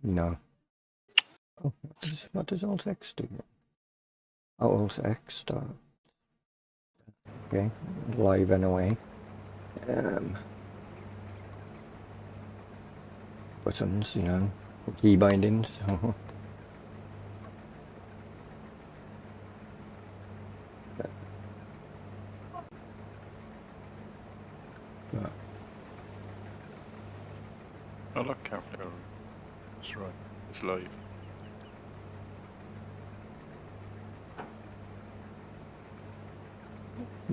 you know. Oh, what does Alt X do? Oh, Alt X start. Okay, live anyway. Buttons, you know, key bindings. Oh look, carefully. That's right. It's live.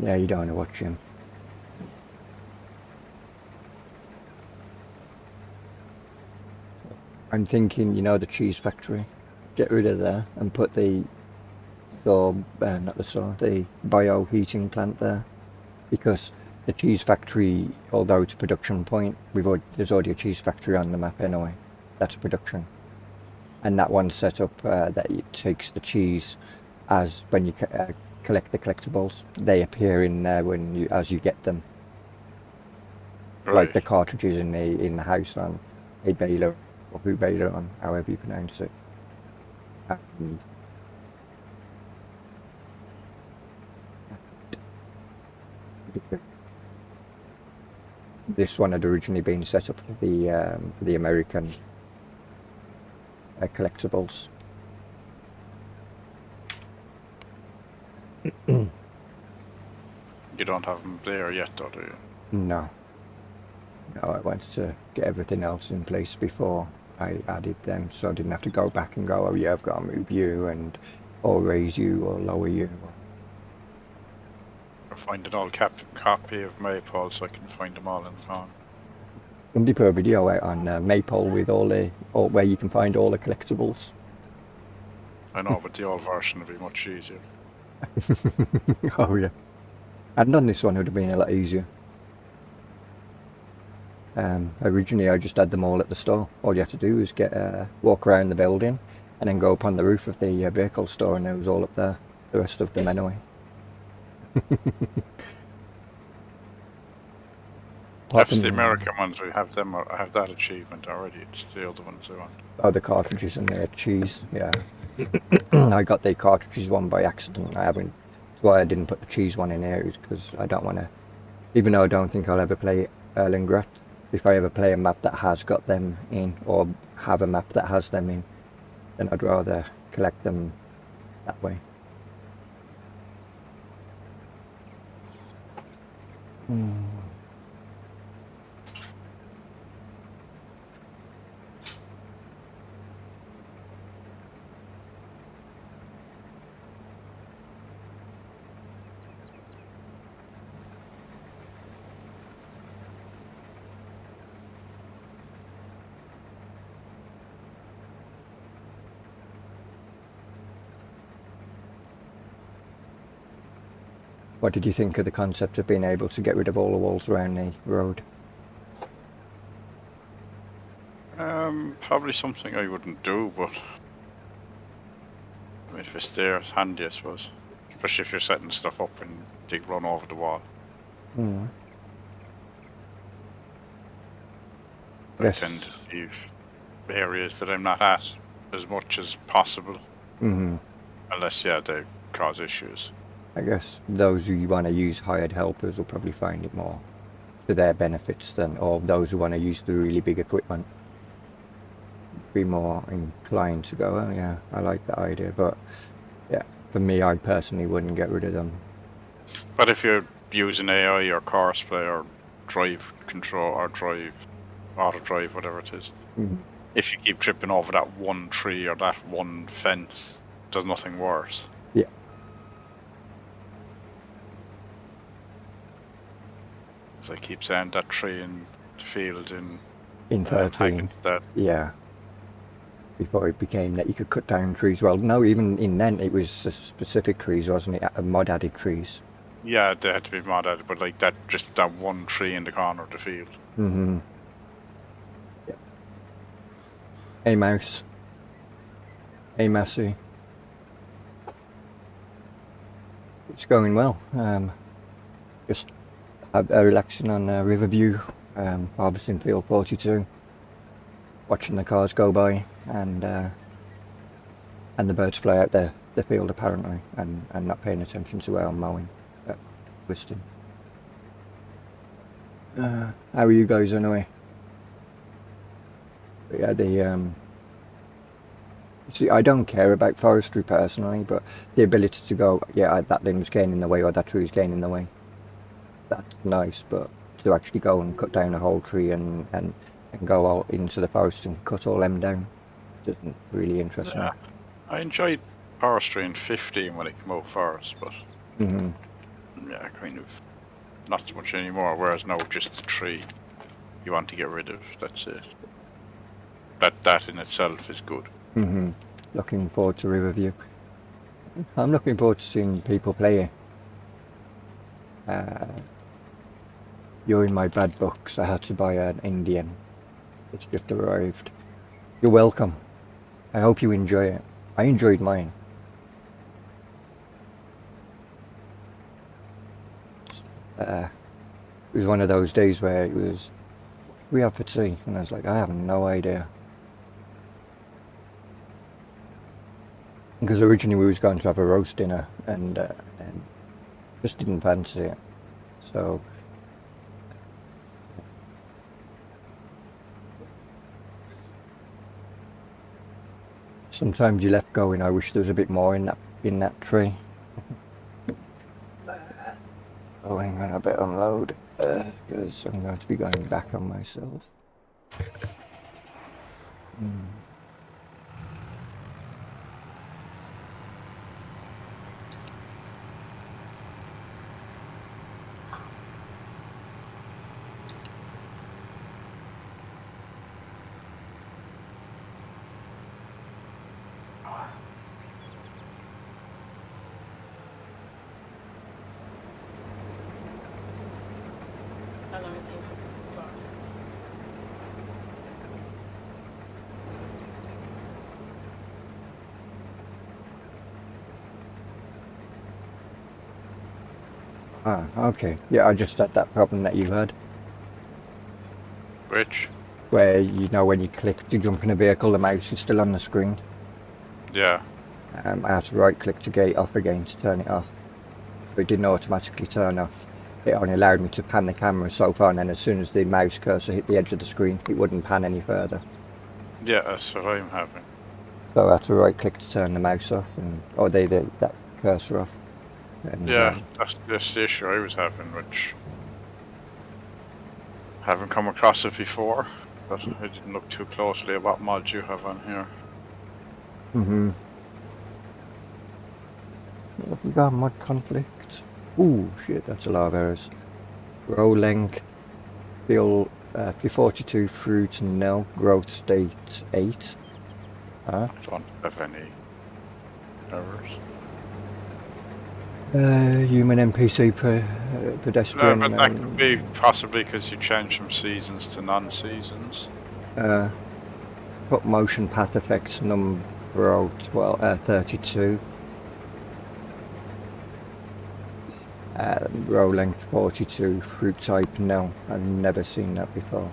Yeah, you don't want to watch him. I'm thinking, you know, the cheese factory. Get rid of there and put the the bio heating plant there, because the cheese factory, although it's a production point, there's already a cheese factory on the map anyway. That's production, and that one's set up that it takes the cheese as when you collect the collectibles, they appear in there as you get them. Right. Like the cartridges in the house on a baler or who baler on, however you pronounce it. This one had originally been set up for the American collectibles. You don't have them there yet, though, do you? No. No, I wanted to get everything else in place before I added them, so I didn't have to go back and go, oh yeah, I've got to move you or raise you or lower you. Or find an old copy of Maypole so I can find them all in the phone. Somebody put a video out on Maypole with all where you can find all the collectibles. I know, but the old version would be much easier. Oh yeah. And on this one it would have been a lot easier. Originally I just had them all at the store. All you have to do is walk around the building and then go up on the roof of the vehicle store, and it was all up there. The rest of them anyway. That's the American ones. We have them. I have that achievement already. It's the other ones I want. Oh, the cartridges and the cheese. Yeah. I got the cartridges one by accident. That's why I didn't put the cheese one in here, is because I don't want to, even though I don't think I'll ever play Erlengrad, if I ever play a map that has got them in, or have a map that has them in, then I'd rather collect them that way. What did you think of the concept of being able to get rid of all the walls around the road? Probably something I wouldn't do, but I mean, if it's there, it's handy, I suppose. Especially if you're setting stuff up and they run over the wall. Mm. I tend to leave areas that I'm not at as much as possible. Mm-hmm. Unless, yeah, they cause issues. I guess those who want to use hired helpers will probably find it more to their benefits than, or those who want to use the really big equipment be more inclined to go, oh yeah, I like that idea. But yeah, for me, I personally wouldn't get rid of them. But if you're using AI or Courseplay or drive control or auto drive, whatever it is, if you keep tripping over that one tree or that one fence, there's nothing worse. Yeah. As I keep saying, that tree in the field in 13. Yeah. Before it became that you could cut down trees. Well, no, even in then it was specific trees, wasn't it? Mod added trees. Yeah, they had to be mod added, but like that, just that one tree in the corner of the field. Mm-hmm. Yeah. Hey, Mouse. Hey, Massey. It's going well. Just relaxing on Riverview, harvesting field 42, watching the cars go by, and the birds fly out the field apparently, and not paying attention to where I'm mowing, twisting. How are you guys anyway? But yeah, see, I don't care about forestry personally, but the ability to go, yeah, that limb's getting in the way or that tree's getting in the way, that's nice, but to actually go and cut down a whole tree and go out into the forest and cut all them down doesn't really interest me. I enjoyed forestry in 15 when it came out first, but yeah, kind of not so much anymore. Whereas now, just the tree you want to get rid of, that's it. That in itself is good. Looking forward to Riverview. I'm looking forward to seeing people play it. You're in my bad books. I had to buy an Indian. It's just arrived. You're welcome. I hope you enjoy it. I enjoyed mine. It was one of those days where it was, we have for tea, and I was like, I have no idea. Because originally we was going to have a roast dinner, and just didn't fancy it. So sometimes you left going, I wish there was a bit more in that tree. Oh, hang on, I better unload, because I'm going to be going back on myself. Ah, okay. Yeah, I just had that problem that you had. Which? Where, you know, when you click to jump in a vehicle, the mouse is still on the screen. Yeah. I had to right click to get it off again to turn it off. So it didn't automatically turn off. It only allowed me to pan the camera so far, and then as soon as the mouse cursor hit the edge of the screen, it wouldn't pan any further. Yeah, that's what I'm having. So I had to right click to turn the mouse off, or that cursor off. And, yeah, that's the issue I was having, which I haven't come across it before, but I didn't look too closely at what mods you have on here. What have we got? Mod conflict. Ooh, shit, that's a lot of errors. Row length, fill, F42 fruit nil, growth state 8. I don't have any errors. Human NPC pedestrian. No, but that could be possibly because you changed from seasons to non-seasons. Put motion path effects number 32. Row length 42, fruit type no. I've never seen that before.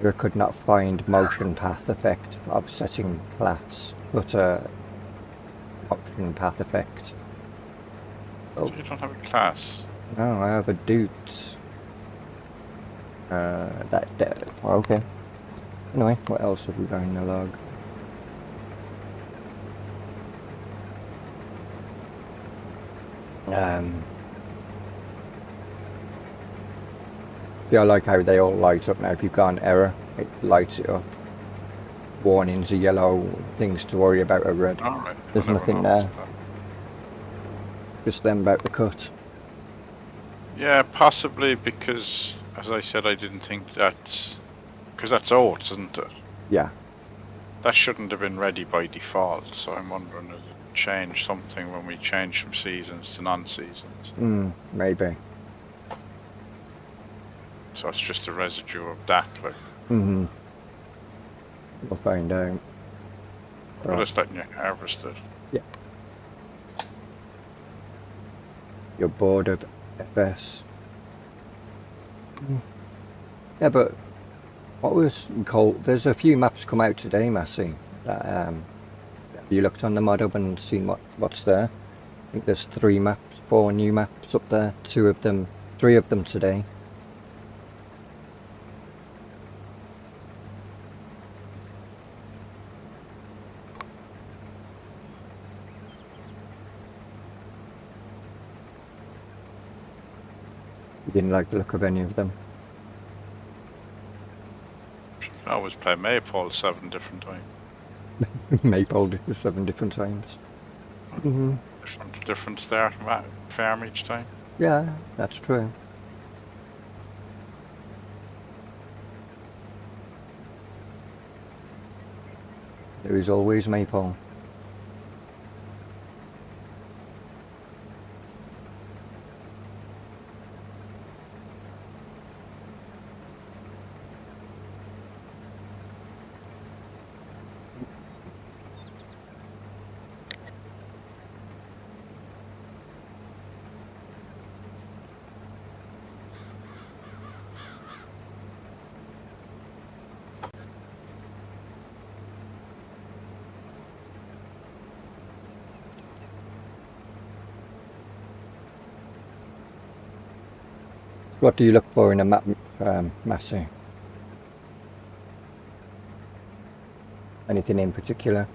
I could not find motion path effect of setting class, but option path effect. Oh. You don't have a class. No, I have a dude. Okay. Anyway, what else have we got in the log? See, I like how they all light up now. If you've got an error, it lights it up. Warnings are yellow, things to worry about are red. Right. There's nothing there. Just them about the cut. Yeah, possibly because, as I said, I didn't think that's... Because that's oats, isn't it? Yeah. That shouldn't have been ready by default, so I'm wondering if it changed something when we changed from seasons to non-seasons. Maybe. So it's just a residue of that, like. We'll find out. We're just letting you harvest it. Yeah. You're bored of FS. Yeah, but What was called? There's a few maps come out today, Massey. That have you looked on the mod hub and seen what's there? I think there's 4 new maps up there. 3 of them today. You didn't like the look of any of them. I always play Maypole 7 different times. Maypole 7 different times. Mm-hmm. Different start farm each time. Yeah, that's true. There is always Maypole. What do you look for in a map, Massey? Anything in particular?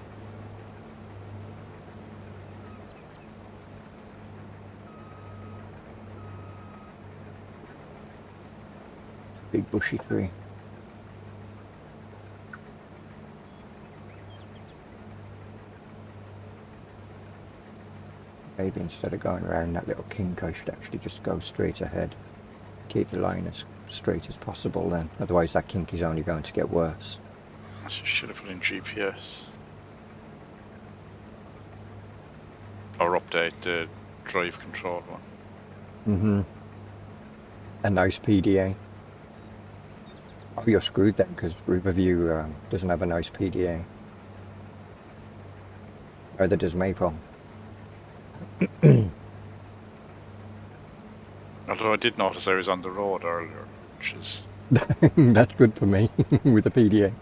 Big bushy tree. Maybe instead of going around that little kink, I should actually just go straight ahead. Keep the line as straight as possible then, otherwise that kink is only going to get worse. I should have put in GPS. Or update the drive control one. Mm-hmm. A nice PDA. Oh, you're screwed then, because Riverview doesn't have a nice PDA. Neither does Maple. Although I did notice I was on the road earlier, which is... That's good for me, with the PDA.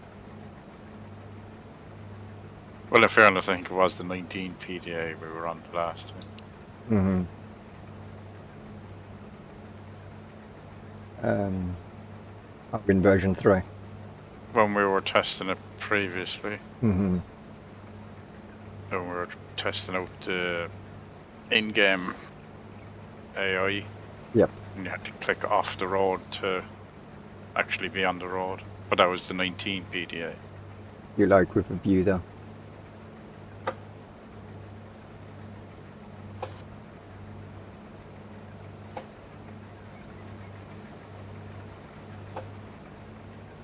Well, in fairness, I think it was the 19 PDA we were on the last time. Mm-hmm. In version 3. When we were testing it previously. Mm-hmm. When we were testing out the in-game AI. Yep. And you had to click off the road to actually be on the road. But that was the 19 PDA. You like Riverview though?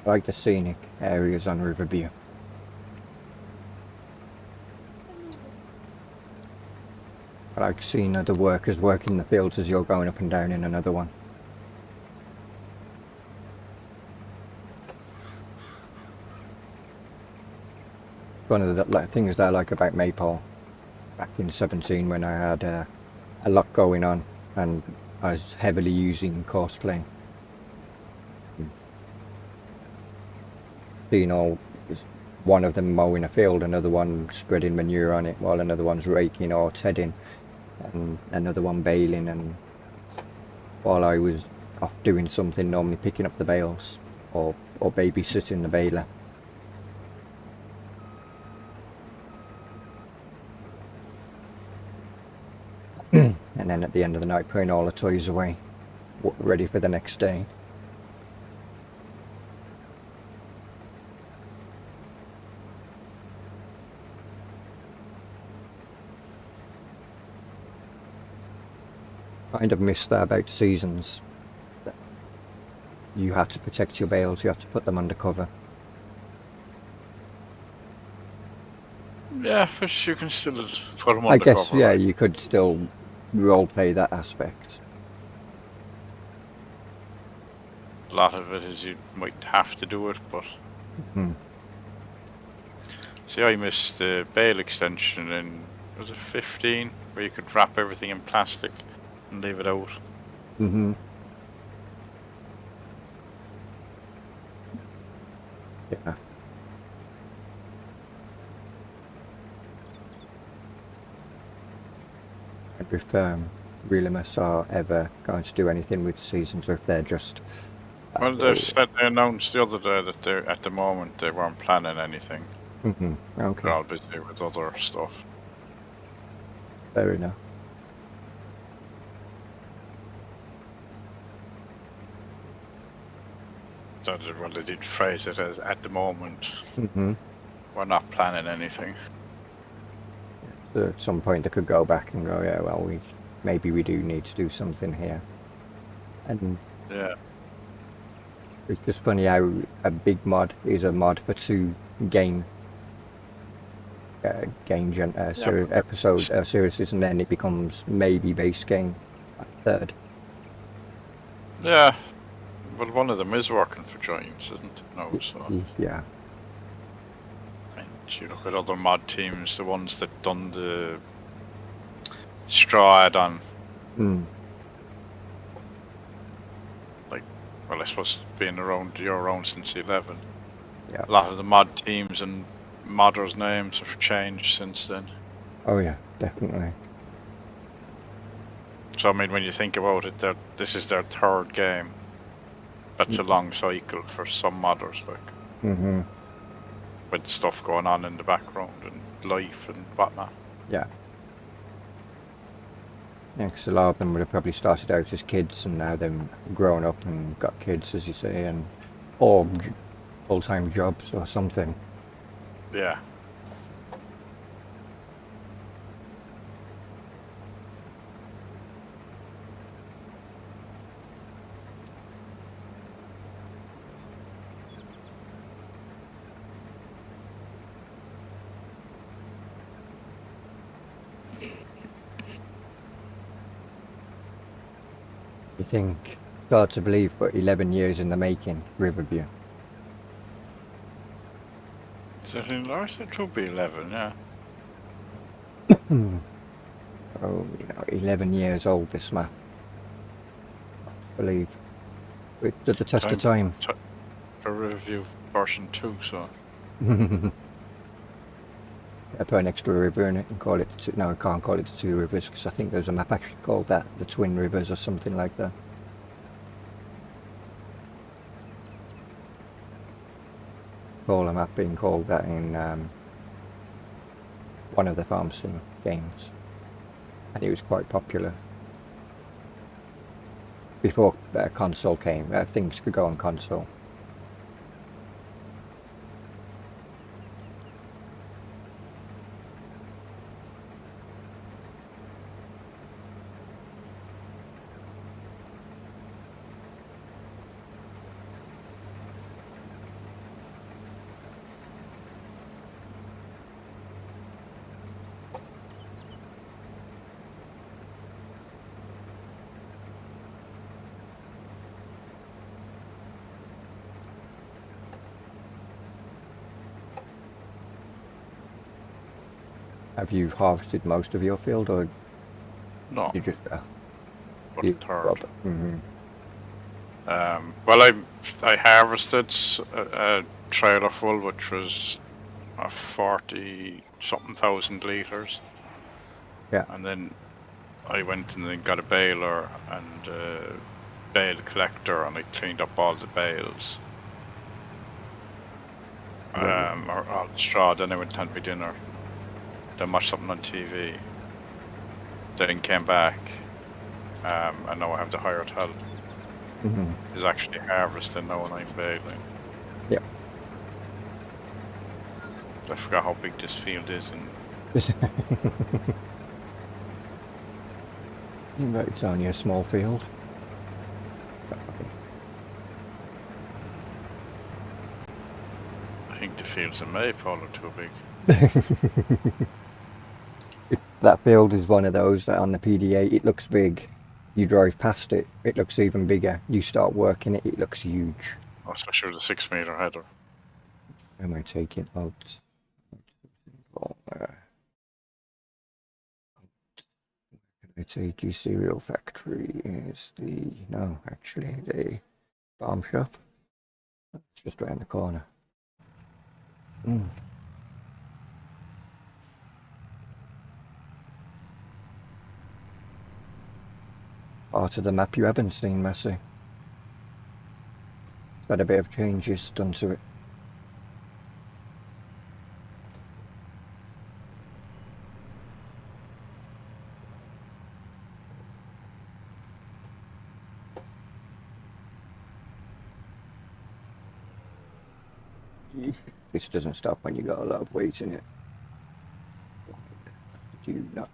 I like the scenic areas on Riverview. I like seeing other workers working the fields as you're going up and down in another one. One of the things that I like about Maypole, back in 17 when I had a lot going on and I was heavily using courseplay. Seeing one of them mowing a field, another one spreading manure on it, while another one's raking or tedding, and another one baling, and while I was off doing something, normally picking up the bales or babysitting the baler. And then at the end of the night putting all the toys away, ready for the next day. Kind of missed that about seasons. You have to protect your bales, you have to put them under cover. Yeah, but you can still put them I under guess, cover, yeah, right? you could still roleplay that aspect. A lot of it is you might have to do it, but... See, I missed the bale extension in, was it 15? Where you could wrap everything in plastic and leave it out. Yeah. And if Realimus are ever going to do anything with seasons, or if they're just Well, they announced the other day that they're at the moment they weren't planning anything. Okay, They're all busy with other stuff. fair enough. Well, they did phrase it as at the moment. Mm-hmm. We're not planning anything. So at some point they could go back and go, yeah, well, maybe we do need to do something here. And Yeah. it's just funny how a big mod is a mod for 2 game episode series, and then it becomes maybe base game at 3rd. Yeah. Well, one of them is working for Giants, isn't it? No, so. Yeah. And you look at other mod teams, the ones that done the Stride on. Well, I suppose being around since 11. Yeah. A lot of the mod teams and modders' names have changed since then. Oh yeah, definitely. So I mean, when you think about it, this is their 3rd game. That's a long cycle for some modders, like. With stuff going on in the background and life and whatnot. Yeah. Yeah, because a lot of them would have probably started out as kids and now they've grown up and got kids, as you say, and or full-time jobs or something. Yeah. You think, hard to believe, but 11 years in the making, Riverview. Is it in Lars? It should be 11, yeah. Oh, 11 years old, this map. Hard to believe. It stood the test of time. For Riverview version 2, so. I put an extra river in it and call it no, I can't call it the 2 rivers because I think there's a map actually called that, the Twin Rivers or something like that. Call a map being called that in one of the Farm Sim games, and it was quite popular before console came. Things could go on console. Have you harvested most of your field, or No. you just But 3rd. Mm-hmm. I harvested a trailer full, which was 40-something thousand litres. Yeah. And then I went and then got a baler and a bale collector, and I cleaned up all the bales. Or all the straw. Then I went and had my dinner. Then watched something on TV. Then came back. And now I have the hired help. Is actually harvesting now and I'm baling. Yeah. I forgot how big this field is, and it's only a small field. I think the fields in Maypole are too big. That field is one of those that on the PDA it looks big. You drive past it, it looks even bigger. You start working it, it looks huge. Especially with the 6-metre header. Am I taking out? Can I take you? Cereal factory is the farm shop. It's just around the corner. Mm. Part of the map you haven't seen, Massey. It's had a bit of changes done to it. This doesn't stop when you got a lot of weight in it. Did you not?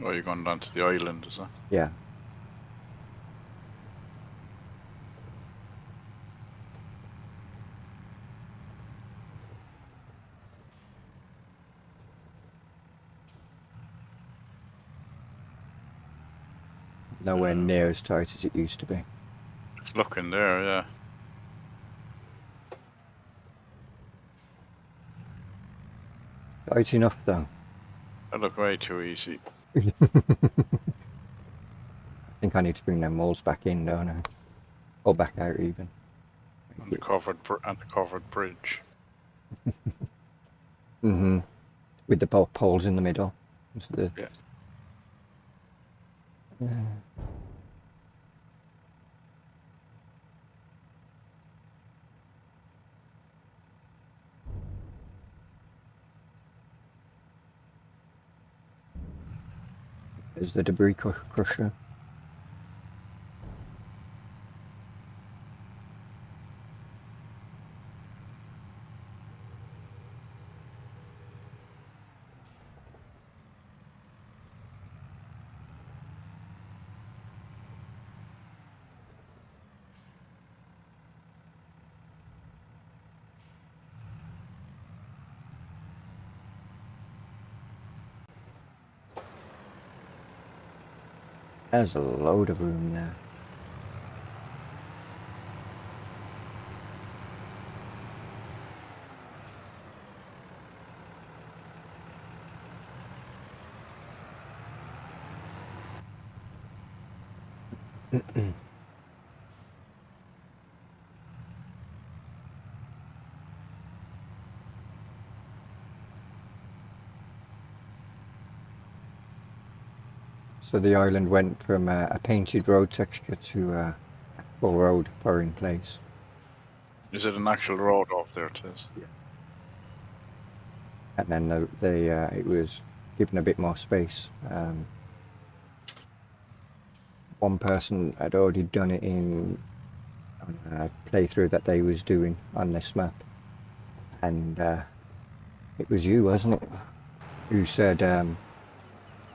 Oh, you're going down to the island, is it? Yeah. Nowhere near as tight as it used to be. It's looking there, yeah. Tight enough though. That looked way too easy. I think I need to bring them walls back in, don't I? Or back out even. And the covered bridge. Mm-hmm. With the poles in the middle. Yeah. There's the debris crusher. There's a load of room there. So the island went from a painted road texture to a actual road pouring place. Is it an actual road off there, it is? Yeah. And then it was given a bit more space. One person had already done it in a playthrough that they was doing on this map, and it was you, wasn't it, who said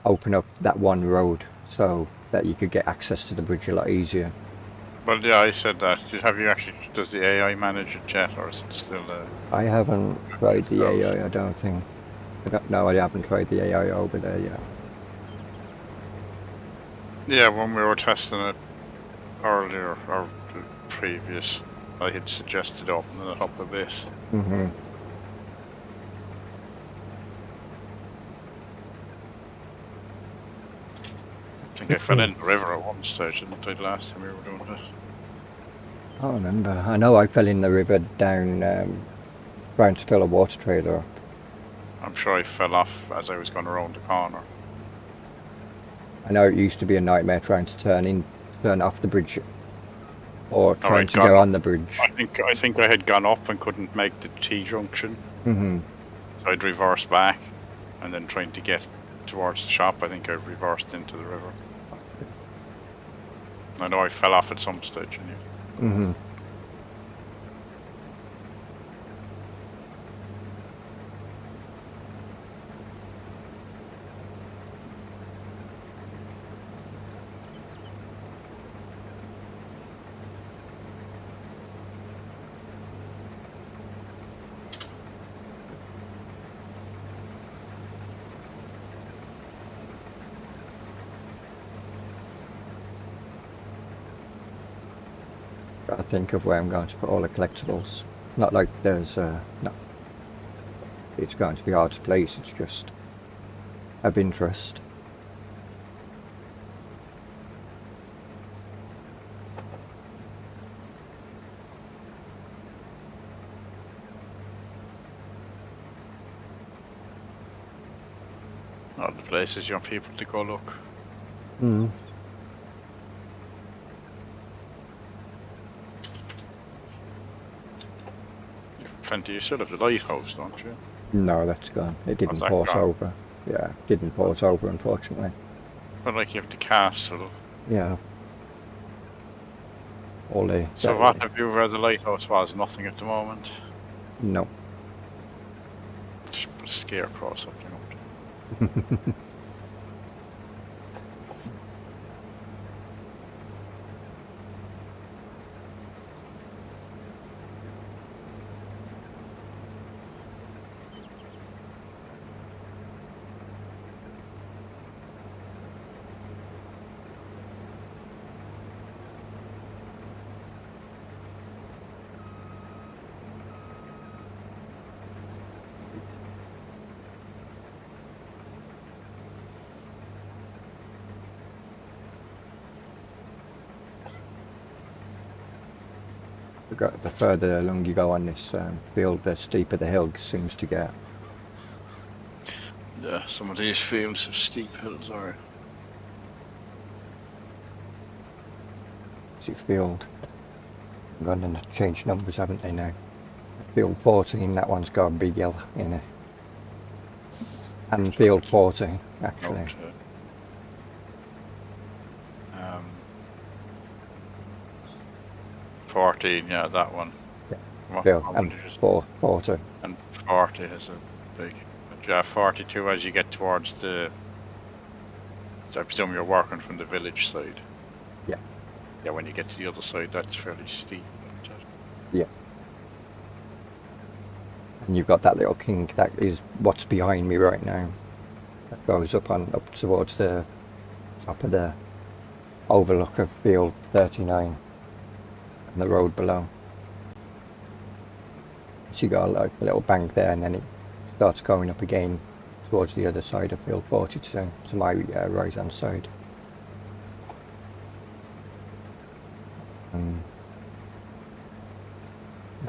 open up that one road so that you could get access to the bridge a lot easier. Well, yeah, I said that. Have you actually? Does the AI manage it yet, or is it still? I haven't tried the AI. I don't think. I haven't tried the AI over there yet. Yeah, when we were testing it earlier or previous, I had suggested opening it up a bit. Mm-hmm. I think I fell in the river at one stage, didn't I, the last time we were doing this? I remember. I know I fell in the river down trying to fill a water trailer up. I'm sure I fell off as I was going around the corner. I know it used to be a nightmare trying to turn off the bridge, or trying to go on the bridge. I think I had gone up and couldn't make the T junction. Mm-hmm. So I'd reverse back, and then trying to get towards the shop, I think I reversed into the river. I know I fell off at some stage. Mm-hmm. Gotta think of where I'm going to put all the collectibles. Not like there's no. It's going to be hard to place. It's just of interest. All the places you want people to go look. Mm. You've plenty. You still have the lighthouse, don't you? No, that's gone. It didn't that port gone? over. Yeah, didn't port over, unfortunately. But like you have the castle. Yeah. All the... So what have you where the lighthouse was? Nothing at the moment. No. Just put a scarecrow or something up there. The further along you go on this field, the steeper the hill seems to get. Yeah, some of these fields have steep hills, are. See field. Gone and changed numbers, haven't they now? Field 14, that one's got a big hill in it. And field 40, actually. 14, yeah, that one. Yeah. Field, and 40. And 40 has a big. Yeah, 42 as you get towards the. I presume you're working from the village side. Yeah. Yeah, when you get to the other side, that's fairly steep. Yeah. And you've got that little kink that is what's behind me right now. That goes up towards the top of the overlook of field 39 and the road below. So you got like a little bank there, and then it starts going up again towards the other side of field 42 to my right hand side.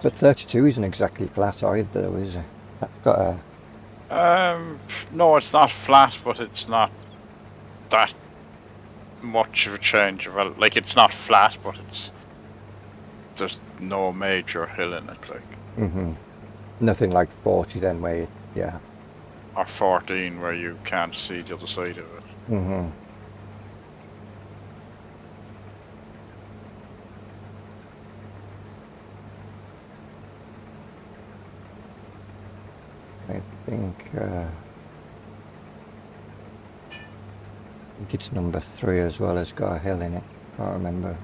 But 32 isn't exactly flat either, though, is it? That's got a... no, it's not flat, but it's not that much of a change. Well, like, it's not flat, but there's no major hill in it, like. Mm-hmm. Nothing like 40 then, where you, yeah. Or 14, where you can't see the other side of it. Mm-hmm. I think it's number 3 as well, has got a hill in it. Can't remember.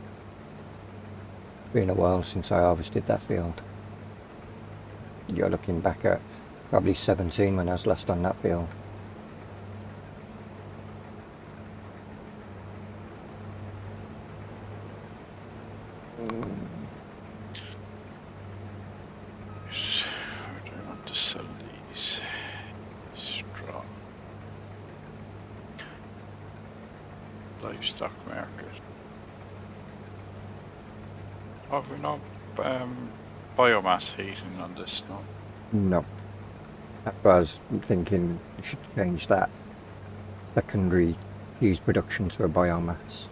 It's been a while since I harvested that field. You're looking back at probably 17 when I was last on that field. Where do I want to sell these? Straw. Livestock market. Have we not biomass heating on this? No. No. That's why I was thinking you should change that secondary cheese production to a biomass.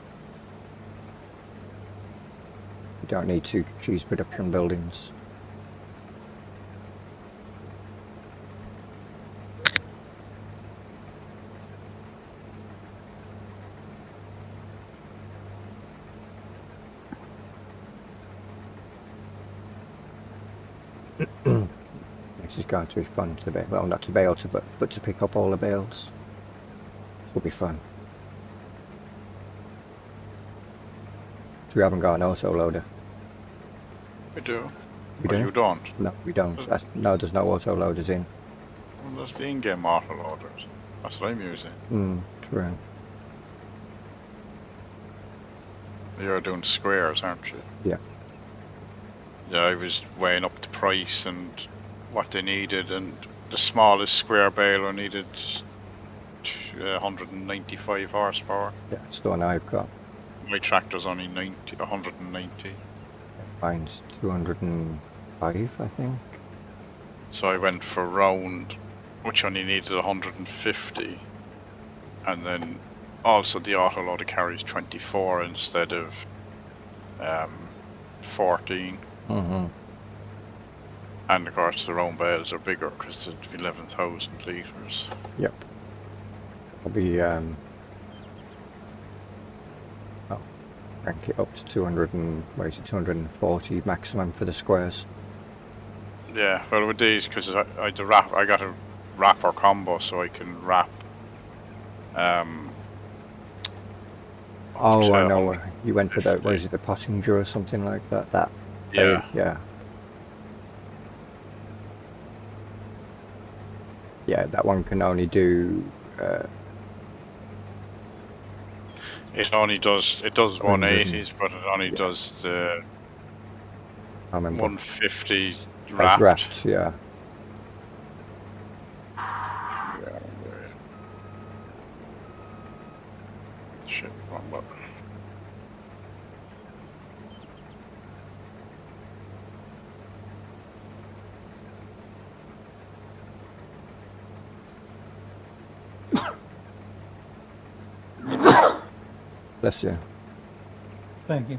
You don't need 2 cheese production buildings. This is going to be fun to be, well, not to be able to, but to pick up all the bales. This will be fun. So we haven't got an auto loader. We do. We Well, do? you don't. No, we don't. No, there's no auto loaders in. Well, there's the in-game auto loaders. That's what I'm using. True. You're doing squares, aren't you? Yeah. Yeah, I was weighing up the price and what they needed, and the smallest square baler needed 195 horsepower. Yeah, it's the one I've got. My tractor's only 190. Mine's 205, I think. So I went for round, which only needed 150, and then also the autoloader carries 24 instead of 14. Mm-hmm. And of course the round bales are bigger because it's 11,000 litres. Yep. Probably crank it up to 200 and what is it, 240 maximum for the squares. Yeah, well with these, because I got a wrapper combo, so I can wrap. Oh, I know. You went for that. What is it, the Pottinger or something like that? That. Yeah. Bale, yeah. Yeah, that one can only do. It only does 180s, but it only does the I remember. 150 As wrapped. wrapped, yeah. Shit, wrong button. Bless you. Thank you.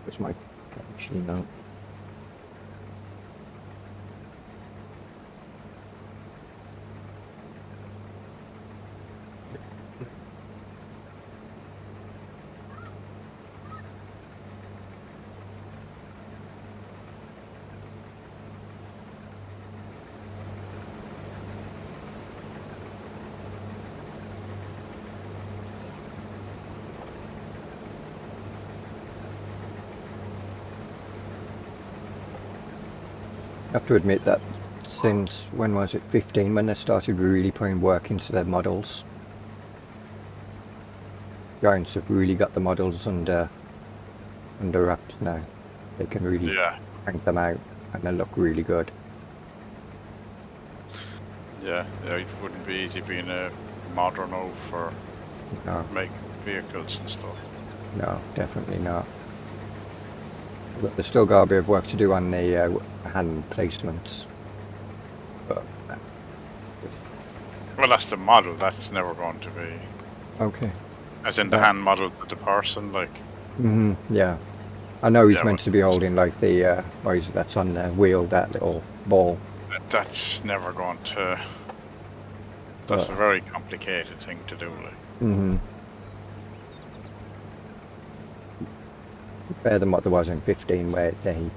Where's my machine now? I have to admit that since, when was it, 15, when they started really putting work into their models, Giants have really got the models under wraps now. They can really crank them out and they look really good. Yeah, it wouldn't be easy being a modder now for making vehicles and stuff. No, definitely not. But there's still got a bit of work to do on the hand placements. But well, that's the model. That's never going to be. Okay. As in the hand model of the person, like. Mm-hmm. Yeah. I know he's meant to be holding like the what is it that's on the wheel, that little ball. That's never going to. That's a very complicated thing to do, like. Mm-hmm. Better than what there was in 15, where they.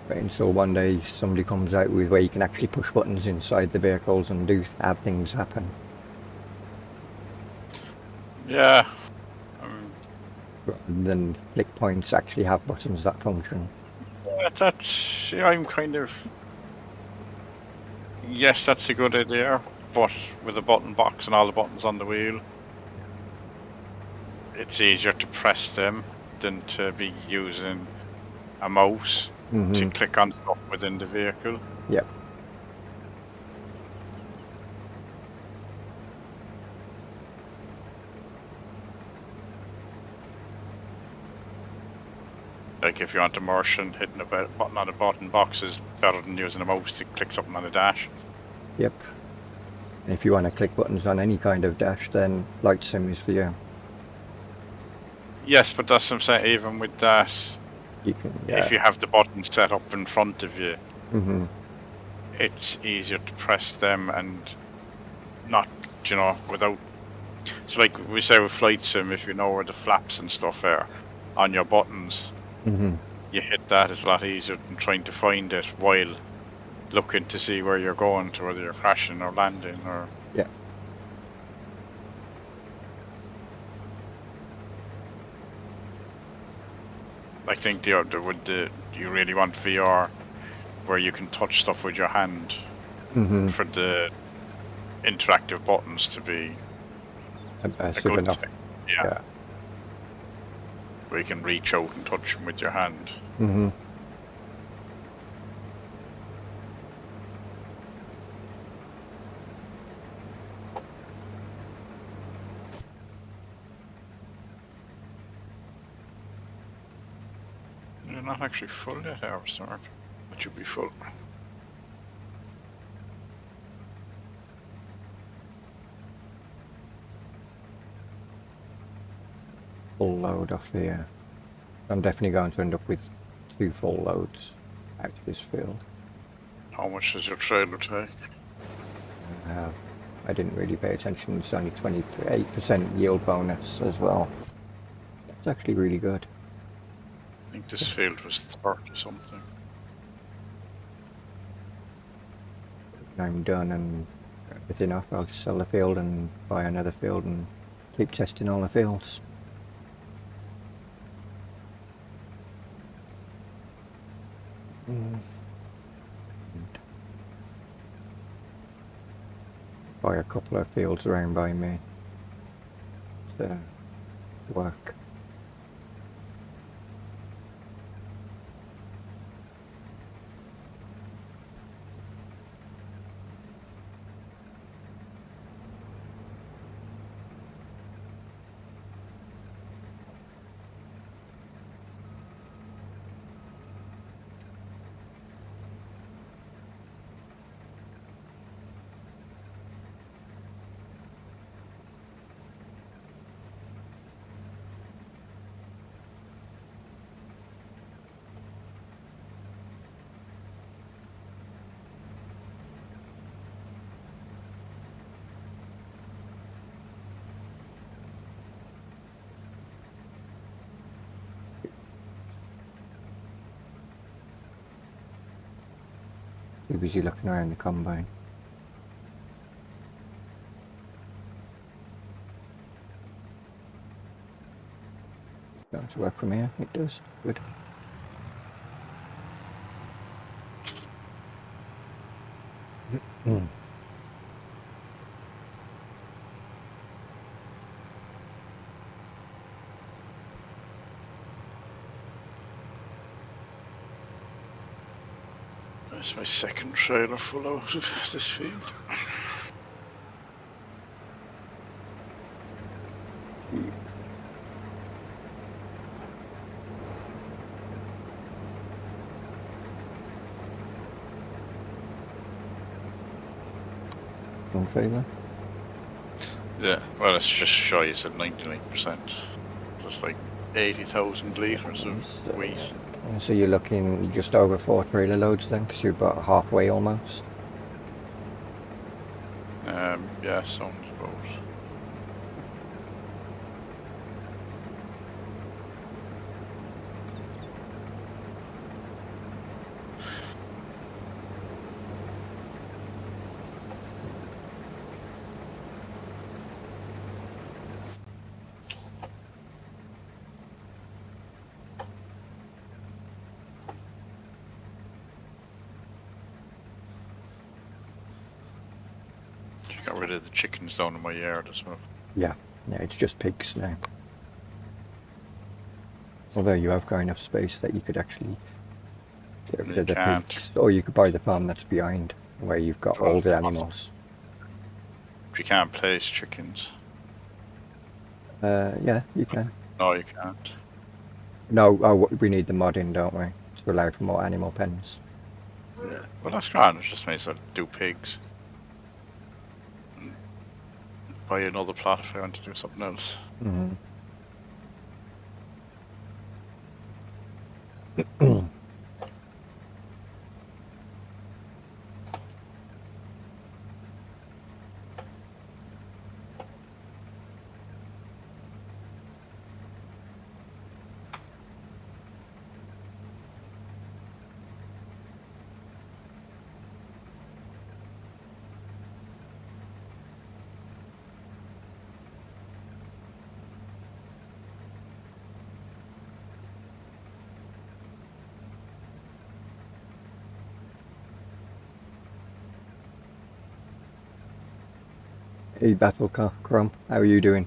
Wait until one day somebody comes out with where you can actually push buttons inside the vehicles and have things happen. Yeah. Rather than click points actually have buttons that function. Yeah, that's. I'm kind of. Yes, that's a good idea, but with a button box and all the buttons on the wheel, it's easier to press them than to be using a mouse to click on stuff within the vehicle. Yep. Like if you're on immersion, hitting a button on a button box is better than using a mouse to click something on a dash. Yep. And if you want to click buttons on any kind of dash, then Light Sim is for you. Yes, but that's what I'm saying. Even with that, you can. If you have the buttons set up in front of you, Mm-hmm. it's easier to press them and not, without. So like we say with Flight Sim, if you know where the flaps and stuff are on your buttons, you hit that. It's a lot easier than trying to find it while looking to see where you're going, to whether you're crashing or landing or. Yeah. I think you really want VR where you can touch stuff with your hand for the interactive buttons to be a good enough. thing. Yeah. Where you can reach out and touch them with your hand. Mm-hmm. they're not actually full yet, Harvester. It should be full. Full load off here. I'm definitely going to end up with 2 full loads out of this field. How much does your trailer take? I didn't really pay attention. It's only 28% yield bonus as well. It's actually really good. I think this field was 30 something. When I'm done and everything off, I'll just sell the field and buy another field and keep testing all the fields. Buy a couple of fields around by me to work. Too busy looking around the combine. It's going to work from here. It does. Good. That's my second trailer full out of this field. One favour. Yeah, well, it's just shy, you said 99%. That's like 80,000 litres of wheat. So you're looking just over 4 trailer loads then, because you're about halfway almost. Yeah, sounds about. Got rid of the chickens down in my yard as well. Yeah, it's just pigs now. Although you have got enough space that you could actually get rid of the pigs. Or you could buy the farm that's behind, where you've got all the animals. You can't place chickens. Yeah, you can. No, you can't. No, we need the mod in, don't we? To allow for more animal pens. Yeah. Well, that's grand. It just means I do pigs. Buy another plot if I want to do something else. Mm-hmm. Hey, Battle Chrome, how are you doing?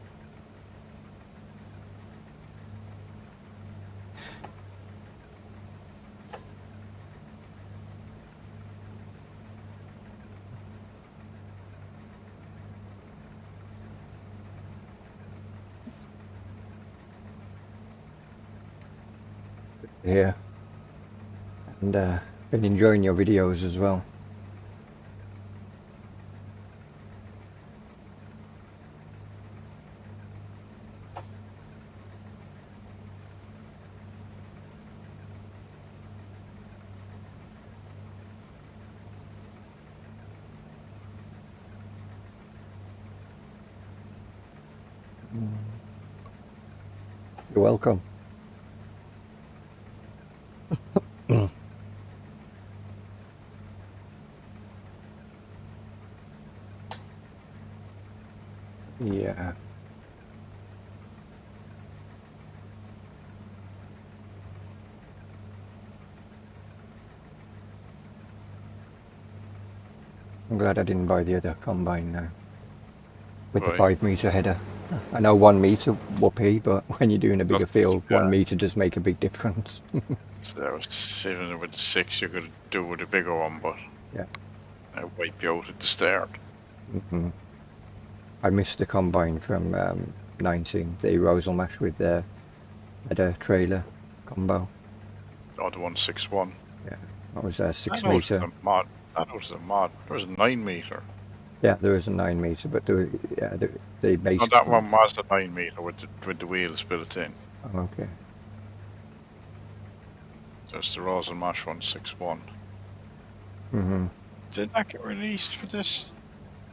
Good to hear. and been enjoying your videos as well. You're welcome. Yeah. I'm glad I didn't buy the other combine now. With the Right. 5 meter header. I know 1 meter whoopee, but when you're doing a bigger That's- field, yeah. 1 meter does make a big difference. So even with the 6, you could do with a bigger one, but Yeah. it wipe you out at the start. Mm-hmm. I missed the combine from 19, the Rosal match with the header trailer combo. Or the 161. Yeah, that was a 6 That was meter. a mod. That was a mod. There was a 9 meter. Yeah, there is a 9 meter, but the base. No, that one was the 9 meter with the wheels built in. Oh, okay. Just the Rose and Mash 161. Mm-hmm. Did that get released for this?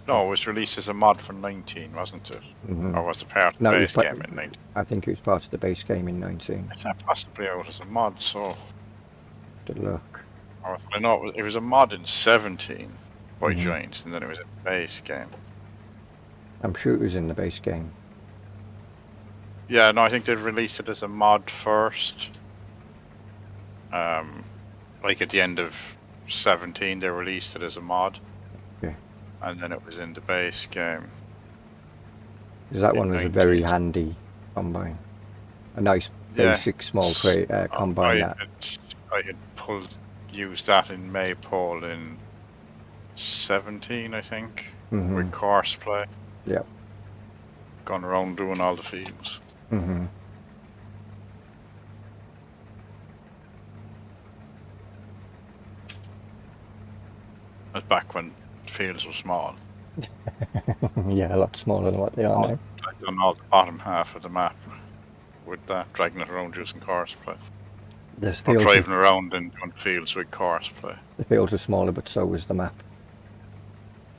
No, it was released as a mod for 19, wasn't it? Mm-hmm. Or was it part of No, the it base was game in 19? I think it was part of the base game in 19. Is that possibly out as a mod? So Good luck. I know it was a mod in 17 by Mhm. Giants, and then it was a base game. I'm sure it was in the base game. Yeah, no, I think they released it as a mod first. Like at the end of 17, they released it as a mod. Okay. And then it was in the base game. Because that In one was a very 19. handy combine. A nice Yeah. basic small combine. I had used that in Maypole in 17, I think, Mm-hmm. with course play. Yep. Gone around doing all the fields. Mm-hmm. That's back when fields were small. Yeah, a lot smaller than what they are now. I'd done all the bottom half of the map with that, dragging it around using course play. The Or fields, driving around in doing fields with course play. the fields are smaller, but so was the map.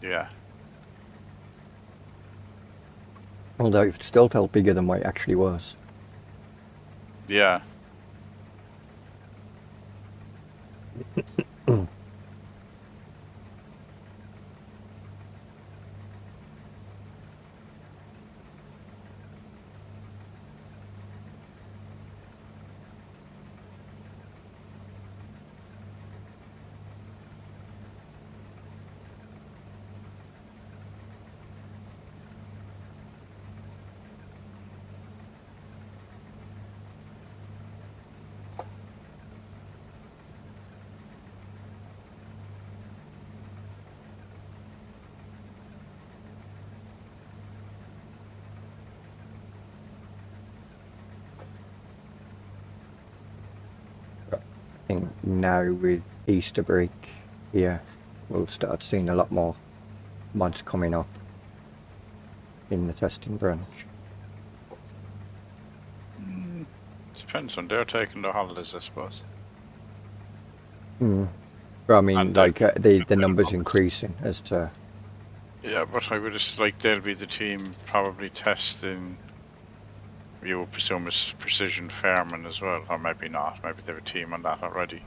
Yeah. Although it still felt bigger than what it actually was. Yeah. I think now with Easter break here, we'll start seeing a lot more mods coming up in the testing branch. Depends when they're taking their holidays, I suppose. Mm. But I mean, And like the the numbers numbers. increasing as to. Yeah, but I would just like they'll be the team probably testing. You would presume it's precision farming as well, or maybe not. Maybe they have a team on that already.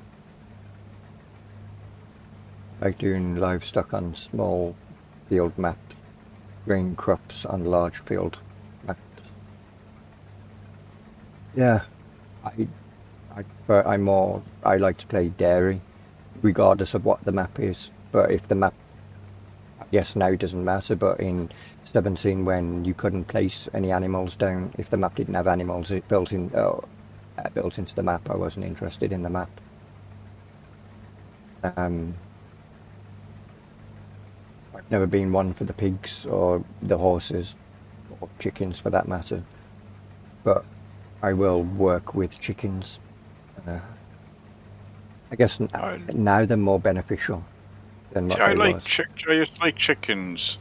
Like doing livestock on small field maps, grain crops on large field maps. Yeah, but I like to play dairy, regardless of what the map is. But if the map, yes, now it doesn't matter. But in 17, when you couldn't place any animals down, if the map didn't have animals built into the map, I wasn't interested in the map. I've never been one for the pigs or the horses or chickens for that matter, but I will work with chickens I guess now they're more beneficial than what See, I they like was. I used to like chickens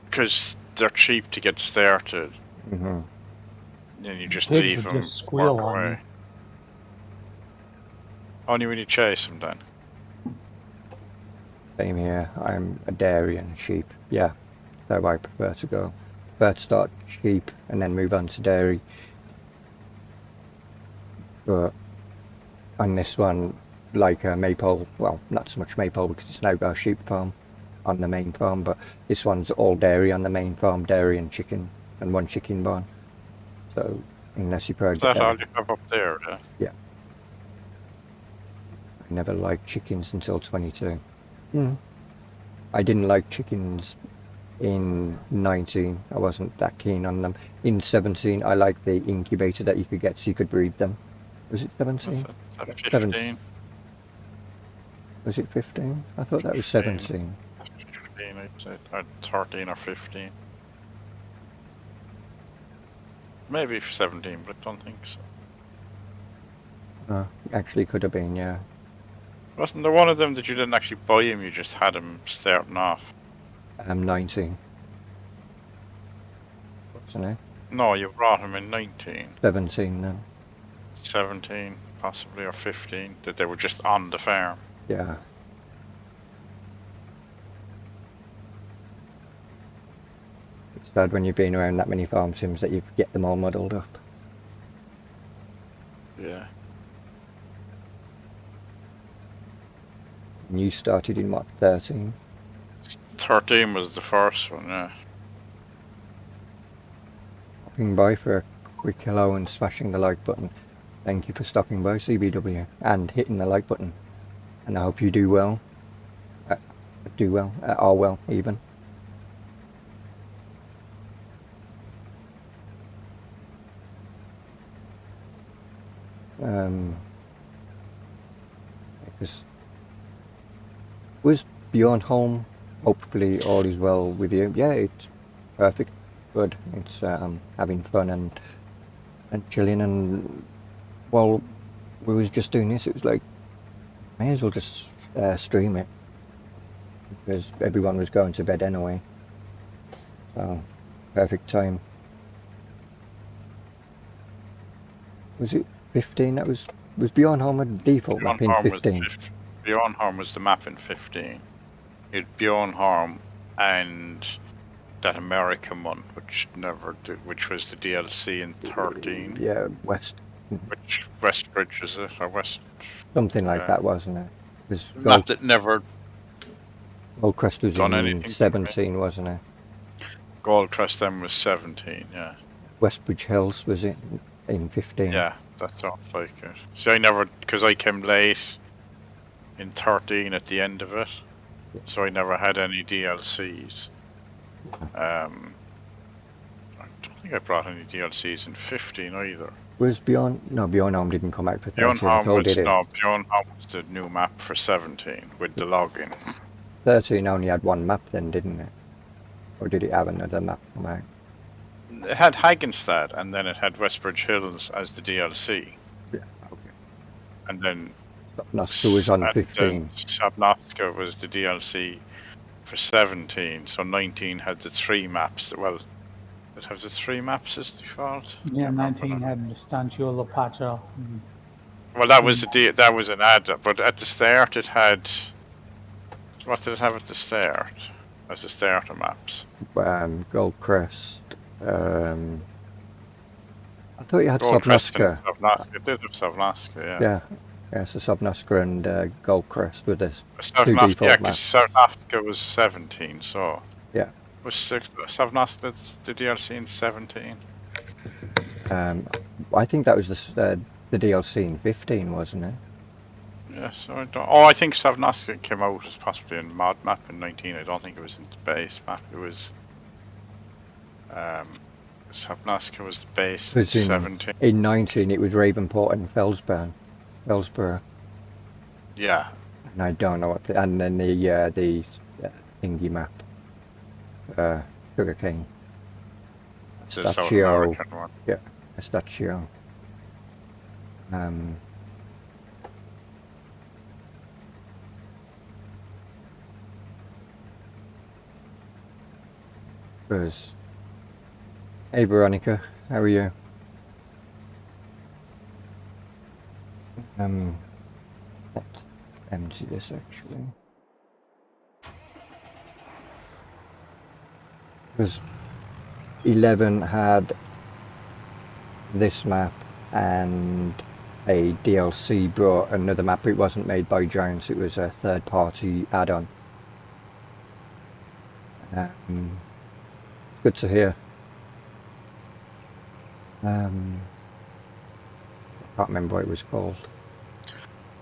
because they're cheap to get started, Hmm. and you just Pigs leave would them, just squeal walk on away. you. Only when you chase them, then. Same here. I'm a dairy and sheep. Yeah, so I prefer to go. Prefer to start sheep and then move on to dairy. But on this one, like Maypole, well, not so much Maypole because it's now got a sheep farm on the main farm, but this one's all dairy on the main farm, dairy and chicken, and one chicken barn. So unless you prefer, Is that all you have up there? yeah. I never liked chickens until 22. Mm. I didn't like chickens in 19. I wasn't that keen on them. In 17, I liked the incubator that you could get so you could breed them. Was it 17? Is that 7. 15? Was it 15? I thought that was 15. 17. 15, I'd say. 13 or 15. Maybe 17, but I don't think so. Actually could have been, yeah. Wasn't there one of them that you didn't actually buy him, you just had him starting off? 19. Wasn't it? No, you brought him in 19. 17 then. 17, possibly, or 15, that they were just on the farm. Yeah. It's sad when you've been around that many farm sims that you get them all muddled up. Yeah. And you started in what, 13? 13 was the first one, yeah. Stopping by for a quick hello and smashing the like button. Thank you for stopping by, CBW, and hitting the like button. And I hope you do well. Are well, even. Because was Beyond Home, hopefully all is well with you. Yeah, it's perfect, good. It's having fun and chilling, and while we was just doing this, it was like, may as well just stream it, because everyone was going to bed anyway. So, perfect time. Was it 15? That was Beyond Home a default map in 15? Beyond Harm was the map in 15. It's Beyond Harm and that American one, which was the DLC in 13. Yeah, West. Which Westbridge is it, or West? Something like that, wasn't it? It was map that never Goldcrest was done in anything 17, wasn't it? Goldcrest then was 17, yeah. Westbridge Hills was it in 15? Yeah, that sounds like it. See, I never, because I came late in 13 at the end of it, so I never had any DLCs. I don't think I brought any DLCs in 15 either. Was Beyond Home didn't come out for 13 Beyond Harm was, did it? no, Beyond Harm was the new map for 17 with the login. 13 only had one map then, didn't it? Or did it have another map come out? It had Hagenstad, and then it had Westbridge Hills as the DLC. Yeah, okay. And then Sapnoska was on 15. Sapnoska was the DLC for 17, so 19 had the 3 maps. Well, it have the 3 maps as default. Yeah, 19 had Stancio, Patra. Well, that was that was an ad, but at the start it had. What did it have at the start? As the starter maps. Goldcrest. I thought you had Goldcrest Sapnoska. It did have Sapnoska, Yeah. Yeah, so Sapnoska and Goldcrest with this two yeah, default because maps. Sapnoska was 17, so. Yeah. Was Sapnoska the DLC in 17? I think that was the DLC in 15, wasn't it? Yeah, so I don't. Oh, I think Sapnoska came out as possibly in mod map in 19. I don't think it was in the base map. It was. Sapnoska was the base in 17. In 19, it was Ravenport and Fellsborough. Yeah. And I don't know what. And then the thingy map. Sugarcane. The South Stachio. American one. Yeah, Stachio. Because, hey Veronica, how are you? Let's empty this actually. Because 11 had this map and a DLC brought another map. It wasn't made by Giants, it was a third party add-on. Good to hear. I can't remember what it was called.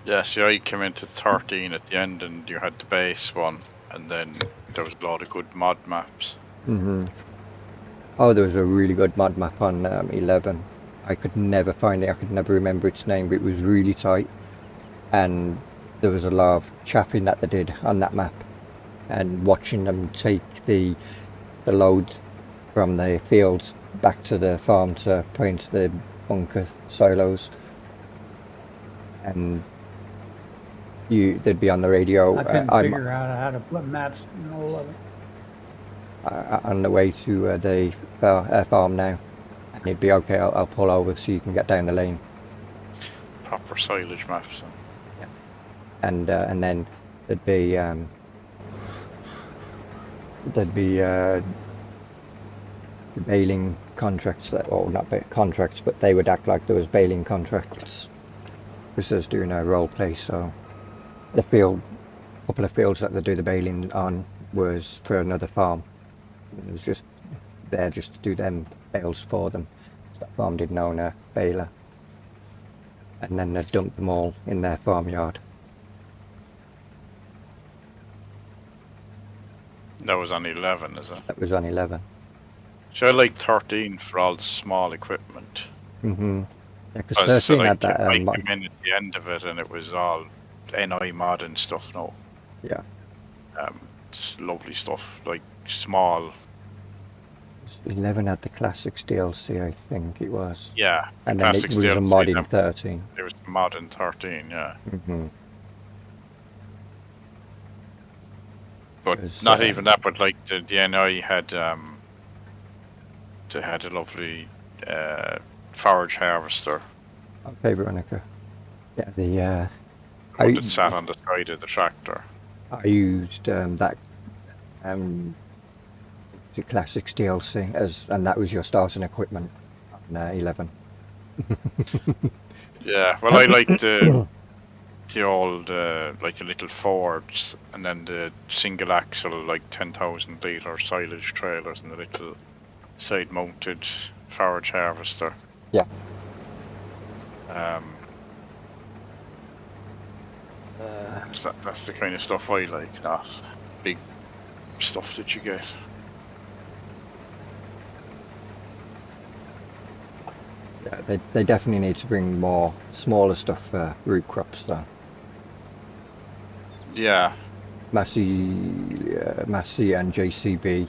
Yeah, see, I came into 13 at the end, and you had the base one, and then there was a lot of good mod maps. Oh, there was a really good mod map on 11. I could never find it, I could never remember its name, but it was really tight. And there was a lot of chaffing that they did on that map. And watching them take the loads from the fields back to the farm to put into the bunker silos. And they'd be on the radio. I couldn't figure out how to put maps in all of it. On the way to the farm now, and you'd be okay. I'll pull over so you can get down the lane. Proper silage maps. Yeah. And then there'd be the baling contracts that, or not contracts, but they would act like there was baling contracts because there's doing a role play. So the couple of fields that they do the baling on was for another farm. It was just there just to do them bales for them. So that farm didn't own a baler. And then they dumped them all in their farmyard. That was on 11, is it? That was on 11. So I like 13 for all the small equipment. Yeah, because 13 had that. I came in at the end of it, and it was all NI mod and stuff. No. Yeah. It's lovely stuff, like small. 11 had the Classics DLC, I think it was. Yeah. And then it was a mod in 13. There was a mod in 13, yeah. But not even that, but like the NI had they had a lovely forage harvester. Okay, Veronica. Yeah, the one that sat on the side of the tractor. I used that the Classics DLC and that was your starting equipment on 11. Yeah, well, I liked the old like the little Fords, and then the single axle like 10,000 litre silage trailers, and the little side mounted forage harvester. Yeah. That's the kind of stuff I like, not big stuff that you get. Yeah, they definitely need to bring more smaller stuff for root crops though. Yeah. Massey and JCB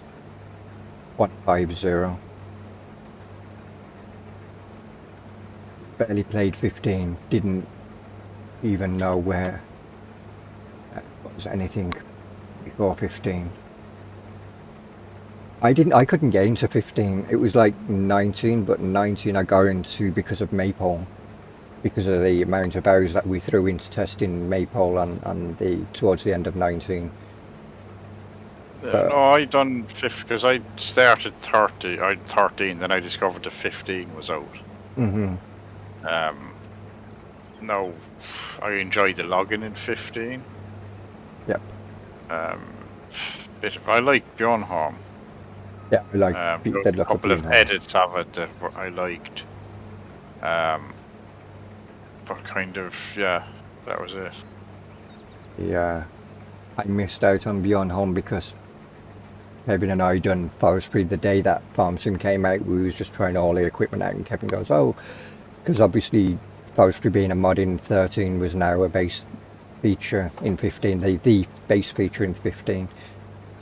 150. Barely played 15, didn't even know where was anything before 15. I couldn't get into 15. It was like 19, but 19 I got into because of Maypole, because of the amount of hours that we threw into testing Maypole on towards the end of 19. No, I done 50 because I started 30. I 13, then I discovered the 15 was out. No, I enjoyed the logging in 15. Yep. I like Bjornholm. Yeah, I like a couple of edits of it that I liked. But kind of, yeah, that was it. Yeah, I missed out on Beyond Home because Kevin and I done forestry the day that Farm Sim came out. We was just trying all the equipment out, and Kevin goes, "Oh," because obviously forestry being a mod in 13 was now a base feature in 15. The base feature in 15.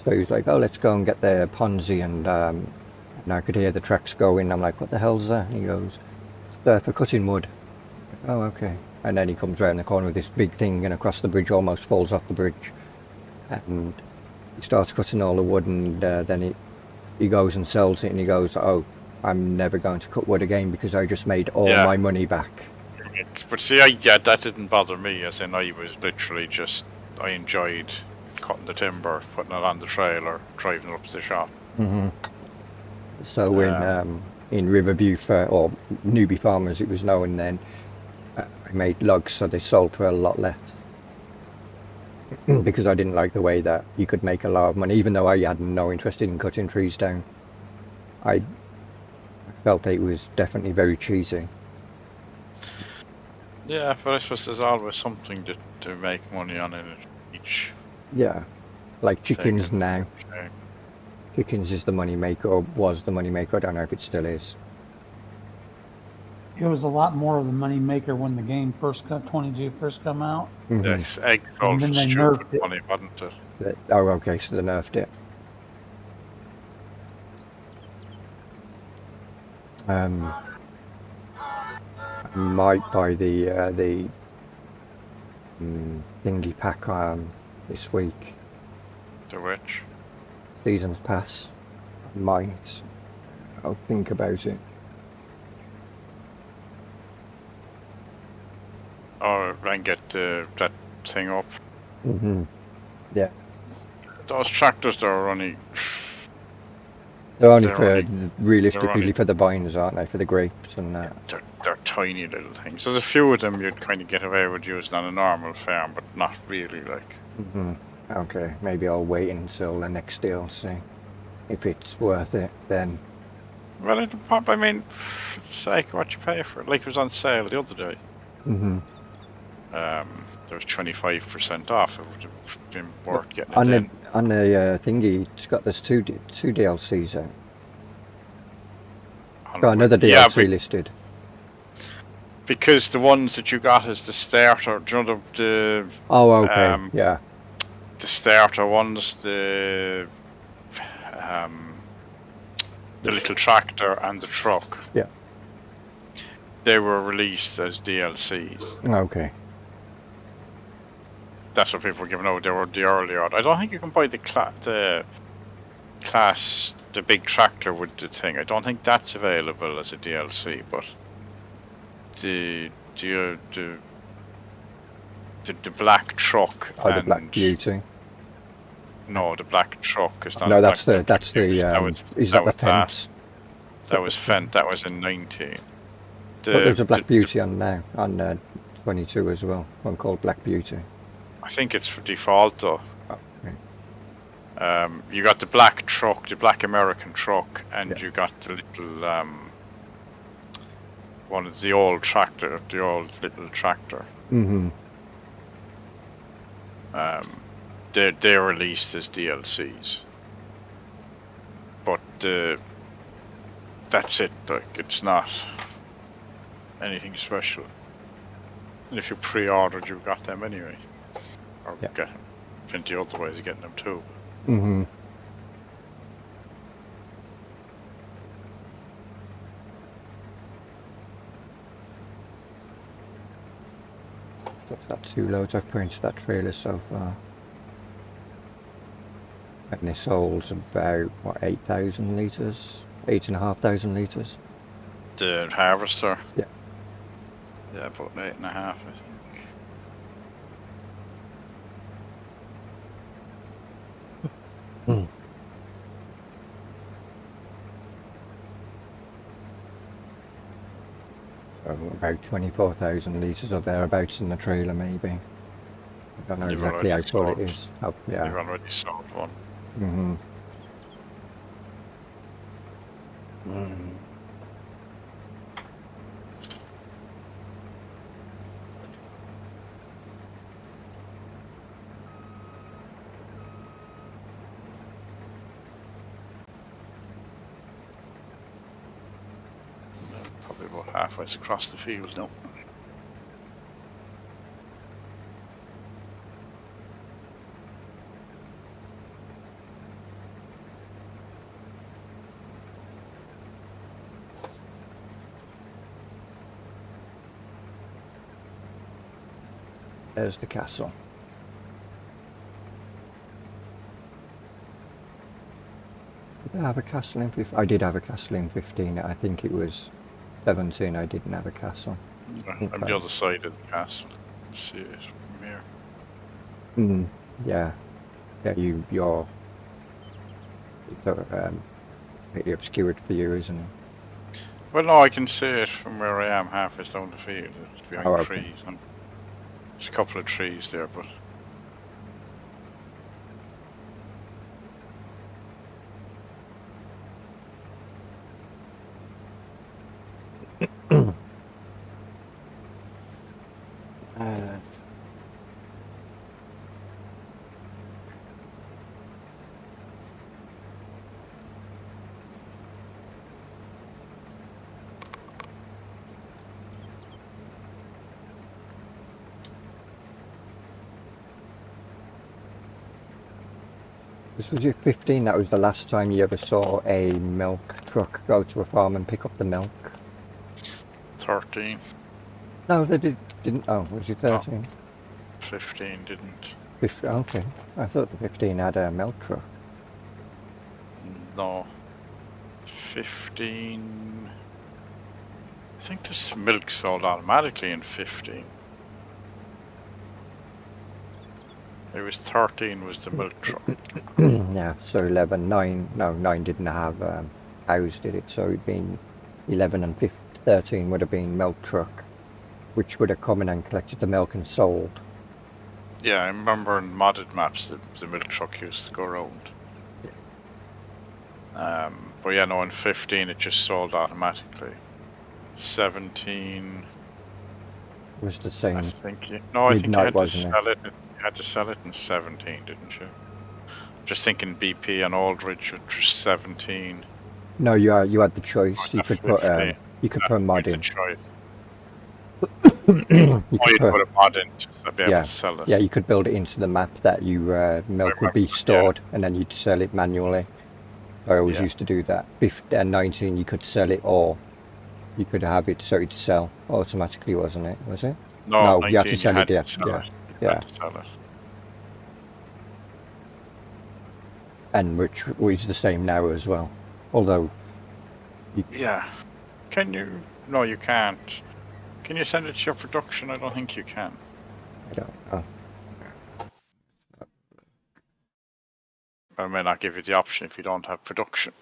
So he was like, "Oh, let's go and get the Ponzi," and I could hear the tracks going. I'm like, "What the hell's that?" And he goes, "It's there for cutting wood." Oh, okay. And then he comes around the corner with this big thing and across the bridge, almost falls off the bridge. And he starts cutting all the wood, and then he goes and sells it, and he goes, "Oh, I'm never going to cut wood again because I just made all Yeah. my money back." But see, that didn't bother me, as in I was literally just, I enjoyed cutting the timber, putting it on the trailer, driving it up to the shop. So in Riverview or newbie farmers, it was known then. I made logs, so they sold for a lot less. Because I didn't like the way that you could make a lot of money, even though I had no interest in cutting trees down. I felt it was definitely very cheesy. Yeah, but I suppose there's always something to make money on in each. Yeah, like chickens thing. now. Okay. Chickens is the money maker, or was the money maker. I don't know if it still is. It was a lot more of the money maker when the game first got 22 first come out. Yes, egg sold then for they stupid nerfed it. money, wasn't it? Oh, okay, so they nerfed it. I might buy the thingy pack this week. The which? Seasons pass. I might. I'll think about it. Or and get that thing up. Yeah. Those tractors that are only. They're only realistically only- for the vines, aren't they? For the grapes and that. They're tiny little things. There's a few of them you'd kind of get away with using on a normal farm, but not really, like. Okay, maybe I'll wait until the next DLC. If it's worth it, then. Well, I mean, for the sake of what you pay for it. Like, it was on sale the other day. There was 25% off. It would have been worth getting it in. On the thingy, it's got there's two DLCs out. Got another DLC listed. Because the ones that you got is the starter. Do you know the Oh, okay. Yeah. the starter ones, the little tractor and the truck. Yeah. They were released as DLCs. Okay. That's what people were giving out. They were the earlier. I don't think you can buy the big tractor with the thing. I don't think that's available as a DLC. But the black truck. Oh, the Black Beauty. No, the black truck is not. No, that's the is that the fence? That was Fent. That was in 19. But there's a Black Beauty on now on 22 as well. One called Black Beauty. I think it's for default though. Oh, okay. You got the black truck, the black American truck, and you got the little one of the old tractor, the old little tractor. They're released as DLCs, but that's it. Like, it's not anything special. And if you pre-ordered, you got them anyway, or get plenty of other ways of getting them too. So I've got 2 loads I've put into that trailer so far. And this holds about, what, 8,000 litres? 8,500 litres? The harvester? Yeah. Yeah, about 8.5, I think. So about 24,000 litres or thereabouts in the trailer, maybe. I don't know exactly how full it is. Oh, yeah. You've already sold one. Probably about halfway across the field now. There's the castle. I have a castle in 15? I did have a castle in 15. I think it was 17. I didn't have a castle. I'm the other side of the castle. See it from here. Yeah. Yeah, you're completely obscured for you, isn't it? Well, no, I can see it from where I am, halfway down the field. It's behind Okay. trees. And there's a couple of trees there, but This was your 15. That was the last time you ever saw a milk truck go to a farm and pick up the milk. 13, No, they didn't. Oh, was it 13? 15 didn't. 15, okay. I thought the 15 had a milk truck. No. 15. I think this milk sold automatically in 15. It was 13 was the milk truck. Yeah, so 11, 9, no, 9 didn't have cows, did it? So it'd been 11 and 15, 13 would have been milk truck, which would have come in and collected the milk and sold. Yeah, I remember in modded maps the milk truck used to go around. But yeah, no, in 15 it just sold automatically. 17 Was the same. I think no, I think you Midnight, had to wasn't it? sell it. You had to sell it in 17, didn't you? Just thinking BP and Aldridge, which was 17. No, you had the choice. You could put 15. you could put a mod It's a in. choice. You Oh, could you put, put a mod in to be able Yeah. to sell it. yeah, you could build it into the map that you milk would be remember, stored, and then you'd sell it manually. I always Yeah. used to do that. 15 and 19, you could sell it, or you could have it so it'd sell automatically, wasn't it? Was it? No, No, 19, you had to sell it, yeah, sell yeah, it. You yeah. had to sell it. And which is the same now as well. Although, Yeah. Can you? No, you can't. Can you send it to your production? I don't think you can. I don't know. I may not give you the option if you don't have production.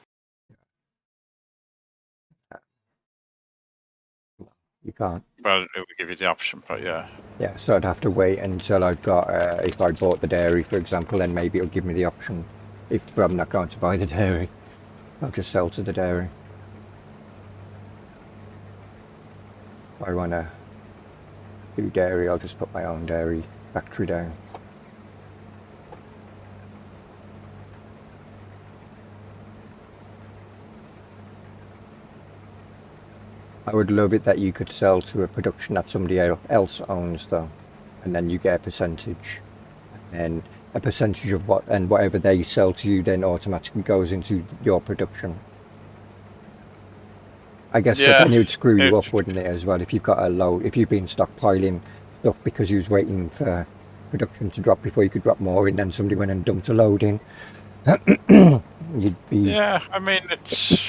You can't. Well, it would give you the option, but yeah. Yeah, so I'd have to wait until I've got, if I bought the dairy, for example, then maybe it'll give me the option. If I'm not going to buy the dairy, I'll just sell to the dairy. If I want to do dairy, I'll just put my own dairy factory down. I would love it that you could sell to a production that somebody else owns, though, and then you get a percentage, and a percentage of whatever they sell to you then automatically goes into your production. I guess, but then it would screw you up, wouldn't it, as well? If you've got if you've been stockpiling stuff because you was waiting for production to drop before you could drop more in, then somebody went and dumped a load in, you'd be... Yeah, I mean, it's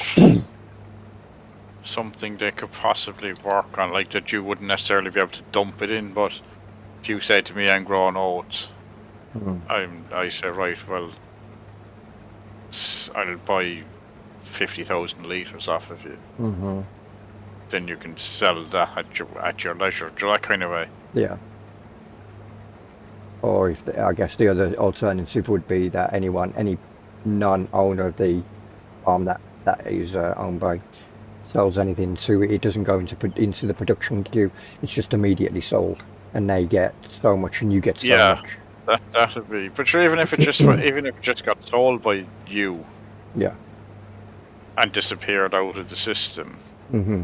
something they could possibly work on, like that you wouldn't necessarily be able to dump it in, but if you say to me, I'm growing oats, I say, right, well, I'll buy 50,000 litres off of you. Mm-hmm. Then you can sell that at your leisure, that kind of way. Yeah. Or if I guess the other alternative would be that any non-owner of the farm that is owned by sells anything to it, it doesn't go into the production queue. It's just immediately sold, and they get so much, and you get so much. That'd be. But sure, even if it just got sold by you, Yeah. and disappeared out of the system. Mm-hmm.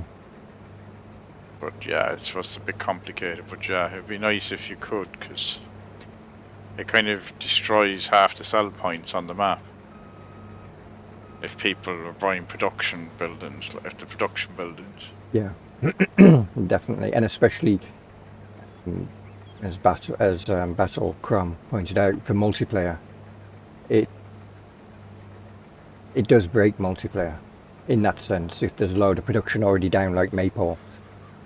But yeah, it's supposed to be complicated. But yeah, it'd be nice if you could, because it kind of destroys half the sell points on the map. If people are buying production buildings, like the production buildings. Yeah. Definitely, and especially as Battle Crum pointed out, for multiplayer, it does break multiplayer in that sense. If there's a load of production already down, like Maypole,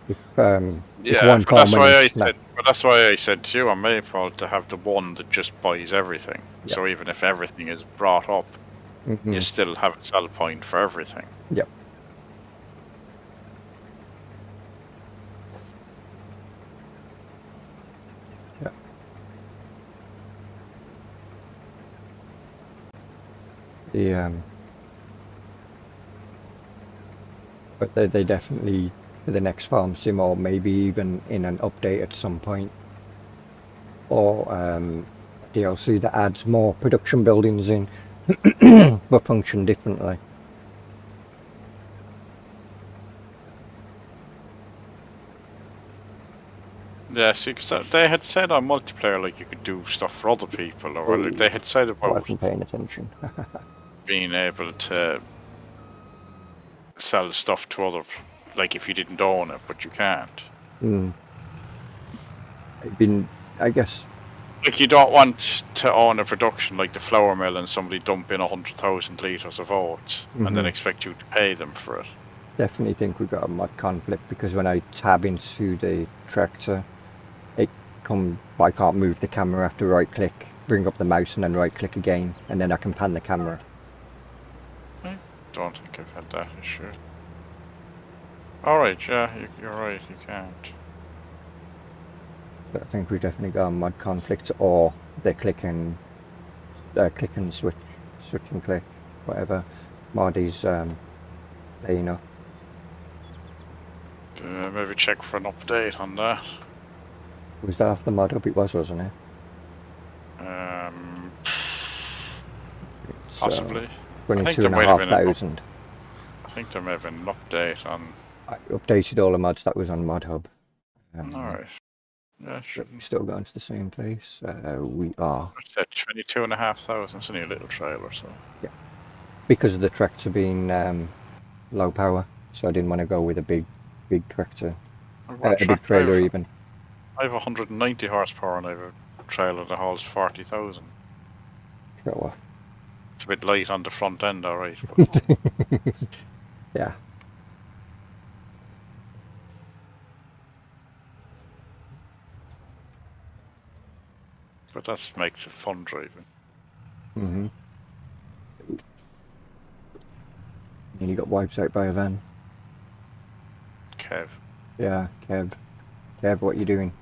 if Yeah, one but that's farm why I snap, said. But that's why I said to you on Maypole to have the one that just buys everything. Yep. So even if everything is brought up, mm-hmm. you still have a sell point for everything. Yep. Yep. But they definitely, for the next farm sim, or maybe even in an update at some point, or DLC that adds more production buildings in, but function differently. Yeah, see, because they had said on multiplayer like you could do stuff for other people, or like, they had said I about wasn't paying attention. being able to sell stuff to other, like if you didn't own it, but you can't. I've been, I guess. Like you don't want to own a production like the flour mill and somebody dump in 100,000 litres of oats and then expect you to pay them for it. Definitely think we got a mod conflict, because when I tab into the tractor, I can't move the camera. I have to right click, bring up the mouse, and then right click again, and then I can pan the camera. I don't think I've had that issue. Alright, yeah, you're right, you can't. So I think we definitely got a mod conflict, or they're click and switch and click, whatever mod is playing up. Maybe check for an update on that. Was that off the mod up? It was, wasn't it? Possibly. 22,500. I think there may have been an update on. I updated all the mods that was on Mod Hub. Alright. Yeah, sure. We're still going to the same place. We are. I said 22,500, it's only a little trailer, so. Yeah. Because of the tractor being low power, so I didn't want to go with a big tractor. A big trailer even. I have 190 horsepower and I have a trailer that hauls 40,000. Show off. It's a bit light on the front end, alright. But... yeah. But that makes it fun driving. And you got wiped out by a van. Kev. Yeah, Kev. Kev, what you doing?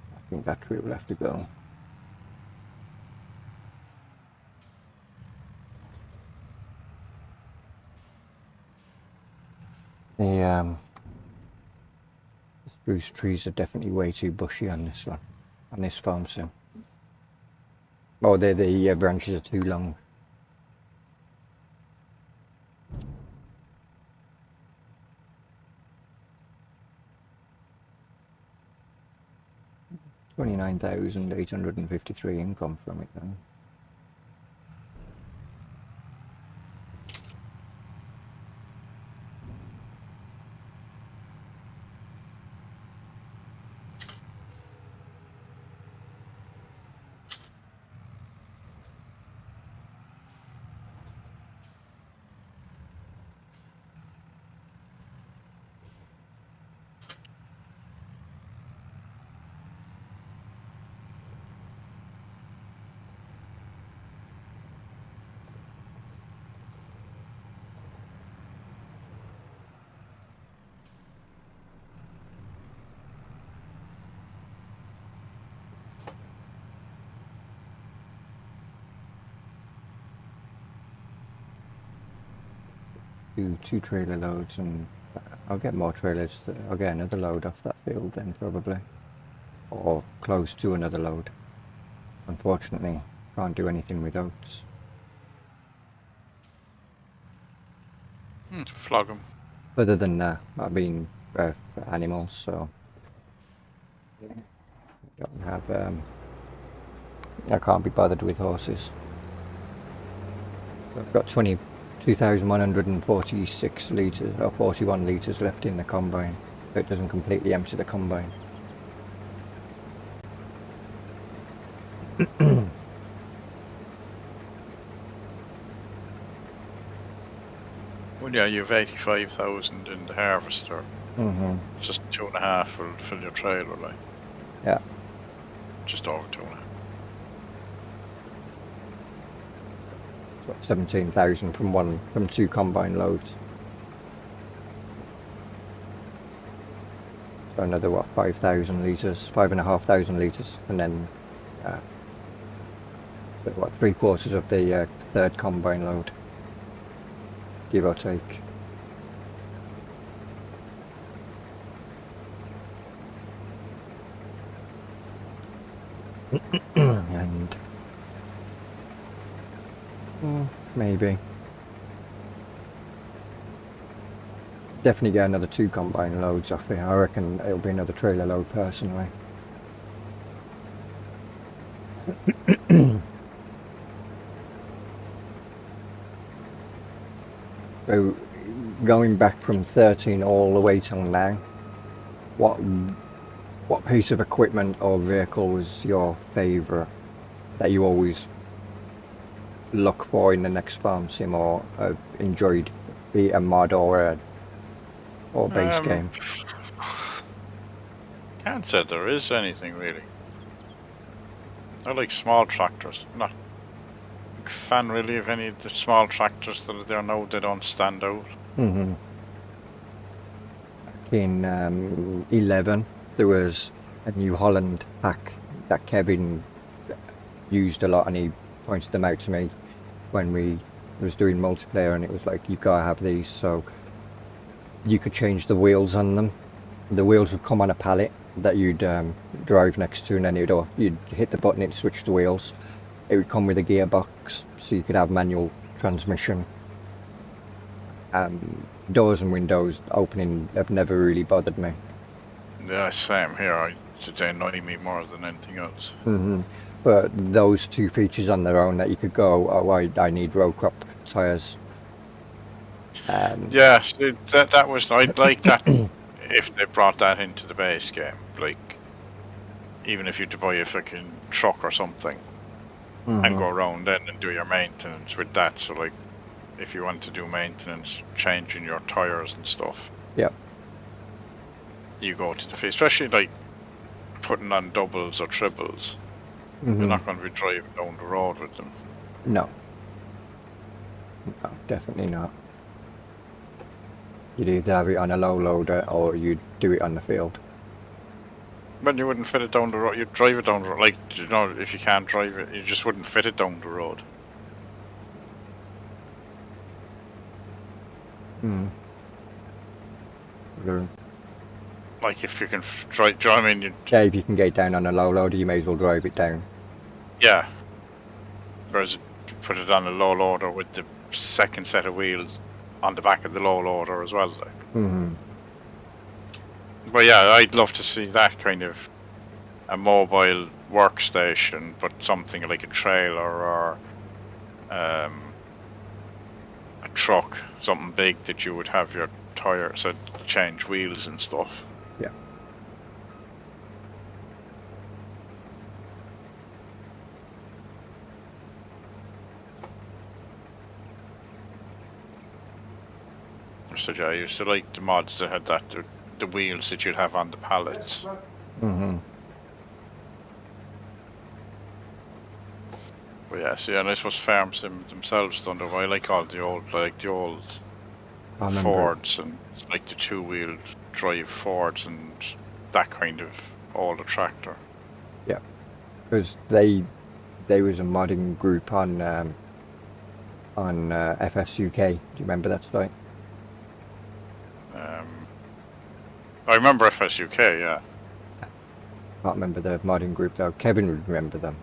I think that tree will have to go. The spruce trees are definitely way too bushy on this one, on this farm sim. Oh, the branches are too long. $29,853 income from it then. two trailer loads, and I'll get more trailers. I'll get another load off that field then probably, or close to another load. Unfortunately, can't do anything with oats. Flog them. Other than that, I mean, animals, so don't have. I can't be bothered with horses. I've got 22,146 litres or 41 litres left in the combine, so it doesn't completely empty the combine. Well, yeah, you've 85,000 in the harvester. Mm-hmm. Just 2.5 will fill your trailer, like. Yeah. Just over 2.5. So 17,000 from two combine loads. So another 5,000 litres, 5,500 litres, and then so 3/4 of the third combine load, give or take. And maybe definitely get another 2 combine loads off here. I reckon it'll be another trailer load personally. So going back from 13 all the way till now, what piece of equipment or vehicle was your favourite that you always look for in the next farm sim, or enjoyed, be it a mod or base game? Can't say there is anything really. I like small tractors. Not a big fan really of any of the small tractors that are there now. They don't stand out. Mm-hmm. In 11, there was a New Holland pack that Kevin used a lot, and he pointed them out to me when we was doing multiplayer, and it was like, you gotta have these. So you could change the wheels on them. The wheels would come on a pallet that you'd drive next to, and then you'd hit the button, it'd switch the wheels. It would come with a gearbox, so you could have manual transmission. Doors and windows opening have never really bothered me. Yeah, same here. They annoy me more than anything else. Mm-hmm. But those 2 features on their own, that you could go, oh, I need row crop tyres. Yeah, so that was, I'd like that if they brought that into the base game. Like, even if you had to buy a fucking truck or something, and go around then and do your maintenance with that. So, like, if you want to do maintenance, changing your tyres and stuff, Yep. you go to the, especially like putting on doubles or triples. Mm-hmm. You're not going to be driving down the road with them. No, definitely not. You'd either have it on a low loader or you'd do it on the field. But you wouldn't fit it down the road. You'd drive it down the road. Like, you know, if you can't drive it, you just wouldn't fit it down the road. Like, if you can drive, do you know what I mean? Yeah, if you can get down on a low loader, you may as well drive it down. Yeah. Whereas you put it on a low loader with the second set of wheels on the back of the low loader as well. Like. Mm-hmm. But yeah, I'd love to see that kind of a mobile workstation, but something like a trailer or a truck, something big that you would have your tires and change wheels and stuff. Yeah. So yeah, I used to like the mods that had that, the wheels that you'd have on the pallets. Mm-hmm. But yeah, see, and I suppose farms themselves don't know. I like all the old, Fords and like the 2-wheel drive Fords and that kind of older tractor. Yeah, because there was a modding group on FS UK. Do you remember that site? I remember FSUK, yeah. Can't remember the modding group though. Kevin would remember them.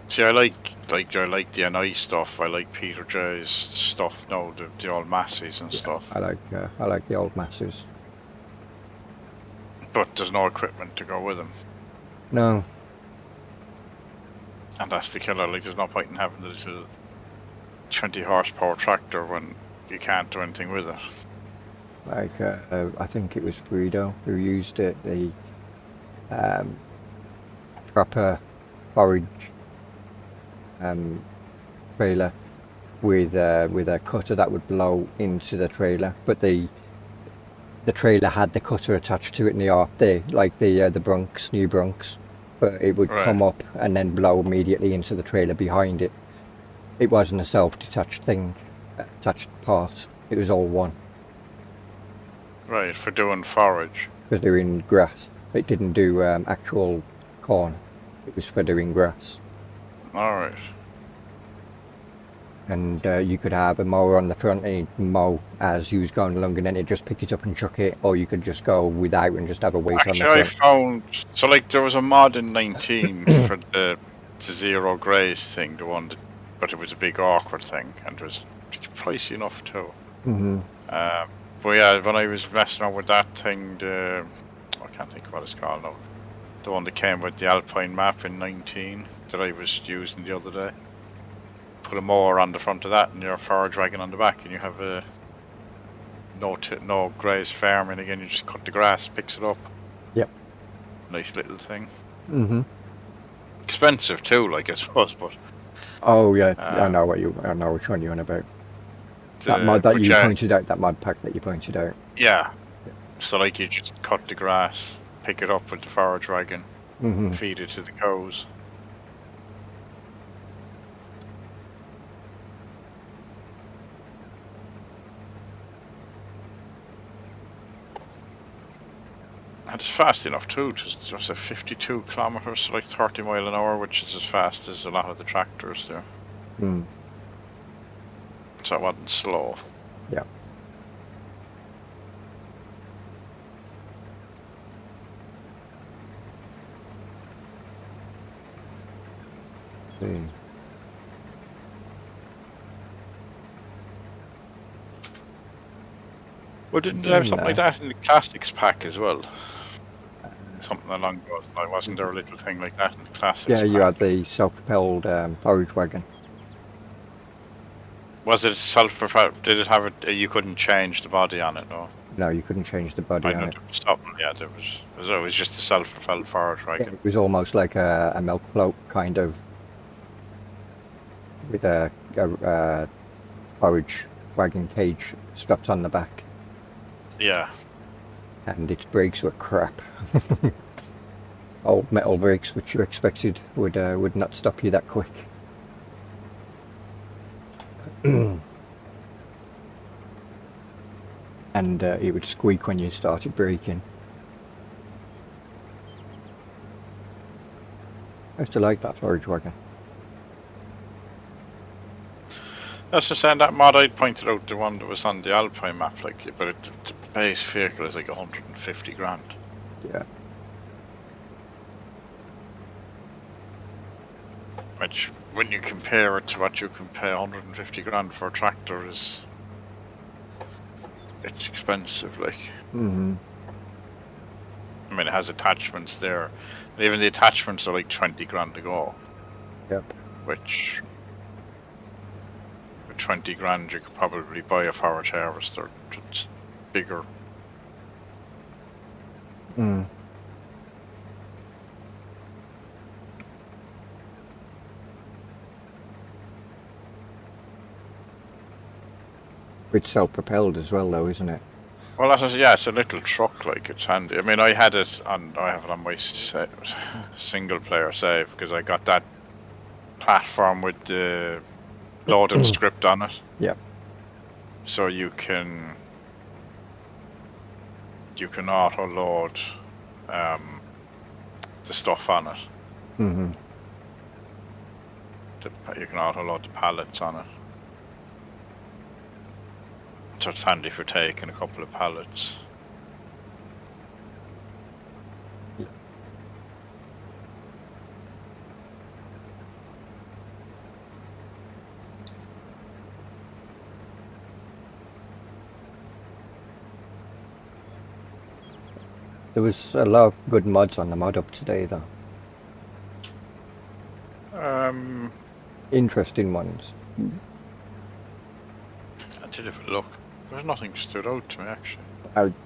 See, I like the NI stuff. I like Peter J's stuff. No, the old Massies and stuff. I like the old masses. But there's no equipment to go with them, No, and that's the killer. Like, there's no point in having the little 20 horsepower tractor when you can't do anything with it. like I think it was Fredo who used it. The proper forage trailer with a cutter that would blow into the trailer, but the trailer had the cutter attached to it in the Bronx, new Bronx, but it would come up and then blow immediately into the trailer behind it. It wasn't a self-detached thing, attached part. It was all one. Right, for doing forage. For doing grass. It didn't do actual corn. It was for doing grass. Alright. And you could have a mower on the front and it'd mow as you was going along, and then it'd just pick it up and chuck it, or you could just go without and just have a weight on the front. I found, so like there was a mod in 19 for the zero graze thing, the one that, but it was a big awkward thing, and it was pricey enough too. Mm-hmm. But yeah, when I was messing around with that thing, I can't think of what it's called now. The one that came with the Alpine map in 19 that I was using the other day. Put a mower on the front of that and your forage wagon on the back, and you have a no graze farm, and again you just cut the grass, picks it up. Yep. Nice little thing. Mm-hmm. Expensive too, like I suppose, but. Oh yeah, I know which one you're on about. That mod that you pointed out, that mod pack that you pointed out. Yeah. So like you just cut the grass, pick it up with the forage wagon, feed it to the cows. And it's fast enough too, just a 52 kilometers, so like 30 mile an hour, which is as fast as a lot of the tractors there. Mm. So it wasn't slow. Yeah. Well, didn't they have something like that in the classics pack as well? Something along those lines. Wasn't there a little thing like that in the classics Yeah, you pack? had the self-propelled forage wagon. Was it self-propelled? Did it have it? You couldn't change the body on it, no? No, you couldn't change the body on it. Something, yeah, there was just a self-propelled forage wagon. It was almost like a milk float, kind of, with a forage wagon cage strapped on the back. Yeah. And its brakes were crap. Old metal brakes, which you expected would not stop you that quick. And it would squeak when you started braking. I used to like that forage wagon. That's just saying that mod I pointed out, the one that was on the Alpine map, like, but the base vehicle is like 150 grand. Yeah. Which, when you compare it to what you can pay 150 grand for a tractor, it's expensive, like. Mm-hmm. I mean, it has attachments there. Even the attachments are like 20 grand to go. Yep. Which, with 20 grand, you could probably buy a forage harvester. It's bigger. Mm. It's self-propelled as well, though, isn't it? Well, yeah, it's a little truck, like, it's handy. I mean, I have it on my single-player save, because I got that platform with the loading script on it. Yeah. So you can auto-load the stuff on it. Mm-hmm. You can auto-load the pallets on it. So it's handy for taking a couple of pallets. There was a lot of good mods on the mod up today, though. Interesting ones. I did have a look. There's nothing stood out to me actually.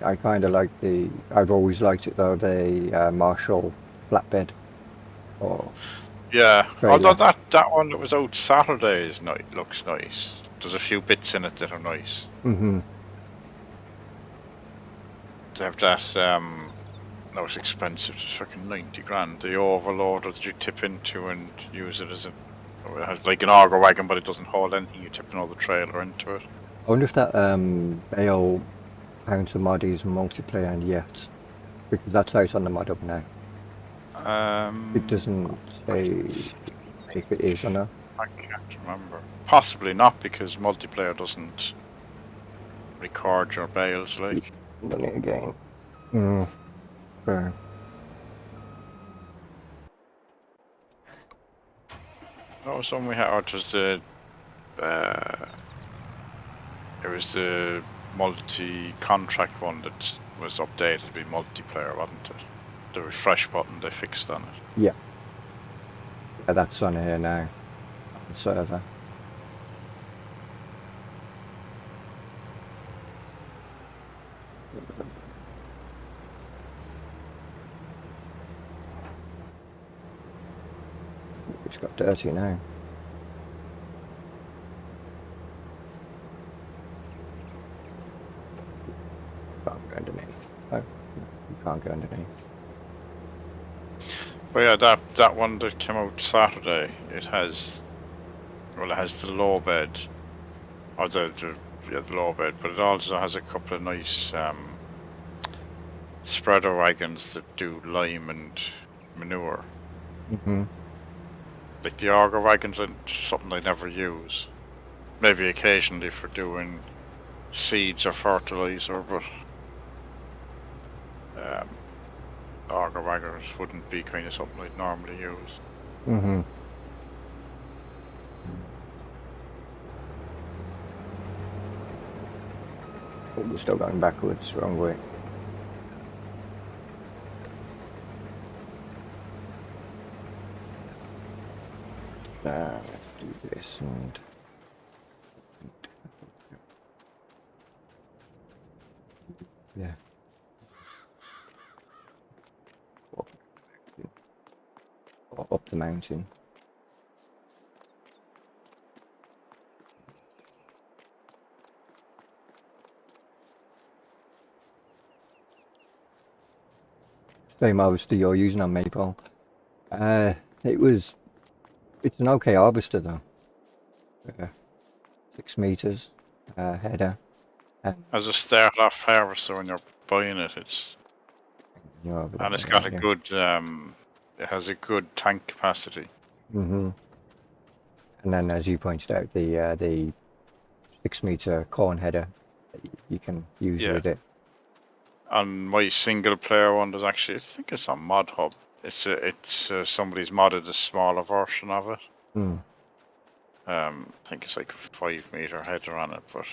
I kind of like the. I've always liked it though. The Marshall flatbed. Or Yeah, trailer. although that one that was out Saturday looks nice. There's a few bits in it that are nice. Mm-hmm. They have that. That was expensive. It's fucking 90 grand. The overloader that you tip into and use it as a. It has like an auger wagon, but it doesn't hold anything. You tip another trailer into it. I wonder if that Bale counter mod is multiplayer and yet, because that's out on the mod up now. It doesn't say if it is or not. I can't remember. Possibly not, because multiplayer doesn't record your bales like. Money again. Fair. What was one we had? Oh, it was the. It was the multi-contract one that was updated to be multiplayer, wasn't it? The refresh button they fixed on it. Yeah, that's on here now. On the server. It's got dirty now. Can't go underneath. Oh, you can't go underneath. But yeah, that one that came out Saturday, it has the low bed, or the low bed, but it also has a couple of nice spreader wagons that do lime and manure. Mm-hmm. Like the auger wagons are something I never use. Maybe occasionally for doing seeds or fertilizer, but auger wagons wouldn't be kind of something I'd normally use. Mm-hmm. Oh, we're still going backwards, wrong way. Let's do this and yeah. Or up the mountain. Same harvester you're using on Maple. It's an okay harvester though. 6 meters header. As a start-off harvester, when you're buying it, it's got a good. It has a good tank capacity. Mm-hmm. And then, as you pointed out, the 6 meter corn header that you can use with it. On my single player one, there's actually, I think it's on Mod Hub. It's somebody's modded a smaller version of it. Mm. I think it's like a 5 meter header on it, but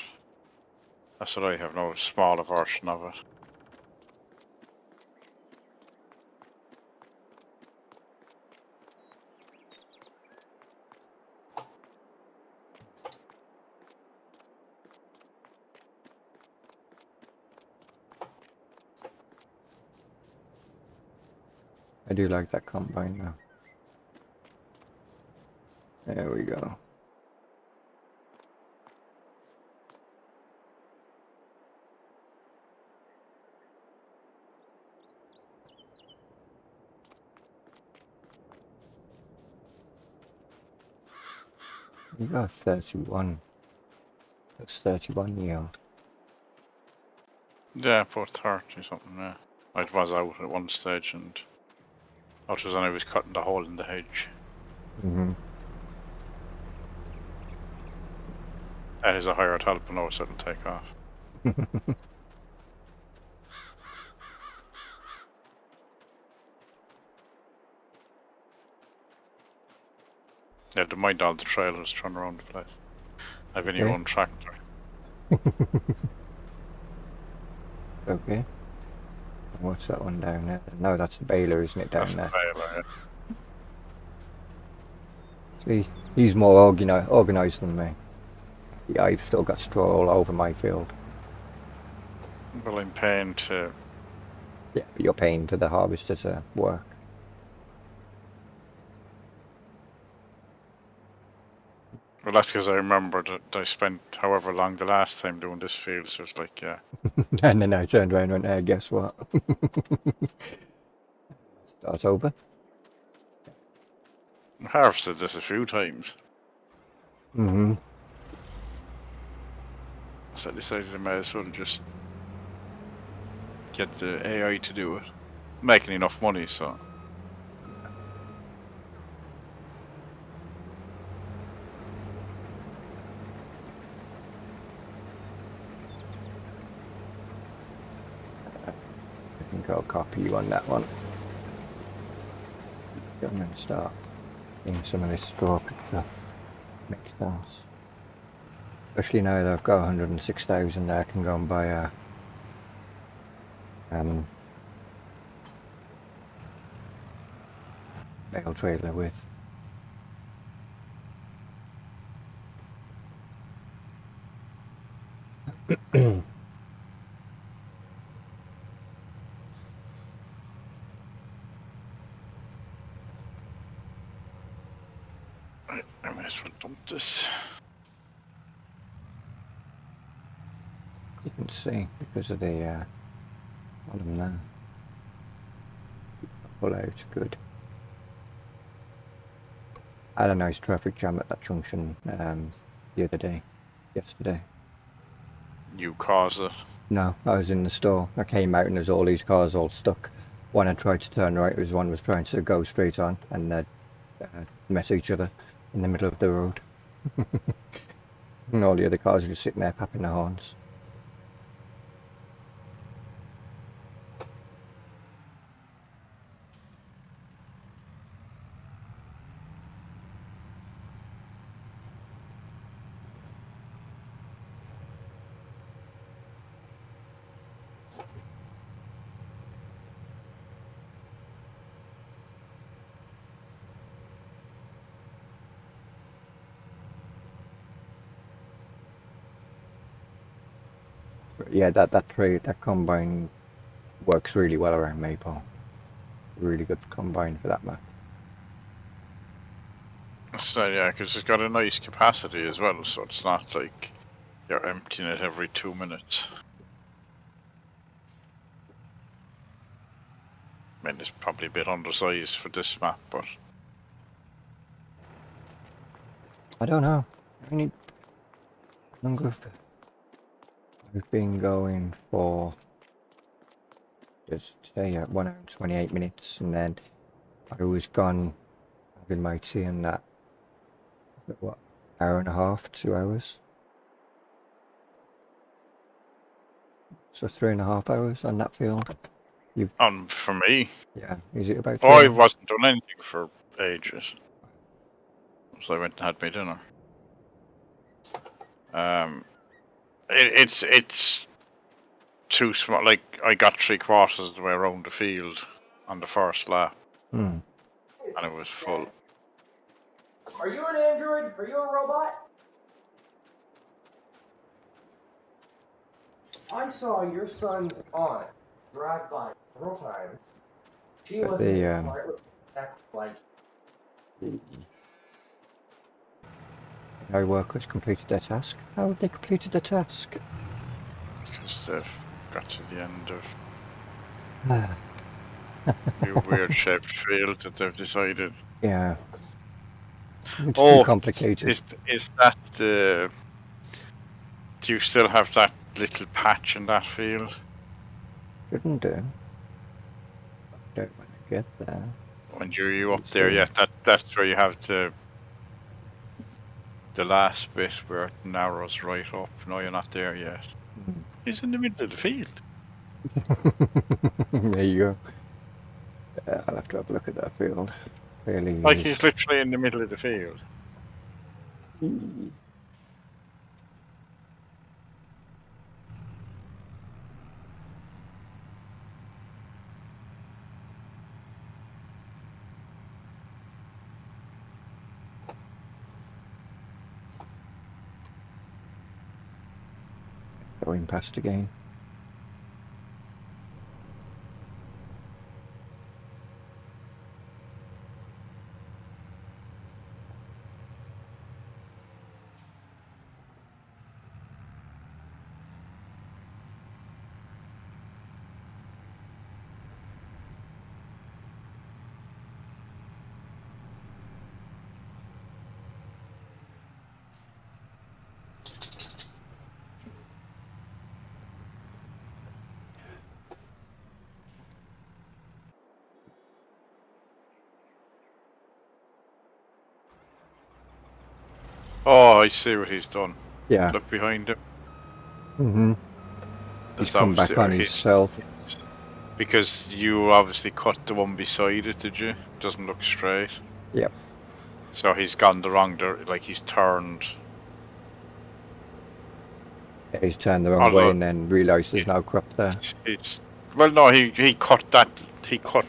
that's what I have now, a smaller version of it. I do like that combine now. There we go. We got 31. That's 31 yield. Yeah, put 30 something, yeah. I was out at one stage and that was when I was cutting the hole in the hedge. Mm-hmm. That is a higher talent now, so it'll take off. Yeah, don't mind all the trailers turn around the place. I've in your Yeah. own tractor. Okay. What's that one down there? No, that's the baler, isn't it, down That's the there? trailer, yeah. See, he's more organised than me. Yeah, I've still got straw all over my field. Well, I'm paying to. Yeah, but you're paying for the harvester to work. Well, that's because I remember that I spent however long the last time doing this field, so it's like, yeah. And then I turned around and went, guess what? Start over. I harvested this a few times. Mm-hmm. So I decided I might as well just get the AI to do it. Making enough money, so. I think I'll copy you on that one. I'm going to start getting some of this straw picked up. Makes sense. Especially now that I've got 106,000 there, I can go and buy a bale trailer with. I might as well dump this. Couldn't see because of the column there. Pull out, good. I had a nice traffic jam at that junction the other day, yesterday. You caused it. No, I was in the store. I came out and there's all these cars all stuck. One had tried to turn right, one was trying to go straight on, and they met each other in the middle of the road. And all the other cars were just sitting there papping their horns. But yeah, that combine works really well around Maple. Really good combine for that map. So, yeah, because it's got a nice capacity as well, so it's not like you're emptying it every 2 minutes. I mean, it's probably a bit undersized for this map, but. I don't know. I mean, longer. We've been going for just say 1 hour and 28 minutes, and then I was gone having my tea and that. What, hour and a half, 2 hours? So 3.5 hours on that field. For me, Yeah, is it about? I wasn't doing anything for ages, so I went and had my dinner. It's too small. Like, I got 3/4 of the way around the field on the first lap, and it was full. Are you an android? Are you a robot? I saw your son's aunt drive by several times. She But wasn't the, quite like. No workers completed their task. How have they completed the task? Because they've got to the end of a weird shaped field that they've decided. Yeah. It's too complicated. Is that the? Do you still have that little patch in that field? Shouldn't do. Don't want to get there. When you up there yet? That's where you have the last bit where it narrows right up. No, you're not there yet. He's in the middle of the field. There you go. I'll have to have a look at that field. Clearly Like he's- he's literally in the middle of the field. Going past again. Oh, I see what he's done. Yeah. Look behind him. Mm-hmm. He's It's come back obviously- on himself. Because you obviously cut the one beside it, did you? Doesn't look straight. Yep. So he's gone the wrong like he's turned. Yeah, he's turned the wrong Although- way and then realised there's no crop there. It's well, no, he cut that. He cut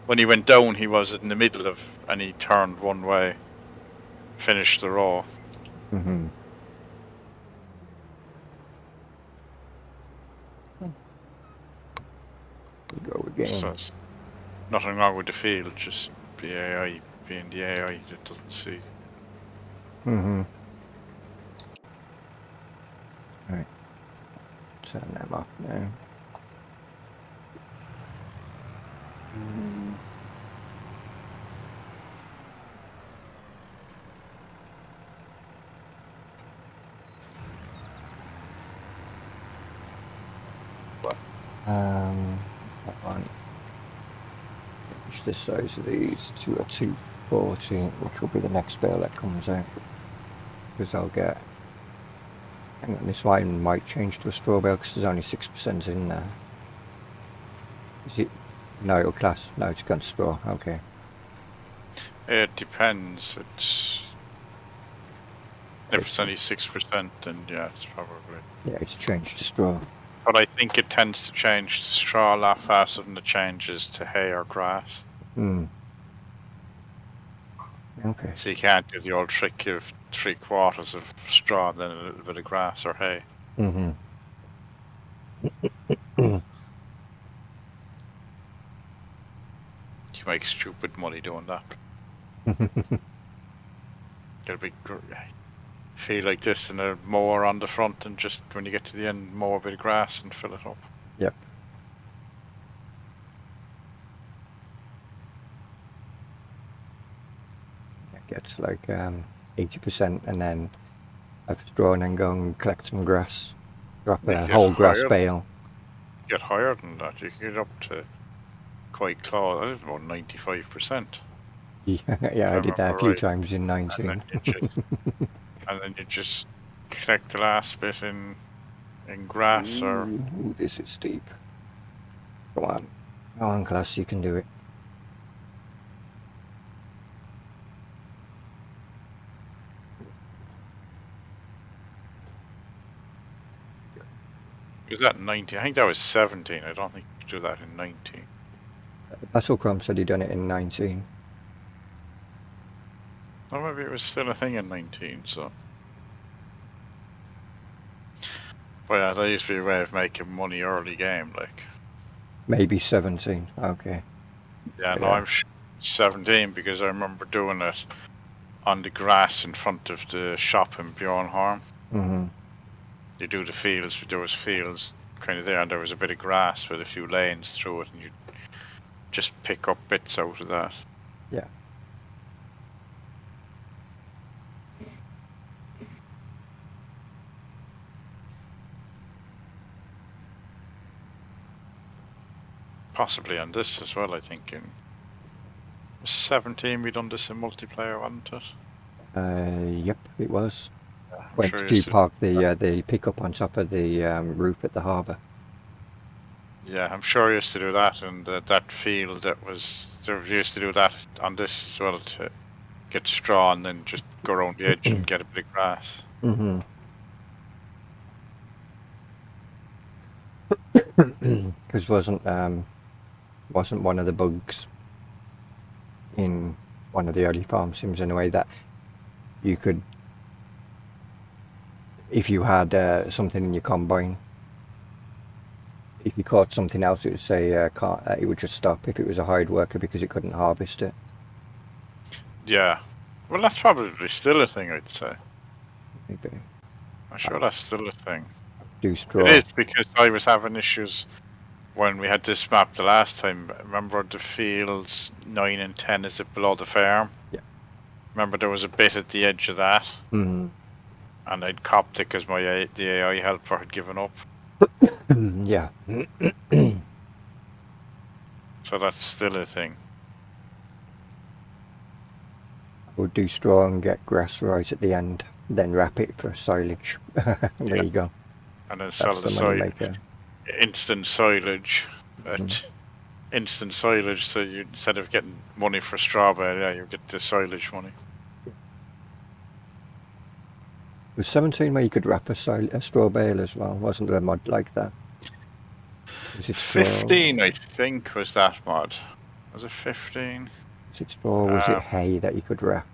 when he went down. He was in the middle of, and he turned one way. Finished the row. Mm-hmm. Go again. So it's nothing wrong with the field. Just the AI being the AI that doesn't see. Mm-hmm. Right. Turn them off now. That one. Change the size of these to a 240, which will be the next bale that comes out. Because I'll get. Hang on, this one might change to a straw bale because there's only 6% in there. Is it? No, it'll class. No, it's gone straw. Okay. It depends. If it's only 6%, then yeah, it's probably. Yeah, it's changed to straw. But I think it tends to change to straw a lot faster than it changes to hay or grass. Hmm. Okay. So you can't do the old trick of 3/4 of straw and then a little bit of grass or hay. Mm-hmm. You make stupid money doing that. Get a big field like this and a mower on the front, and just when you get to the end, mow a bit of grass and fill it up. Yep. It gets like 80%, and then I've straw and then go and collect some grass. Drop You a get whole grass higher. bale. Get higher than that. You can get up to quite close. I think about 95%. Yeah, I did that a few Right. times in And 19. then you just collect the last bit in grass or. Ooh, this is steep. Come on. Go on, class, you can do it. Was that 19? I think that was 17. I don't think you do that in 19. Battlecrom said he'd done it in 19. Or maybe it was still a thing in 19, so. But yeah, that used to be a way of making money early game, like. Maybe 17. Okay. Yeah, no, Yeah. I'm 17 because I remember doing it on the grass in front of the shop in Bjornholm. Mm-hmm. You do the fields, there was fields kind of there, and there was a bit of grass with a few lanes through it, and you just pick up bits out of that. Yeah. Possibly on this as well, I think. In 17, we done this in multiplayer, wasn't it? Yep, it was. When sure did you you used to- park the pickup on top of the roof at the harbour? Yeah, I'm sure I used to do that, and that field they used to do that on this as well to get straw and then just go around the edge and get a bit of grass. Mm-hmm. Because wasn't one of the bugs in one of the early farm sims in a way that you could, if you had something in your combine, if you caught something else, it would say it would just stop if it was a hired worker because it couldn't harvest it. Yeah, well, that's probably still a thing, I'd say. Maybe I'm sure that's still a thing. do straw. It is, because I was having issues when we had this map the last time. Remember the fields 9 and 10, is it below the farm? Yeah. Remember there was a bit at the edge of that, Mm. and I'd copped it because the AI helper had given up. Yeah. So that's still a thing. We'll do straw and get grass right at the end, then wrap it for silage. There you go. And then sell That's the the money soil, maker. instant silage. Mhm. Instant silage, so you, instead of getting money for straw bale, yeah, you get the silage money. Was 17 where you could wrap a straw bale as well? Wasn't there a mod like that? Was it straw? 15, I think, was that mod. Was it 15? Was it straw? Was it hay that you could wrap?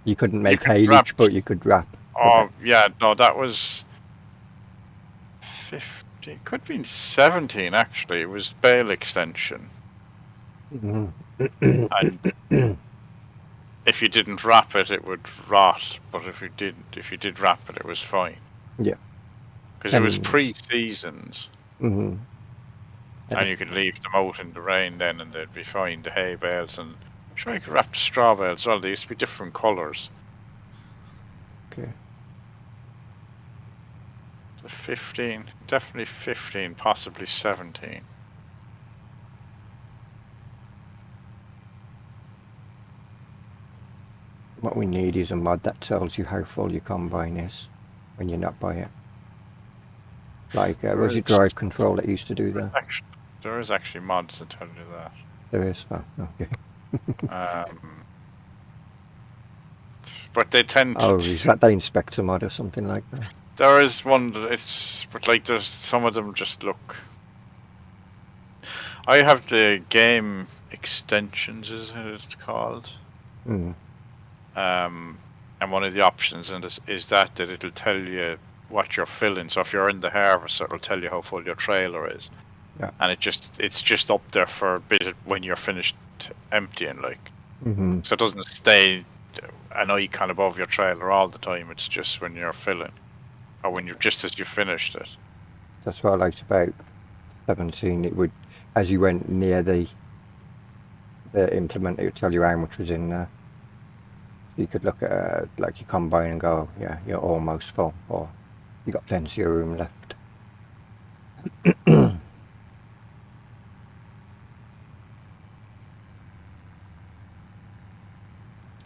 You couldn't make could haylage, wrap- but you could wrap. Oh, yeah, no, that was 15. Could have been 17, actually. It was bale extension. Mhm. And if you didn't wrap it, it would rot. But if you did wrap it, it was fine. Yeah. Because it was And- pre-seasons. Mm-hmm. And you could leave them out in the rain then, and they'd be fine. The hay bales, and I'm sure you could wrap the straw bales as well. They used to be different colours. Okay. So 15, definitely 15, possibly 17. What we need is a mod that tells you how full your combine is when you're not by it. Like, was it drive control that used to do that? Actually, there is actually mods that tell you that. There is. Oh, okay. But they tend to. Oh, is that the inspector mod or something like that? There is one that but like there's some of them just look. I have the game extensions, is it it's called? Mm. And one of the options is that it'll tell you what you're filling. So if you're in the harvest, it'll tell you how full your trailer is. Yeah. And it's just up there for a bit when you're finished emptying, like. Mm-hmm. So it doesn't stay an icon above your trailer all the time. It's just when you're filling, or when just as you finished it. That's what I liked about 17. It would, as you went near the implement, it would tell you how much was in there. So you could look at like your combine and go, yeah, you're almost full, or you got plenty of room left.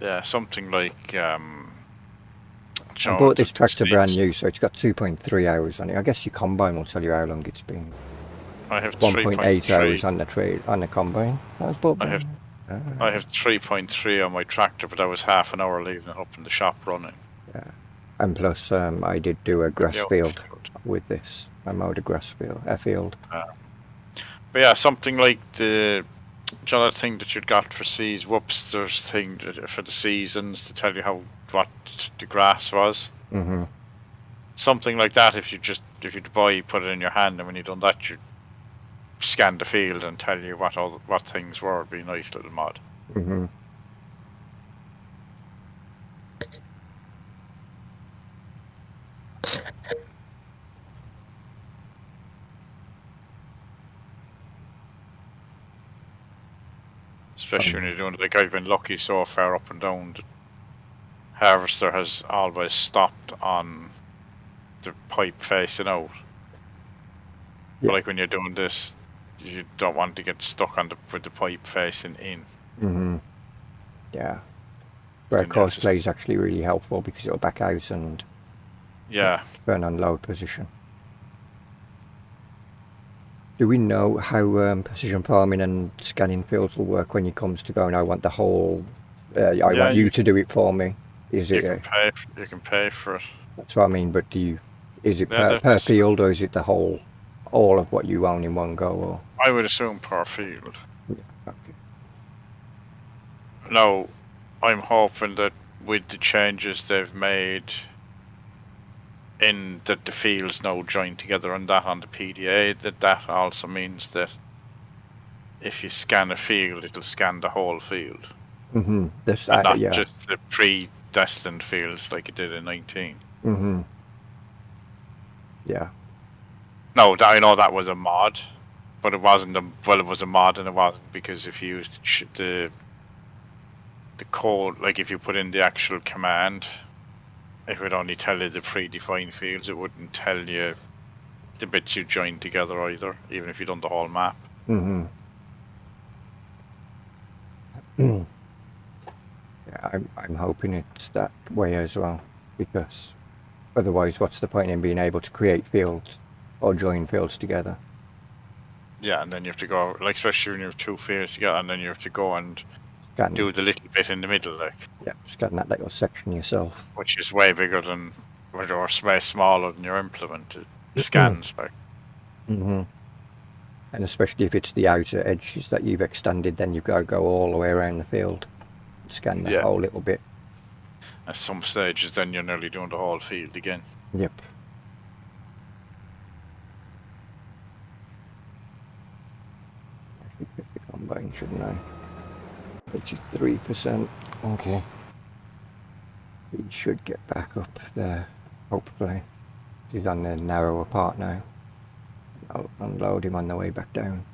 Yeah, something like. I bought this tractor brand new, so it's got 2.3 hours on it. I guess your combine will tell you how long it's been. I have 1.8 hours 3.3. on the combine. That was bought I have- I have 3.3 on my tractor, but that was half an hour leaving it up in the shop running. And plus, I did do a grass Yeah. field with this. I mowed a grass field, a field. But yeah, something like the other thing that you'd got for Whoopster's thing for the seasons to tell you what the grass was. Mm-hmm. Something like that. If you'd put it in your hand, and when you'd done that, you'd scan the field and tell you what things were. It'd be a nice little mod. Mm-hmm. Especially when you're doing, like, I've been lucky so far up and down. The harvester has always stopped on the pipe facing out. Yeah. But like when you're doing this, you don't want to get stuck with the pipe facing in. Mm-hmm. Yeah. Where Then you course just- play is actually really helpful because it'll back out and Yeah. Turn on load position. Do we know how precision farming and scanning fields will work when it comes to going, I want the whole, I want you to do it for me? Is You it, can pay for it. that's what I mean, but is it Yeah, per field, or is it the whole, all of what you own in one go? Or? I would assume per field. Yeah, okay. No, I'm hoping that with the changes they've made in that the fields now join together and that on the PDA, that also means that if you scan a field, it'll scan the whole field. Mm-hmm. This, And not yeah. just the pre-destined fields like it did in 19. Mm-hmm. Yeah. No, I know that was a mod, but it wasn't it was a mod, and it wasn't because if you used the code, like if you put in the actual command, it would only tell you the predefined fields. It wouldn't tell you the bits you joined together either, even if you done the whole map. Mm-hmm. Yeah, I'm hoping it's that way as well, because otherwise, what's the point in being able to create fields or join fields together? Yeah, and then you have to go, like, especially when you have two fields together, and then you have to go and do the little bit in the middle, like. Yeah, scan that little section yourself. Which is way bigger than, or way smaller than your implement. It scans, like. Mm-hmm. And especially if it's the outer edges that you've extended, then you've got to go all the way around the field, scan that whole little bit. At some stages, then you're nearly doing the whole field again. Yep. I should pick the combine, shouldn't I? 33%. Okay. He should get back up there, hopefully. He's on the narrower part now. I'll unload him on the way back down.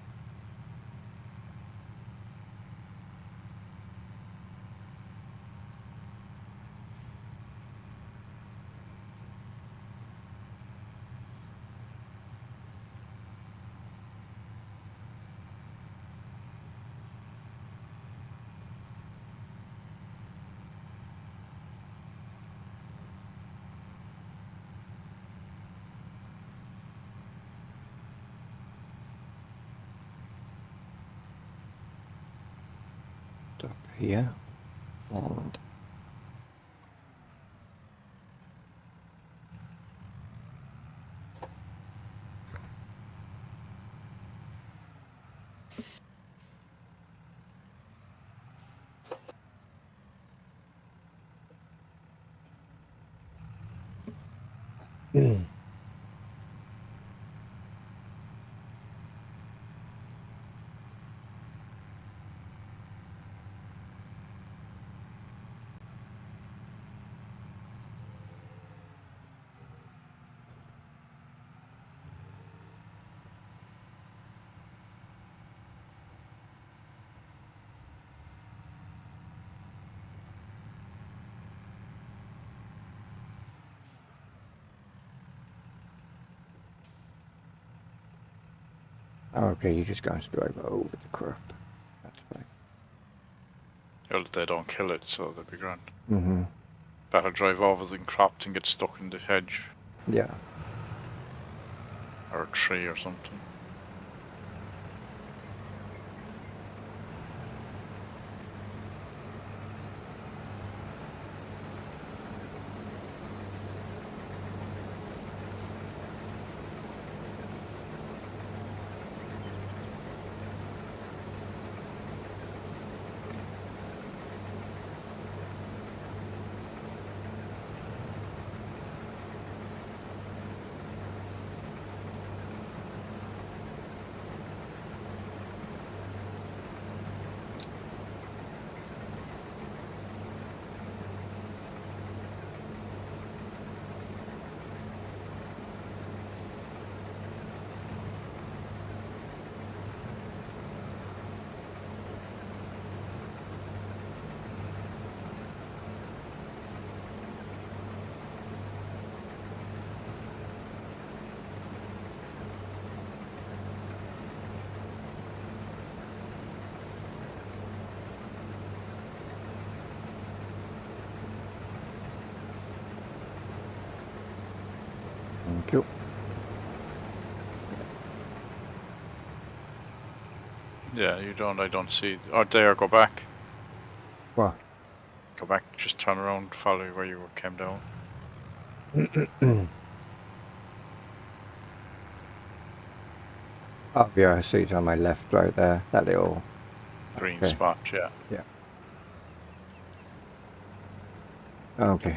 Up here and okay, you just guys drive over the crap. That's fine. Well, they don't kill it, so they'd be grand. Mm-hmm. Better drive over than cropped and get stuck in the hedge. Yeah. Or a tree or something. Yeah, you don't. I don't see. Or there, go back. What? Go back. Just turn around. Follow where you came down. Oh yeah, I see it on my left, right there. That little. Green Okay. spot. Yeah. Yeah. Okay.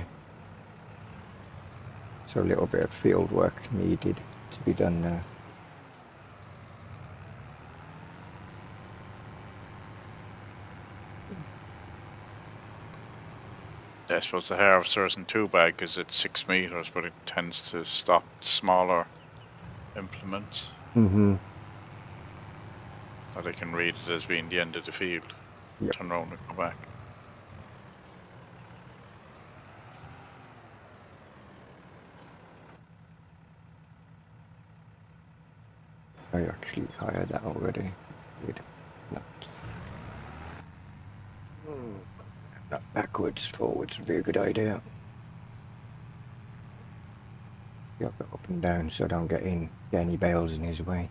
So a little bit of field work needed to be done there. I suppose the harvester isn't too bad because it's 6 meters, but it tends to stop smaller implements. Mm-hmm. Or they can read it as being the end of the field. Yep. Turn around and go back. I actually hired that already. Good. Not. Not backwards, forwards would be a good idea. Yup, up and down so I don't get any bales in his way.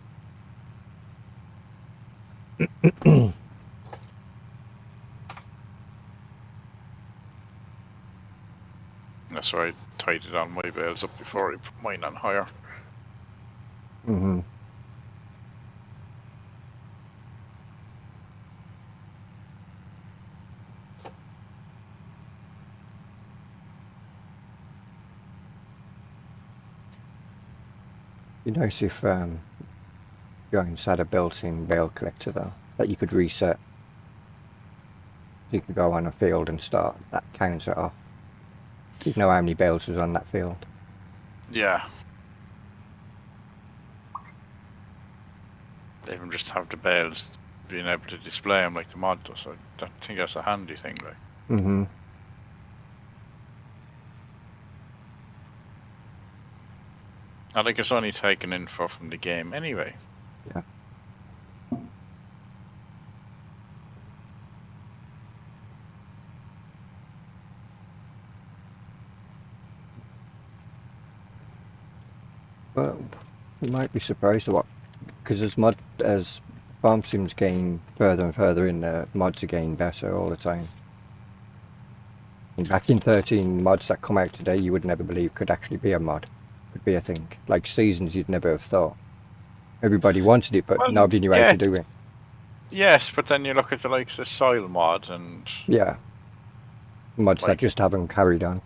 That's why I tidied on my bales up before I put mine on higher. Mm-hmm. Be nice if Giants had a built-in bale collector though that you could reset. So you could go on a field and start that counter off. You'd know how many bales was on that field. Yeah. They even just have the bales being able to display them like the mod does. I think that's a handy thing. Like. Mm-hmm. I think it's only taken info from the game anyway. Yeah. Well, you might be surprised at what, because as farm sims gain further and further in, the mods are getting better all the time. And back in 13, mods that come out today, you would never believe could actually be a mod, could be a thing. Like seasons, you'd never have thought. Everybody wanted it, but Well, nobody knew how to do it. Yes, but then you look at the likes of soil mod and Yeah, mods that Like- just haven't carried on.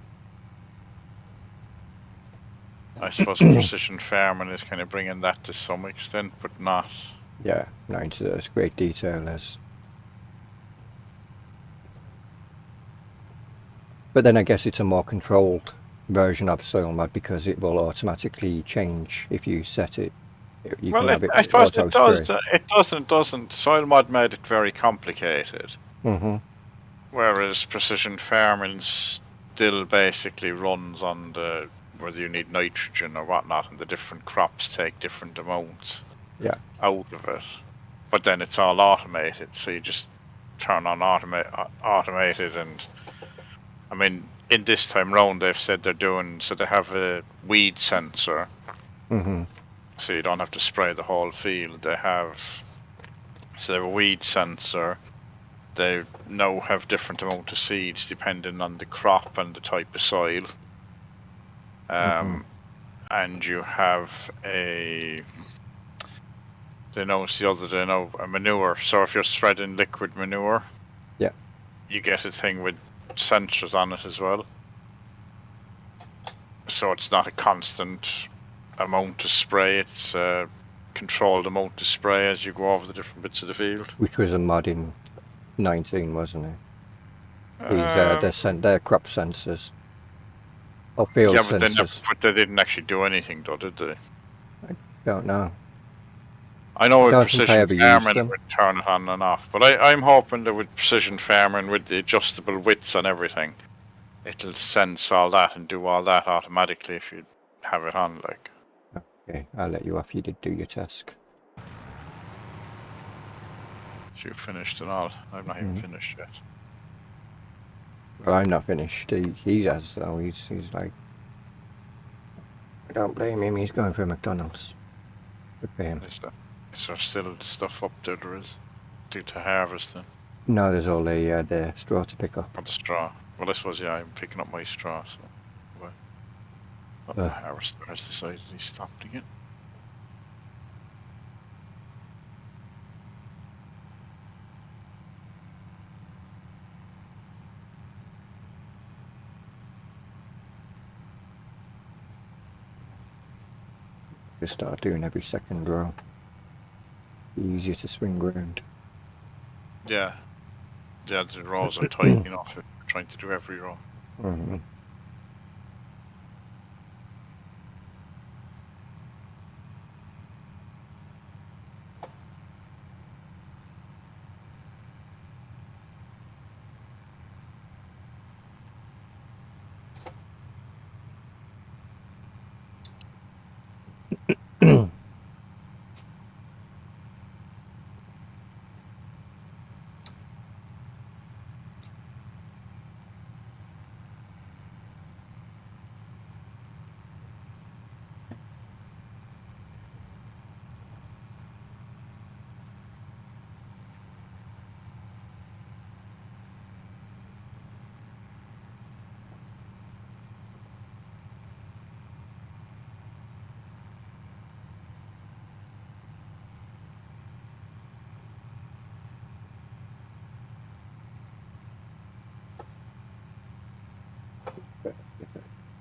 I suppose precision farming is kind of bringing that to some extent, but not. Yeah, not into as great detail as. But then I guess it's a more controlled version of soil mod because it will automatically change if you set it. You Well, can have it I suppose auto it does. spray. It doesn't. Soil mod made it very complicated, Mm-hmm. whereas precision farming still basically runs on the whether you need nitrogen or whatnot, and the different crops take different amounts Yeah. out of it. But then it's all automated, so you just turn on automated, and I mean, in this time round, they've said they're doing so they have a weed sensor. Mm-hmm. So you don't have to spray the whole field. They have a weed sensor. They now have different amount of seeds depending on the crop and the type of soil. And you have a manure. So if you're spreading liquid manure, Yeah. you get a thing with sensors on it as well. So it's not a constant amount to spray, it's a controlled amount to spray as you go over the different bits of the field. Which was a mod in 19, wasn't it? These they're crop sensors. Or field yeah, but sensors. they didn't actually do anything though, did they? Don't know. I know with Don't think I precision ever used farming them. it would turn it on and off, but I'm hoping that with precision farming, with the adjustable widths and everything, it'll sense all that and do all that automatically if you have it on, like. Okay, I'll let you off. You did do your task. So you finished and all. I'm not even finished yet. Well, I'm not finished. He has though. He's like, I don't blame him. He's going for McDonald's. Good for him. Is there still stuff up there? There is. due to harvesting No, there's all the straw to pick up. for the straw. Well, I suppose, yeah, I'm picking up my straw, so. But the harvester has decided he stopped again. Just start doing every second row. Easier to swing round. Yeah. Yeah, the rows are tight enough if you're trying to do every row. Mm-hmm.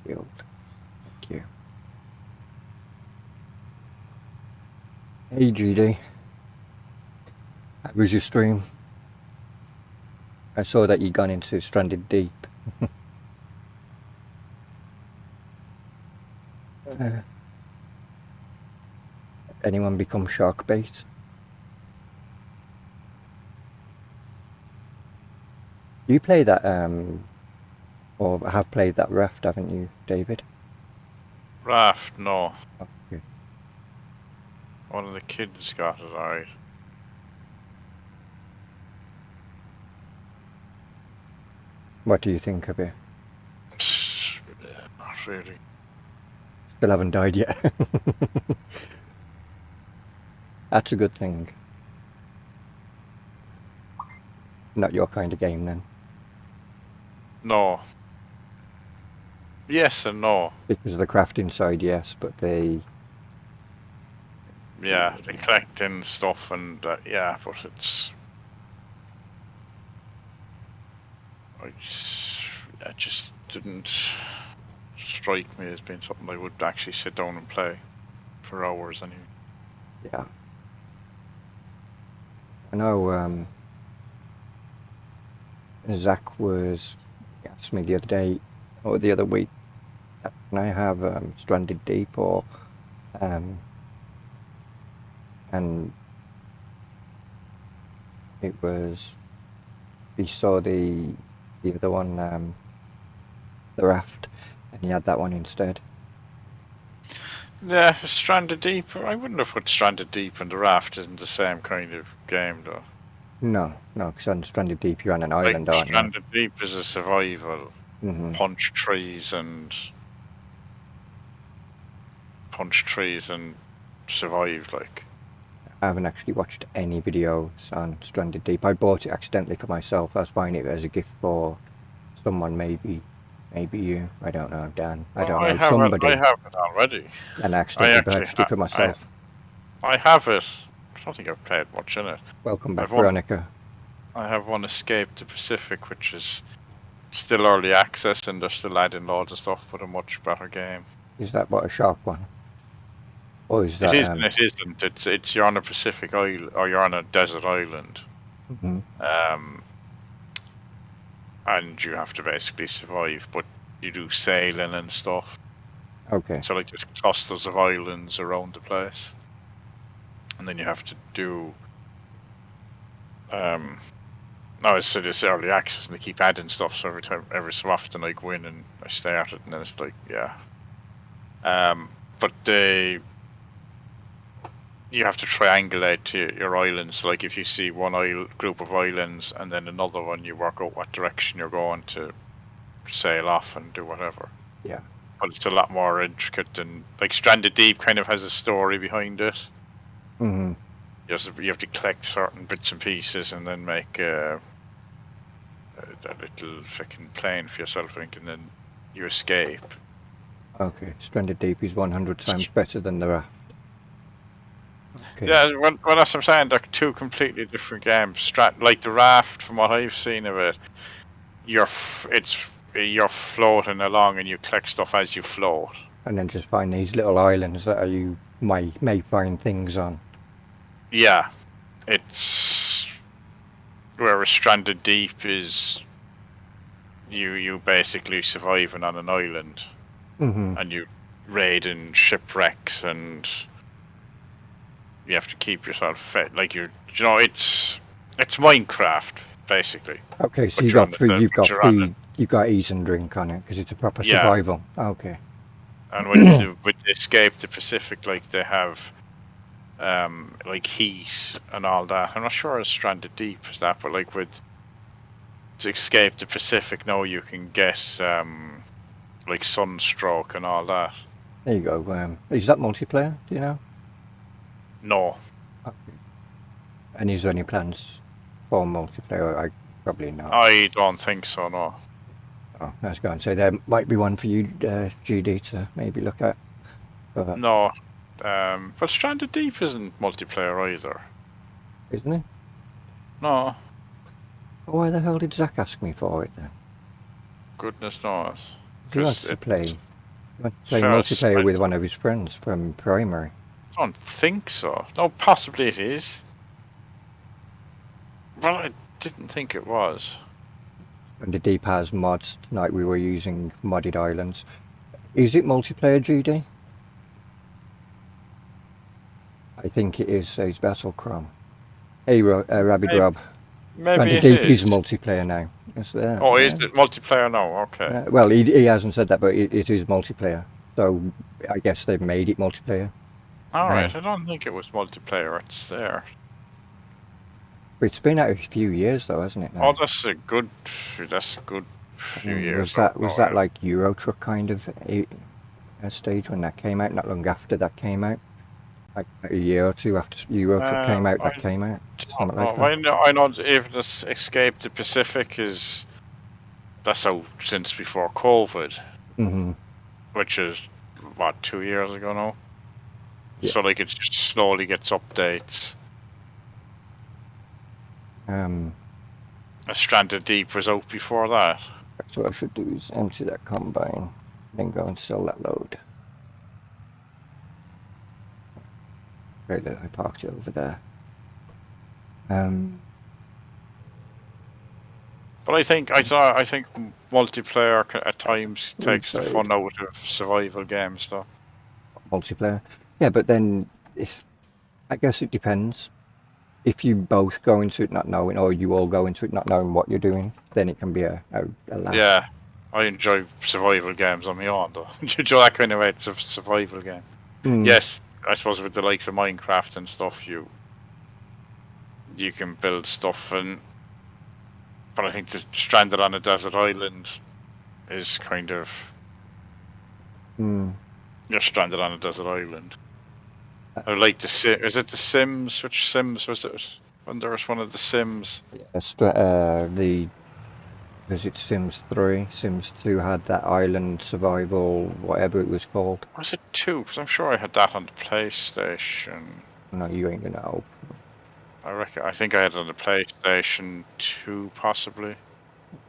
Field. Thank you. Hey GD, how was your stream? I saw that you'd gone into Stranded Deep. Anyone become shark bait? You play that, or have played that raft, haven't you, David? Raft, no. Okay. One of the kids got it, alright. What do you think of it? Not really. Still haven't died yet. That's a good thing. Not your kind of game then. No. Yes and no. Because of the crafting side, yes, but they... Yeah, they collecting stuff and yeah, but it's... It just didn't strike me as being something I would actually sit down and play for hours anyway. Yeah. I know, Zach was asked me the other day, or the other week, can I have Stranded Deep or... and it was... He saw the other one, the raft, and he had that one instead. Yeah, Stranded Deep. I wouldn't have put Stranded Deep and the Raft isn't the same kind of game though. No, because on Stranded Deep you're on an island, Like, aren't you? Stranded Deep is a survival. Mm-hmm. Punch trees and survive, like. I haven't actually watched any videos on Stranded Deep. I bought it accidentally for myself. I was buying it as a gift for someone, maybe you. I don't know, Dan. I don't know, somebody. I have it already. And I accidentally purchased it for myself. I have it. I don't think I've played much in it. Welcome back, Veronica. I have one Escape to Pacific, which is still early access, and they're still adding loads of stuff, but a much better game. Is that what, a shark one? Or is that... It isn't. It isn't. It's you're on a Pacific island, or you're on a desert island. Mm-hmm. And you have to basically survive, but you do sailing and stuff. Okay. So like there's clusters of islands around the place, and then you have to do. No, it's early access, and they keep adding stuff. So every so often, I go in and I start it, and then it's like, yeah. But you have to triangulate to your islands. Like if you see one group of islands and then another one, you work out what direction you're going to sail off and do whatever. Yeah. But it's a lot more intricate than, like, Stranded Deep kind of has a story behind it. Mm-hmm. You have to collect certain bits and pieces and then make a little fucking plane for yourself, I think, and then you escape. Okay, Stranded Deep is 100 times better than the Raft. Okay. Yeah, well, that's what I'm saying. They're two completely different games. Like the Raft, from what I've seen of it, you're floating along and you collect stuff as you float. And then just find these little islands that you may find things on. Yeah, it's whereas Stranded Deep is you basically surviving on an island, and you raiding shipwrecks, and you have to keep yourself fed. Like it's Minecraft basically. Okay, so But you've you're got on the- food, you've but got you're on food, you've got eat and drink on it because it's a proper Yeah. survival. Okay. And with the Escape the Pacific, like they have like heat and all that. I'm not sure it's Stranded Deep is that, but like with Escape the Pacific now you can get like sunstroke and all that. There you go. Is that multiplayer? Do you know? No. Okay. And is there any plans for multiplayer? I probably not. I don't think so, no. Oh, I was going to say there might be one for you, GD, to maybe look at. But, No. But Stranded Deep isn't multiplayer either. isn't it? No. Why the hell did Zach ask me for it then? Goodness knows. He wants to play. He wants to play multiplayer with one of his friends from primary. I don't think so. No, possibly it is. Well, I didn't think it was. And the Deep has mods, like we were using modded islands. Is it multiplayer, GD? I think it is, says Battlecrom. Hey, Rabid Rob. Maybe Stranded it Deep is. is multiplayer now. It's there. Oh, is it multiplayer now? Okay. Well, he hasn't said that, but it is multiplayer. So I guess they've made it multiplayer. Alright, I don't think it was multiplayer. It's there. It's been out a few years though, hasn't it? Now? Oh, that's a good few years. Was that like Euro Truck kind of a stage when that came out? Not long after that came out, like a year or two after Euro Truck came out. That came out. Something like that. I know if this Escape the Pacific that's out since before COVID, which is what 2 years ago now. Yeah. So like it just slowly gets updates. A Stranded Deep was out before that. So what I should do is empty that combine, then go and sell that load. Great that I parked it over there. But I think multiplayer at times takes the fun out of survival games, though. Multiplayer, yeah, but then I guess it depends. If you both go into it not knowing, or you all go into it not knowing what you're doing, then it can be a laugh. Yeah, I enjoy survival games on my own, though. Do you enjoy that kind of way? It's a survival game. Yes, I suppose with the likes of Minecraft and stuff, you can build stuff, but I think the Stranded on a Desert Island is kind of you're stranded on a desert island. I like the Sim. Is it the Sims? Which Sims was it? When there was one of the Sims. Was it Sims 3? Sims 2 had that island survival, whatever it was called. Was it 2? Because I'm sure I had that on the PlayStation. No, you ain't gonna know. I think I had it on the PlayStation 2, possibly.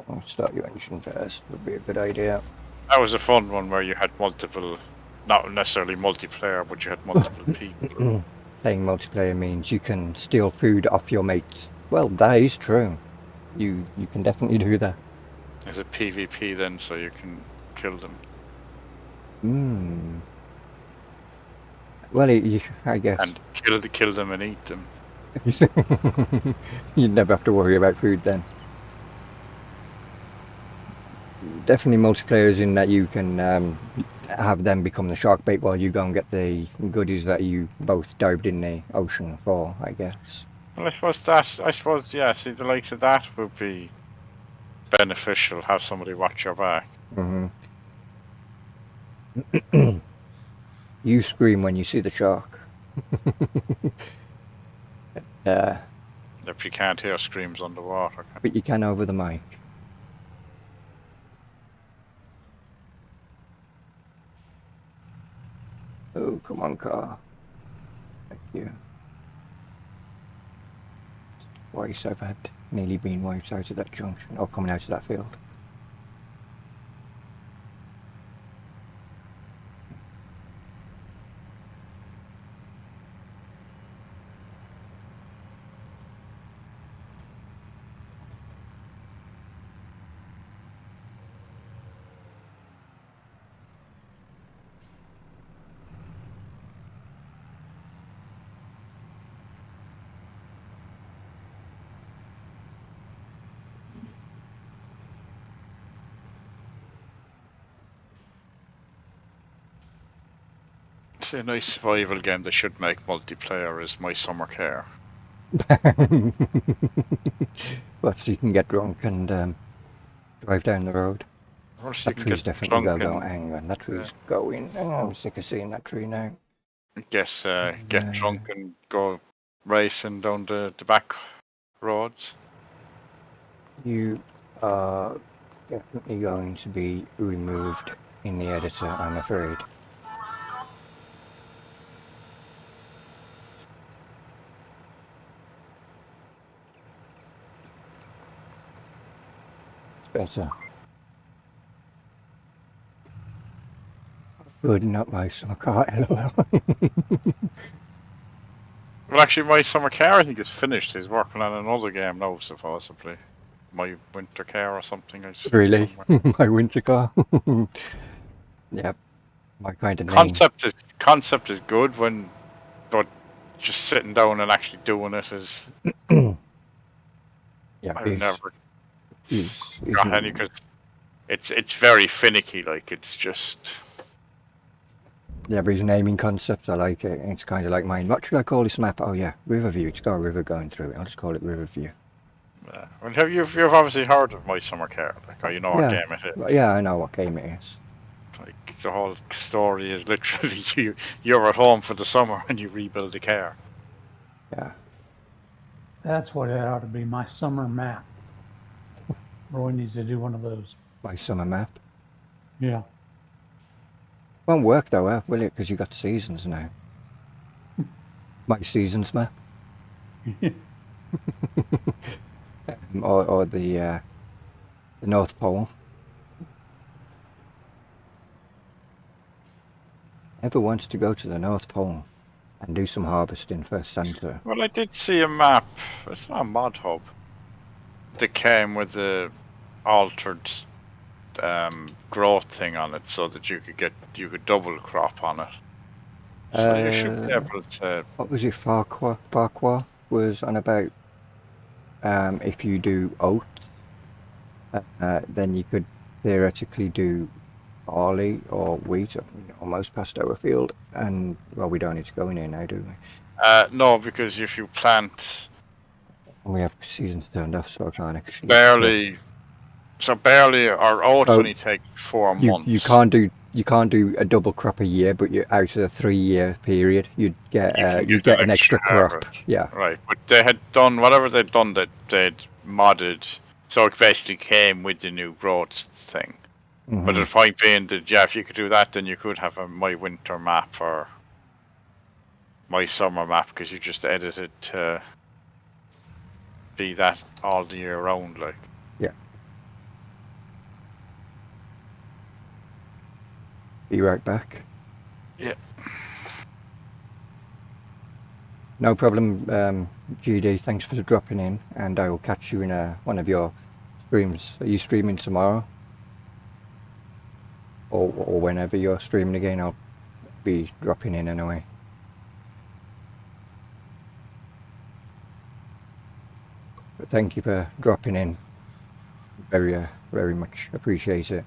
I'll start your engine first. Would be a good idea. That was a fun one where you had multiple, not necessarily multiplayer, but you had multiple people. Playing multiplayer means you can steal food off your mates. Well, that is true. You can definitely do that. Is it PvP then, so you can kill them? Well, I guess. And kill them and eat them. You'd never have to worry about food then. Definitely multiplayers in that you can have them become the shark bait while you go and get the goodies that you both dived in the ocean for, I guess. Well, yeah, see, the likes of that would be beneficial, have somebody watch your back. You scream when you see the shark. Yeah, If you can't hear screams underwater. but you can over the mic. Oh, come on, car. Thank you. Twice I've had nearly been wiped out of that junction, or coming out of that field. It's a nice survival game they should make multiplayer is My Summer Care. Well, so you can get drunk and drive down the road. Or so you That can tree's get definitely drunk going. and Hang on, that tree's going. Oh, I'm sick of seeing that tree now. get drunk and go racing down the back roads. You are definitely going to be removed in the editor, I'm afraid. It's better. Good, not my summer car, lol. Well, actually, My Summer Care I think is finished. He's working on another game now, supposedly. My Winter Care or something. I see Really? somewhere. My winter car? Yep. My kind of name. Concept is good but just sitting down and actually doing it is. Yeah, I've never is got any because it's very finicky. Like it's just. yeah, but his naming concept, I like it. It's kind of like mine. What should I call this map? Oh yeah, Riverview. It's got a river going through it. I'll just call it Riverview. Well, you've obviously heard of My Summer Care, like, or you know what game it is. Yeah, I know what game it is. Like the whole story is literally you're at home for the summer and you rebuild the car. Yeah. That's what it ought to be, my summer map. Roy needs to do one of those. My summer map. Yeah. Won't work though, will it? Because you got seasons now. My seasons map. or the North Pole. Ever wants to go to the North Pole and do some harvesting for Santa? Well, I did see a map. It's not a mod hub. That came with the altered growth thing on it, so that you could double crop on it. So you should be able to. What was it? Farquhar was on about. If you do oats, then you could theoretically do barley or wheat. Almost past our field, and well, we don't need to go in here now, do we? No, because if you plant We have seasons turned off, so I can't actually. barley or oats only take 4 months. You can't do a double crop a year, but you're out of a 3-year period, you'd get an extra crop. Yeah. Right, but they had done whatever they'd done that they'd modded, so it basically came with the new growth thing. Mm-hmm. But the point being that if you could do that, then you could have a My Winter map or My Summer map, because you just edit it to be that all the year round, like. Yeah. Be right back. Yeah. No problem, GD. Thanks for dropping in, and I will catch you in one of your streams. Are you streaming tomorrow? Or whenever you're streaming again, I'll be dropping in anyway. But thank you for dropping in. Very much appreciate it.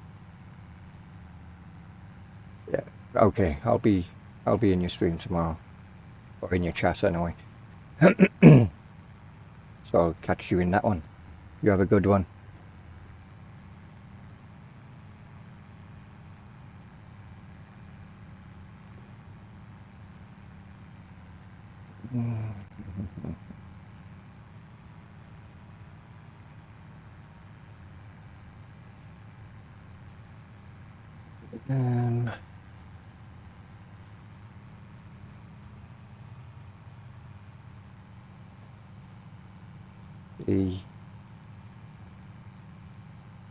Yeah. Okay. I'll be in your stream tomorrow, or in your chat anyway. So I'll catch you in that one. You have a good one. Um, the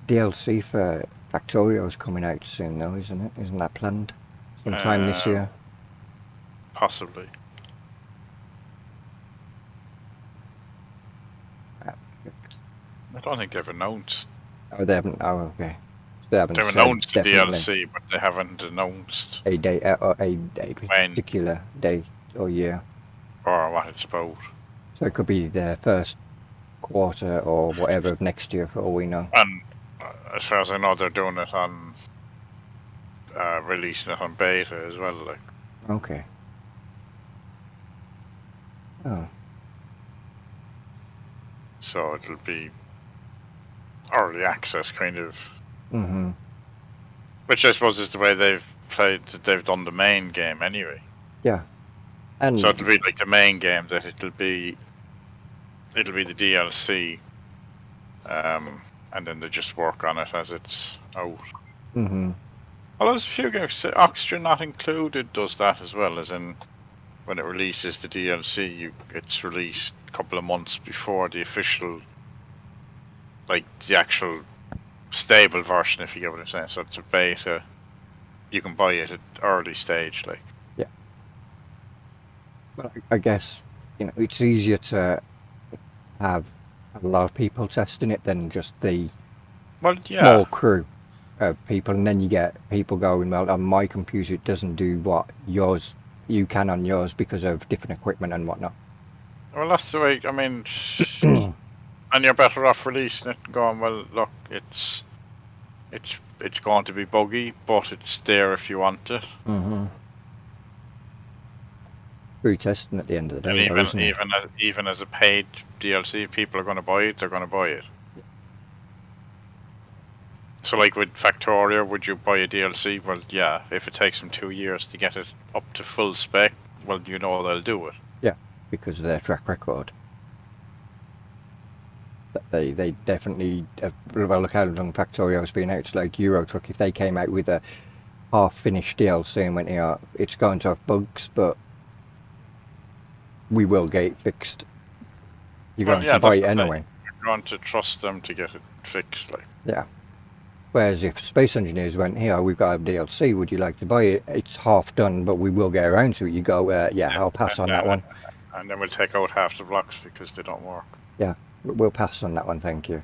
DLC for Factorio is coming out soon, though, isn't it? Isn't that planned sometime this year? Possibly. I don't think they've announced. Oh, they haven't. Oh, okay. So they haven't They've said announced the definitely DLC, but they haven't announced a date or a when particular date or year. or what it's about. So it could be the first quarter or whatever of next year, for all we know. And as far as I know, they're doing it on releasing it on beta as well. Like, Okay. Oh. so it'll be early access kind of. Mm-hmm. Which I suppose is the way they've done the main game anyway. Yeah. And So it'll be like the main game that it'll be the DLC, and then they just work on it as it's out. mm-hmm. Well, there's a few games. Oxygen Not Included does that as well, as in when it releases the DLC, it's released a couple of months before the official, like the actual stable version, if you get what I'm saying. So it's a beta. You can buy it at early stage, like. Well, I guess, it's easier to have a lot of people testing it than just the Well, yeah. small crew of people, and then you get people going, well, on my computer it doesn't do what you can on yours because of different equipment and whatnot. Well, that's the way. I mean, and you're better off releasing it and going, well, look, it's going to be buggy, but it's there if you want it. Mm-hmm. Free testing at the end of the And day, though, isn't it? even as a paid DLC, if people are going to buy it, they're going to buy it. So, like with Factorio, would you buy a DLC? Well, yeah. If it takes them 2 years to get it up to full spec, well, they'll do it. Yeah, because of their track record. They definitely, well, look how long Factorio's been out. It's like Euro Truck. If they came out with a half-finished DLC and went, it's going to have bugs, but we will get it fixed. You're going to buy it anyway. You're going to trust them to get it fixed, like. Yeah. Whereas if Space Engineers went, here, we've got a DLC, would you like to buy it? It's half done, but we will get around to it. You go, I'll pass on that one. And then we'll take out half the blocks because they don't work. Yeah, we'll pass on that one, thank you.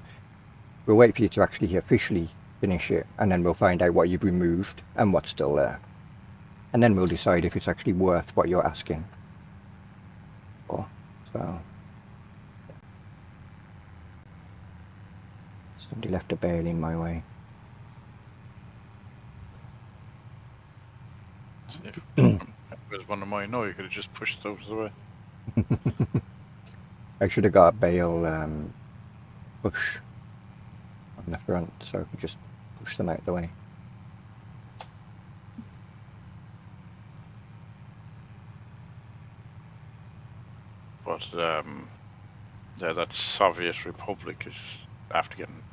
We'll wait for you to actually officially finish it, and then we'll find out what you've removed and what's still there. And then we'll decide if it's actually worth what you're asking for. So, somebody left a bale in my way. If it was one of mine, no, you could have just pushed it out of the way. I should have got a bale push on the front, so I could just push them out of the way. But that Soviet Republic is after getting.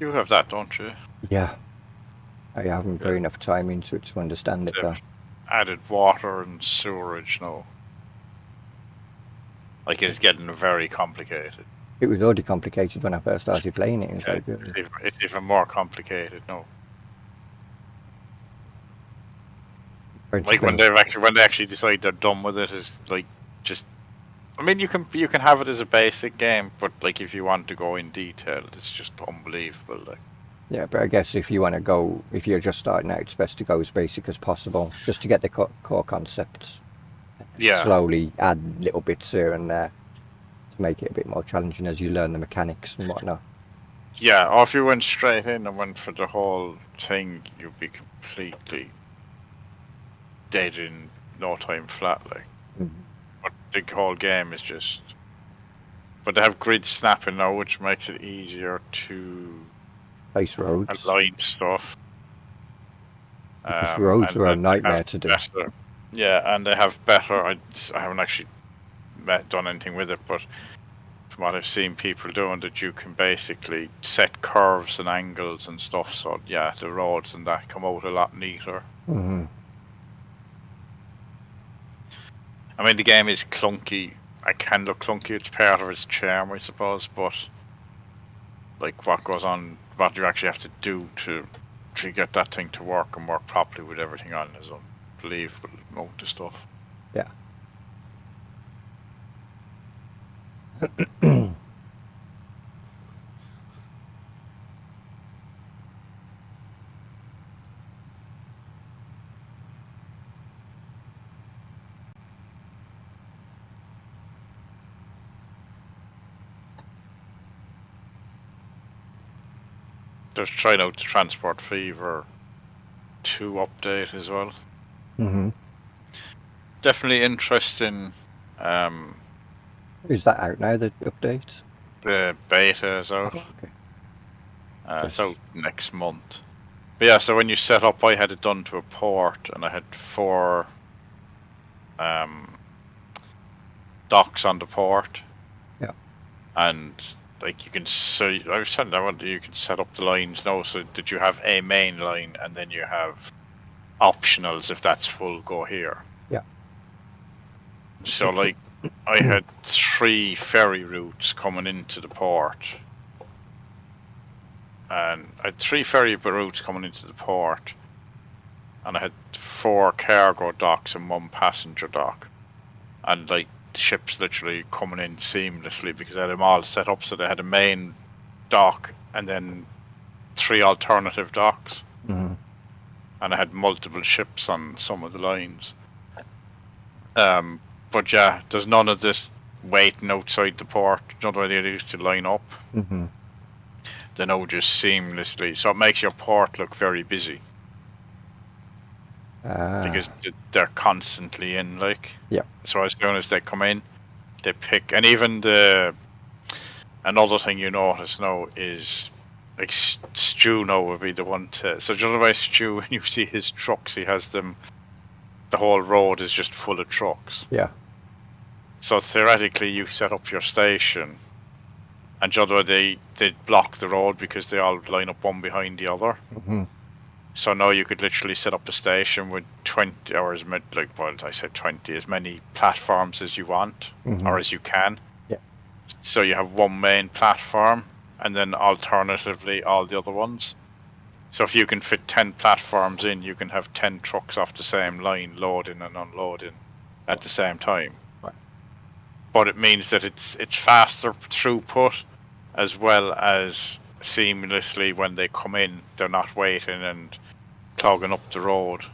You have that, don't you? Yeah, I haven't put enough time into it to understand it, though. Added water and sewerage now. Like, it's getting very complicated. It was already complicated when I first started playing it. It was like, it's even more complicated now. Like when they actually decide they're done with it, is like just. I mean, you can have it as a basic game, but like if you want to go in detail, it's just unbelievable. Like. Yeah, but I guess if you want to go, if you're just starting out, it's best to go as basic as possible, just to get the core concepts. Yeah. Slowly add little bits here and there to make it a bit more challenging as you learn the mechanics and whatnot. Yeah, or if you went straight in and went for the whole thing, you'd be completely dead in no time flat, like. Mm-hmm. But the whole game is just. But they have grid snapping now, which makes it easier to Place roads. align stuff. Because roads are a nightmare to do. Better, yeah, and they have better. I haven't actually done anything with it, but from what I've seen people doing, that you can basically set curves and angles and stuff. So yeah, the roads and that come out a lot neater. Mm-hmm. I mean, the game is clunky. It can look clunky. It's part of its charm, I suppose. But like, what goes on, what you actually have to do to get that thing to work and work properly with everything on is unbelievable amount of stuff. Yeah. Just trying out the Transport Fever 2 update as well. Mm-hmm. Definitely interesting. Is that out now, the update? The beta is out. Oh, okay. It's out next month. But yeah, so when you set up, I had it done to a port, and I had 4 docks on the port. Yeah. And like, you can I was telling that you can set up the lines now so that you have a main line, and then you have optionals. If that's full, go here. Yeah. So like, I had 3 ferry routes coming into the port, and I had 3 ferry routes coming into the port, and I had 4 cargo docks and 1 passenger dock, and like, the ships literally coming in seamlessly because I had them all set up so they had a main dock and then 3 alternative docks. Mm-hmm. And I had multiple ships on some of the lines. But yeah, there's none of this waiting outside the port. You know the way they used to line up? Mm-hmm. They now just seamlessly. So it makes your port look very busy. Because they're constantly in, like. Yeah. So as soon as they come in, they pick. And even another thing you notice now is, like, Stu now will be the one to. So do you know the way Stu, when you see his trucks, he has them. The whole road is just full of trucks. Yeah. So theoretically, you set up your station, and you know they block the road because they all line up one behind the other. Mm-hmm. So now you could literally set up a station with 20 or as many, like, well, I said 20, as many platforms as you want, Mm-hmm. or as you can. Yeah. So you have one main platform, and then alternatively all the other ones. So if you can fit 10 platforms in, you can have 10 trucks off the same line loading and unloading at the same time. Right. But it means that it's faster throughput, as well as seamlessly when they come in, they're not waiting and clogging up the road.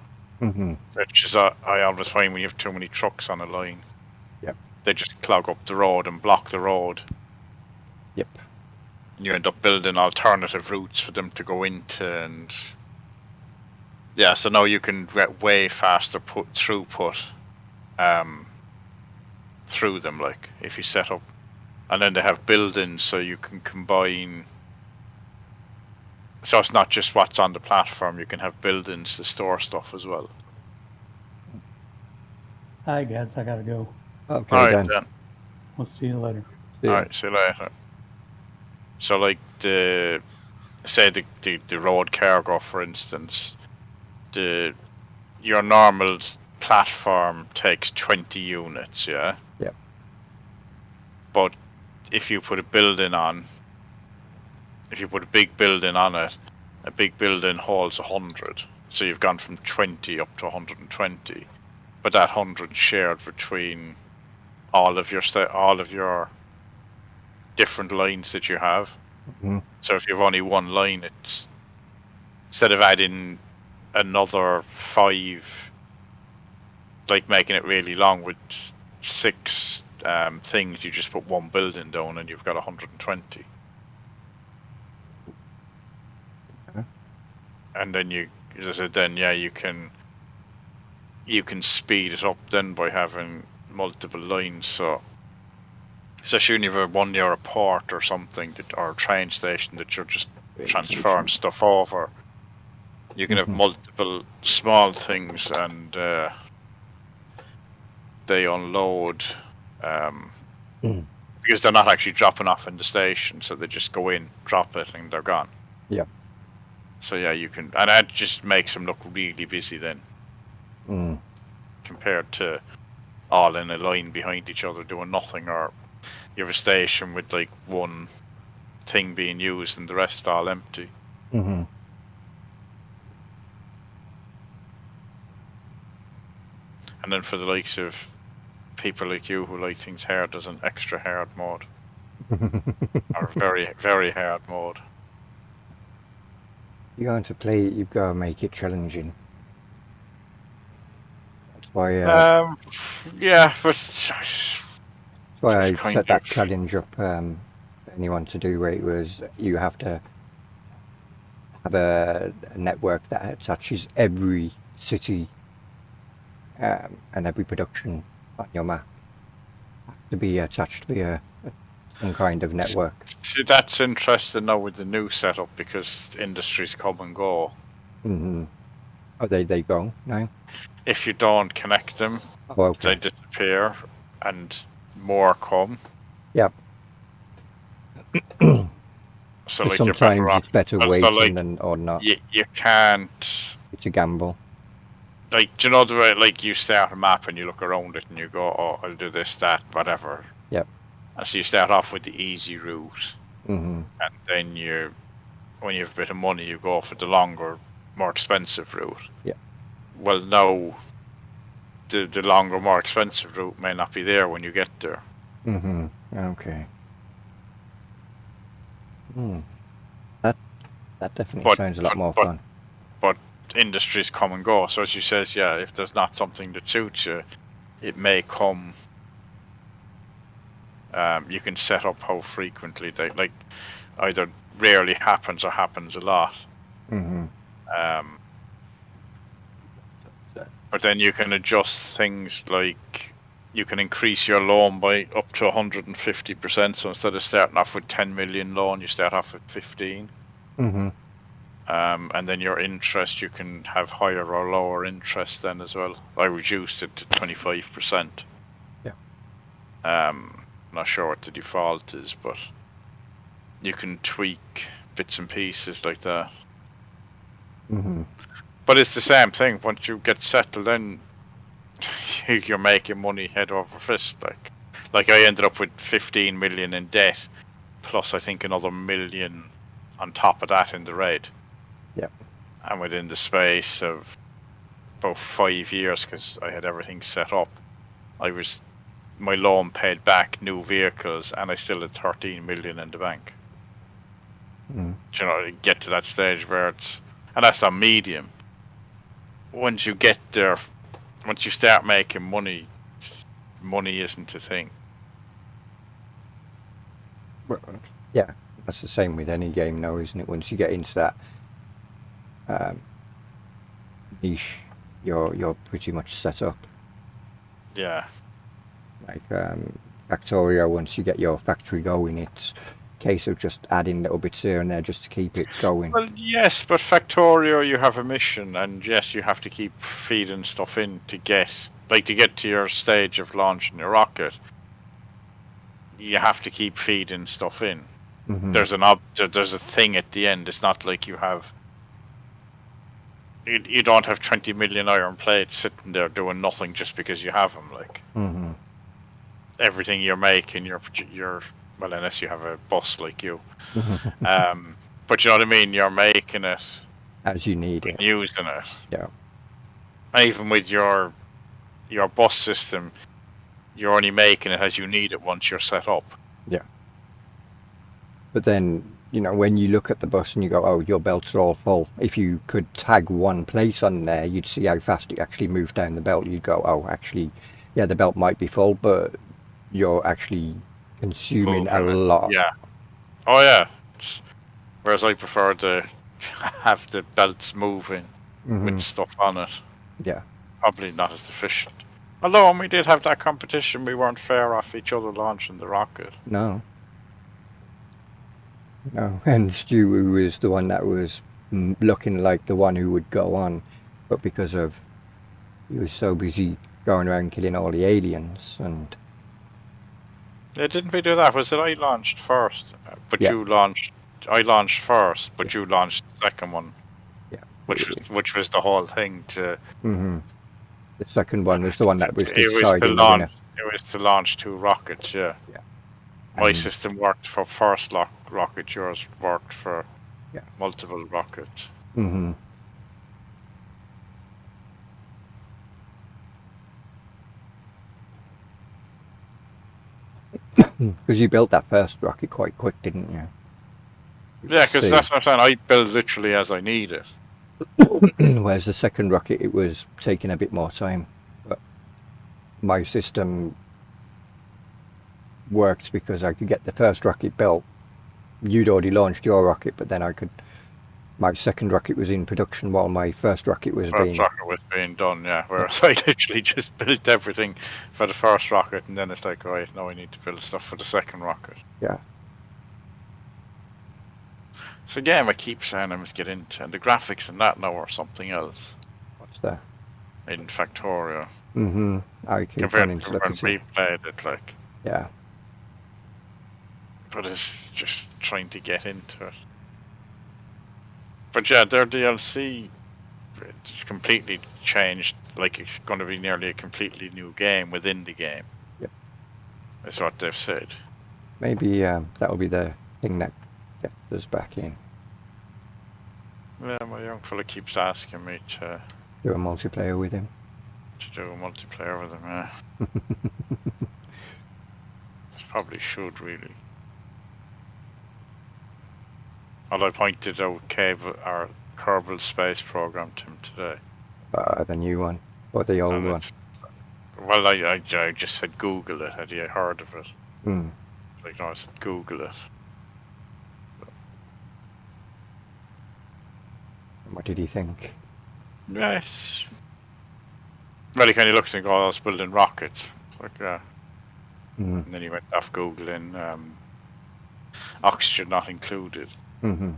Mm-hmm. Which is, I always find when you have too many trucks on a line, Yep. they just clog up the road and block the road. Yep. And you end up building alternative routes for them to go into, and yeah, so now you can get way faster throughput through them, like, if you set up. And then they have buildings, so you can combine. So it's not just what's on the platform, you can have buildings to store stuff as well. Hi, guys. I gotta go. Okay, Alright, then. We'll see you later. See ya. Alright, see you later. So like the road cargo, for instance, your normal platform takes 20 units, yeah? Yep. But if you put a building on, if you put a big building on it, a big building holds 100. So you've gone from 20 up to 120. But that 100 shared between all of your different lines that you have. Mm-hmm. So if you have only one line, it's instead of adding another 5, like making it really long with 6 things, you just put one building down and you've got 120. Okay. And then you can speed it up then by having multiple lines. So especially when you have one near a port or something, or a train station that you're just transferring stuff over, you can have multiple small things, and they unload. If because they're not actually dropping off in the station, so they just go in, drop it, and they're gone. Yeah. So yeah, you can, and that just makes them look really busy then, compared to all in a line behind each other doing nothing, or you have a station with like one thing being used and the rest all empty. Mm-hmm. And then for the likes of people like you who like things hard, there's an extra hard mode, or very, very hard mode. You're going to play it, you've got to make it challenging. That's why. Yeah, but That's why I it's kind set that of- challenge up for anyone to do, where it was you have to have a network that touches every city and every production on your map. Have to be attached to some kind of network. See, that's interesting now with the new setup, because industries come and go. Mm-hmm. Oh, they go now? If you don't connect them, Oh, okay. they disappear, and more come. Yep. So So like you're sometimes better off. it's better so, waiting like, than or not. you can't. It's a gamble. Like, do you know the way, like, you start a map and you look around it and you go, oh, I'll do this, that, whatever. Yep. And so you start off with the easy route, Mm-hmm. and then when you have a bit of money, you go for the longer, more expensive route. Yeah. Well, now, the longer, more expensive route may not be there when you get there. Mm-hmm. Okay. That definitely sounds a lot more fun. But industries come and go. So as you says, yeah, if there's not something that suits you, it may come. You can set up how frequently they, like, either rarely happens or happens a lot. Mm-hmm. But then you can adjust things, like you can increase your loan by up to 150%. So instead of starting off with 10 million loan, you start off with 15. Mm-hmm. And then your interest, you can have higher or lower interest then as well. I reduced it to 25%. Yeah. Not sure what the default is, but you can tweak bits and pieces like that. Mm-hmm. But it's the same thing. Once you get settled, then you're making money head over fist. Like I ended up with 15 million in debt, plus I think another million on top of that in the red. Yep. And within the space of about 5 years, because I had everything set up, my loan paid back, new vehicles, and I still had 13 million in the bank. Mm. You know, you get to that stage where and that's on medium. Once you get there, once you start making money, money isn't a thing. Well, yeah, that's the same with any game now, isn't it? Once you get into that niche, you're pretty much set up. Yeah. Like Factorio, once you get your factory going, it's a case of just adding little bits here and there just to keep it going. Well, yes, but Factorio, you have a mission, and yes, you have to keep feeding stuff in to get to your stage of launching your rocket. You have to keep feeding stuff in. Mm-hmm. There's a thing at the end. It's not like you don't have 20 million iron plates sitting there doing nothing just because you have them. Like, Mm-hmm. everything you're making, you're well, unless you have a bus like you. But you know what I mean? You're making it As you need it. using it. Yeah. Even with your bus system, you're only making it as you need it once you're set up. Yeah. But then, you know, when you look at the bus and you go, oh, your belts are all full. If you could tag one place on there, you'd see how fast it actually moved down the belt. You'd go, oh, actually, yeah, the belt might be full, but you're actually consuming a lot. Yeah. Oh, yeah. Whereas I prefer to have the belts moving with stuff on it. Yeah. Probably not as efficient. Although when we did have that competition, we weren't fair off each other launching the rocket. No. No. And Stu was the one that was looking like the one who would go on, but because of he was so busy going around killing all the aliens, and Didn't we do that? Was it I launched first, but Yeah. you launched? I launched first, but you launched the second one, Yeah. which was the whole thing. The second one was the one that was It was to deciding the launch. winner. It was to launch 2 rockets. Yeah. Yeah. My And- system worked for first rocket. Yours worked for Yeah. multiple rockets. Mm-hmm. Because you built that first rocket quite quick, didn't you? Yeah, because See. that's what I'm saying. I build literally as I need it. Whereas the second rocket, it was taking a bit more time. But my system worked because I could get the first rocket built. You'd already launched your rocket, but then my second rocket was in production while my first rocket was First being... rocket was being done, yeah. Whereas I literally just built everything for the first rocket, and then it's like, all right, now I need to build stuff for the second rocket. Yeah. So again, I keep saying I must get into, and the graphics in that now are something else What's that? in Factorio Mm-hmm. I keep compared wanting to to look when at we it. played it, like. Yeah. But it's just trying to get into it. But yeah, their DLC it's completely changed. Like it's going to be nearly a completely new game within the game. Yep. That's what they've said. Maybe that'll be the thing that gets us back in. Yeah, my young fella keeps asking me to Do a multiplayer with him. do a multiplayer with him. Yeah, probably should really. Well, I pointed out Kerbal Space Program to him today. The new one. Or the old And one. Well, I just said Google it. Had you heard of it? Mm. Like, no, I said Google it. What did he think? Yes. Well, he kind of looks and goes, I was building rockets. Like, yeah. Mm. And then he went off Googling oxygen not included. Mm-hmm.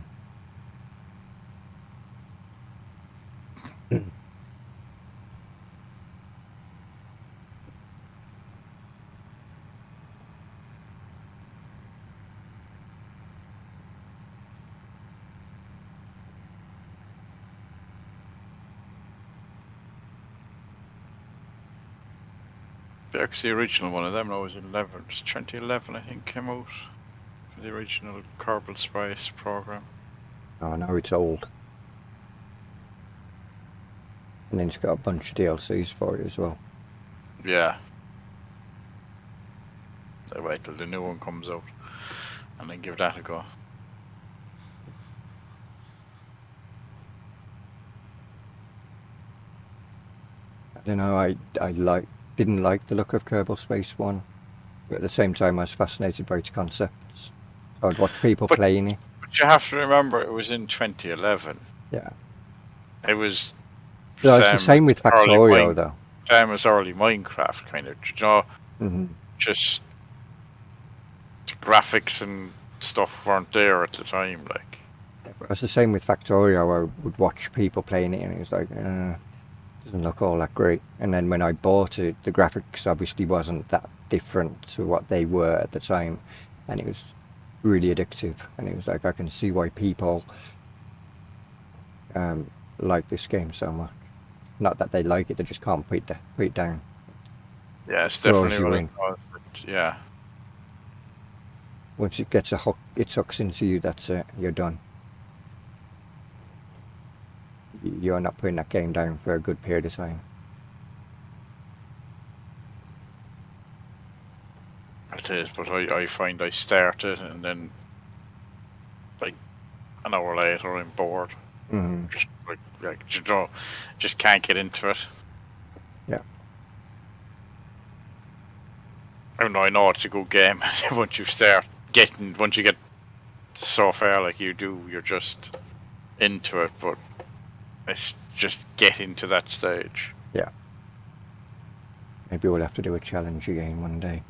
Yeah, because the original one of them was 2011, I think, came out. The original Kerbal Space program. Oh no, it's old. And then it's got a bunch of DLCs for it as well. Yeah. They wait till the new one comes out and then give that a go. I don't know, I didn't like the look of Kerbal Space 1, but at the same time I was fascinated by its concepts. So I'd watch people playing it. But you have to remember it was in 2011. Yeah. It was So it's the same with Factorio though. Same as early Minecraft, kind of. You know, Mm-hmm. just the graphics and stuff weren't there at the time. Like, It was the same with Factorio. I would watch people playing it and it was like, doesn't look all that great. And then when I bought it, the graphics obviously wasn't that different to what they were at the time. And it was really addictive. And it was like, I can see why people like this game so much. Not that they like it, they just can't put it down. yeah, it's Throws definitely you what in. it was. But yeah. Once it gets a hook, it sucks into you, that's it, you're done. You're not putting that game down for a good period of time. It is, but I find I start it and then like an hour later I'm bored. Mm-hmm. Just like you know, just can't get into it. Yeah. Even though I know it's a good game, once you get so far like you do, you're just into it. But it's just getting to that stage. Yeah. Maybe we'll have to do a challenge again one day.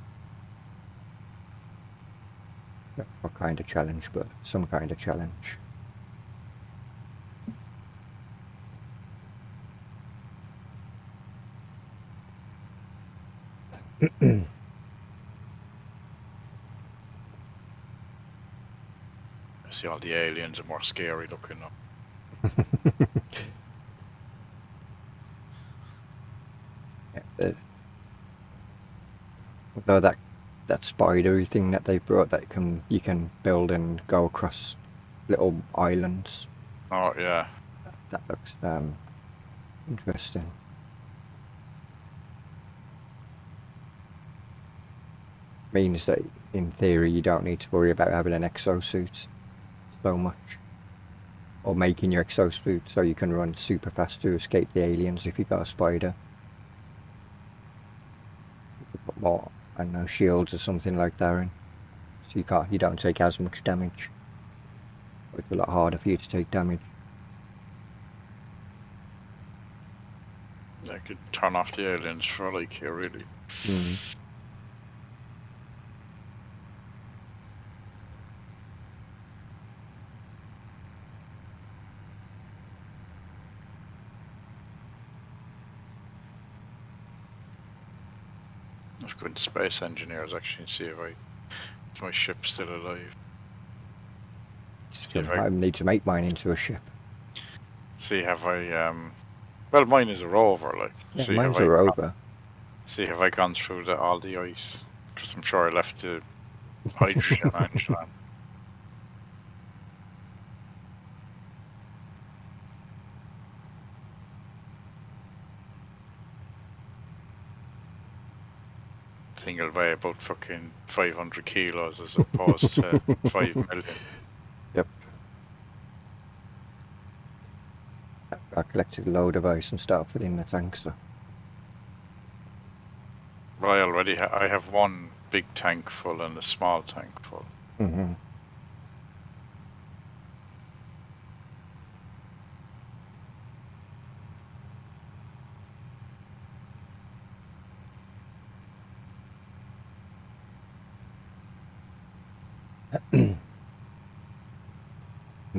Not what kind of challenge, but some kind of challenge. obviously all the aliens are more scary looking now. Though that spidery thing that they brought that you can build and go across little islands. Oh yeah. That looks interesting. Means that in theory you don't need to worry about having an exosuit so much, or making your exosuit so you can run super fast to escape the aliens if you got a spider. You could put more, I don't know, shields or something like that in, so you don't take as much damage. It's a lot harder for you to take damage. I could turn off the aliens for like here really. Let's go into Space Engineers actually and see if my ship's still alive. I need to make mine into a ship. See have I well mine is a rover like. Yeah, See mine's have a rover. See have I gone through all the ice? Because I'm sure I left the hydrogen engine on. Thing will weigh about fucking 500 kilos as opposed to 5 million. Yep. I collected a load of ice and started filling the tanks up. Well, I already I have one big tank full and a small tank full. Mm-hmm.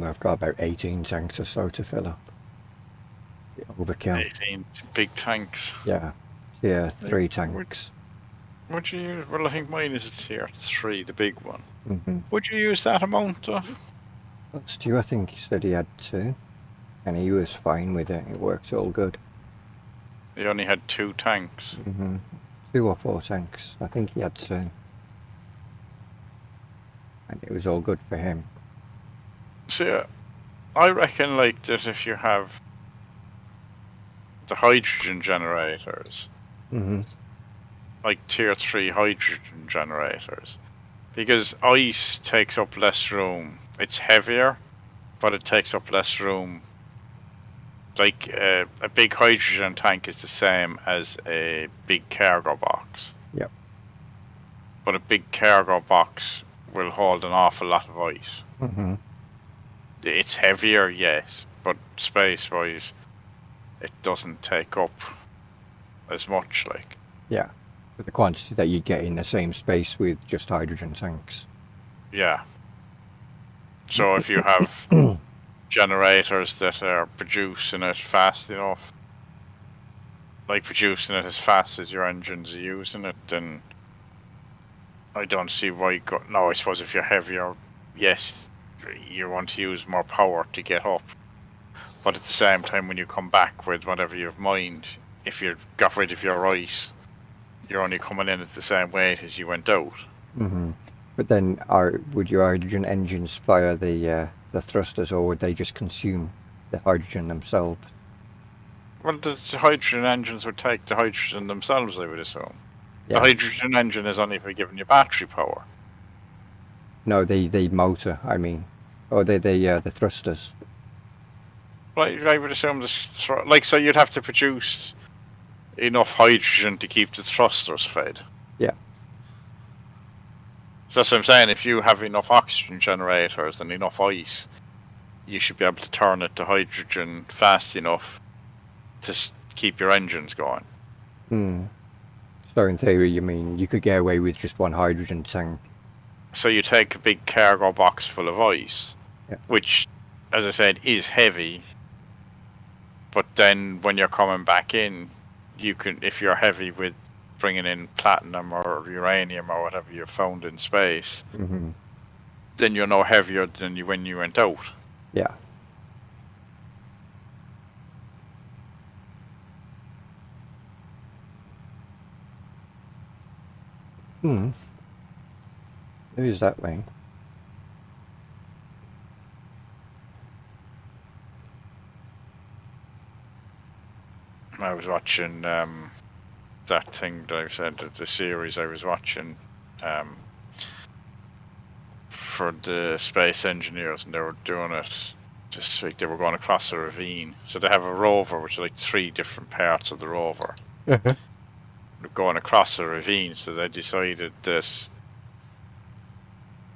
I've got about 18 tanks or so to fill up. Overkill. 18 big tanks. Yeah. Yeah, 3 tanks. Would you use? Well, I think mine is a tier 3, the big one. Mm-hmm. Would you use that amount of? Well, Stu, I think he said he had 2. And he was fine with it. It worked all good. He only had 2 tanks. Mm-hmm. 2 or 4 tanks. I think he had 2. And it was all good for him. So, I reckon like that if you have the hydrogen generators, like tier 3 hydrogen generators, because ice takes up less room. It's heavier, but it takes up less room. Like a big hydrogen tank is the same as a big cargo box. Yep. But a big cargo box will hold an awful lot of ice. Mm-hmm. It's heavier, yes, but space-wise, it doesn't take up as much, like. Yeah. But the quantity that you'd get in the same space with just hydrogen tanks. Yeah. So if you have generators that are producing it fast enough, like producing it as fast as your engines are using it, then I don't see why you go. No, I suppose if you're heavier, yes, you want to use more power to get up. But at the same time, when you come back with whatever you've mined, if you got rid of your ice, you're only coming in at the same weight as you went out. Mm-hmm. But then, would your hydrogen engines fire the thrusters, or would they just consume the hydrogen themselves? Well, the hydrogen engines would take the hydrogen themselves, I would assume. Yeah. The hydrogen engine is only for giving you battery power. No, the motor, I mean. Or the thrusters. Right, I would assume so you'd have to produce enough hydrogen to keep the thrusters fed. Yeah. So that's what I'm saying. If you have enough oxygen generators and enough ice, you should be able to turn it to hydrogen fast enough to keep your engines going. Hmm. So in theory, you mean you could get away with just one hydrogen tank? So you take a big cargo box full of ice, yeah. Which, as I said, is heavy. But then when you're coming back in, you can, if you're heavy with bringing in platinum or uranium or whatever you found in space, then you're no heavier than you when you went out. Yeah. It is that way. I was watching that thing that I said, the series I was watching for the space engineers, and they were doing it just like they were going across a ravine. So they have a rover, which is like 3 different parts of the rover. They're going across a ravine, so they decided that.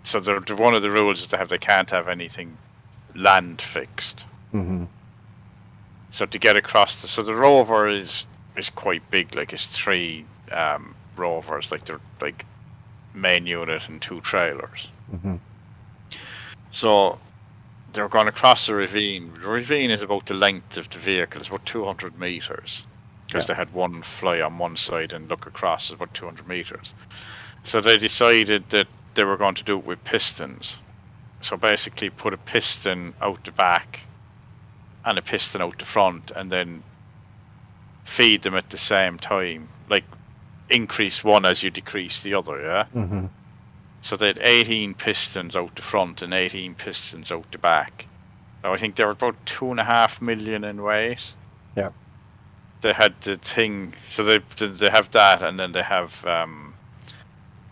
So one of the rules is they can't have anything land fixed. So to get across, so the rover is quite big. Like it's 3 rovers, like they're like main unit and 2 trailers. So they're going across a ravine. The ravine is about the length of the vehicle. It's about 200 meters. Because they had one fly on one side and look across, it's about 200 meters. So they decided that they were going to do it with pistons. So basically put a piston out the back and a piston out the front, and then feed them at the same time. Like increase one as you decrease the other, yeah? So they had 18 pistons out the front and 18 pistons out the back. Now I think they were about 2.5 million in weight. Yeah. They had the thing, so they have that, and then they have